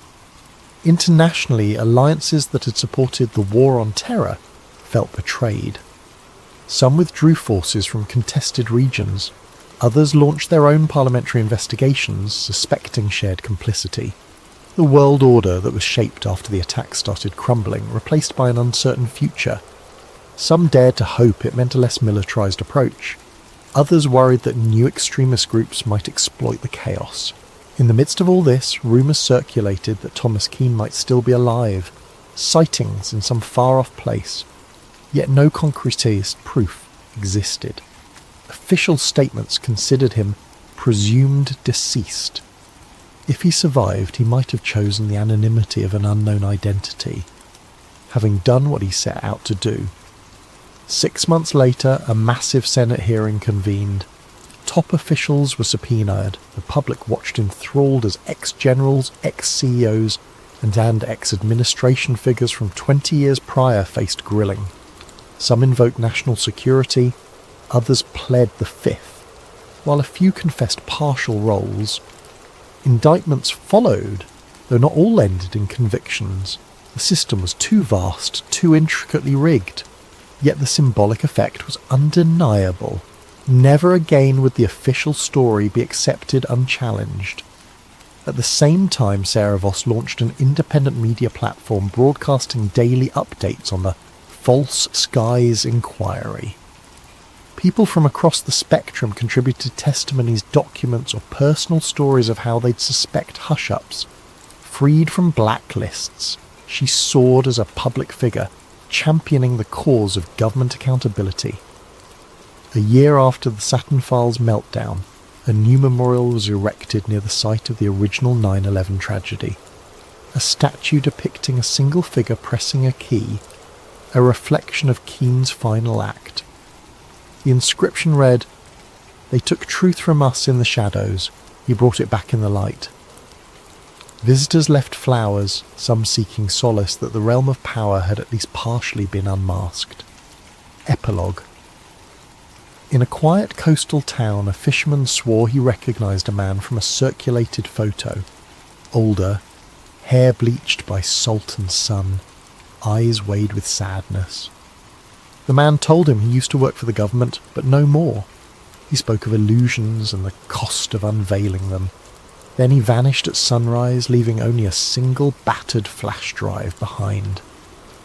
Internationally, alliances that had supported the war on terror felt betrayed. Some withdrew forces from contested regions. Others launched their own parliamentary investigations, suspecting shared complicity. The world order that was shaped after the attack started crumbling, replaced by an uncertain future. Some dared to hope it meant a less militarised approach. Others worried that new extremist groups might exploit the chaos. In the midst of all this, rumours circulated that Thomas Keane might still be alive, sightings in some far-off place. Yet no concretized proof existed. Official statements considered him presumed deceased. If he survived, he might have chosen the anonymity of an unknown identity, having done what he set out to do. 6 months later, a massive Senate hearing convened. Top officials were subpoenaed. The public watched enthralled as ex-generals, ex-CEOs, and ex-administration figures from 20 years prior faced grilling. Some invoked national security, others pled the fifth, while a few confessed partial roles. Indictments followed, though not all ended in convictions. The system was too vast, too intricately rigged. Yet the symbolic effect was undeniable. Never again would the official story be accepted unchallenged. At the same time, Sarah Voss launched an independent media platform broadcasting daily updates on the False Skies Inquiry. People from across the spectrum contributed testimonies, documents, or personal stories of how they'd suspect hush-ups. Freed from blacklists, she soared as a public figure, championing the cause of government accountability. A year after the Saturn Files meltdown, a new memorial was erected near the site of the original 9/11 tragedy. A statue depicting a single figure pressing a key, a reflection of Keane's final act. The inscription read, "They took truth from us in the shadows, he brought it back in the light." Visitors left flowers, some seeking solace that the realm of power had at least partially been unmasked. Epilogue. In a quiet coastal town, a fisherman swore he recognised a man from a circulated photo. Older, hair bleached by salt and sun, eyes weighed with sadness. The man told him he used to work for the government, but no more. He spoke of illusions and the cost of unveiling them. Then he vanished at sunrise, leaving only a single battered flash drive behind.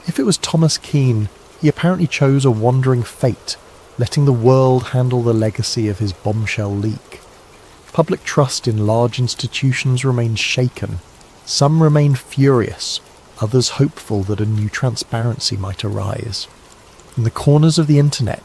If it was Thomas Keane, he apparently chose a wandering fate, letting the world handle the legacy of his bombshell leak. Public trust in large institutions remained shaken. Some remained furious, others hopeful that a new transparency might arise. In the corners of the internet,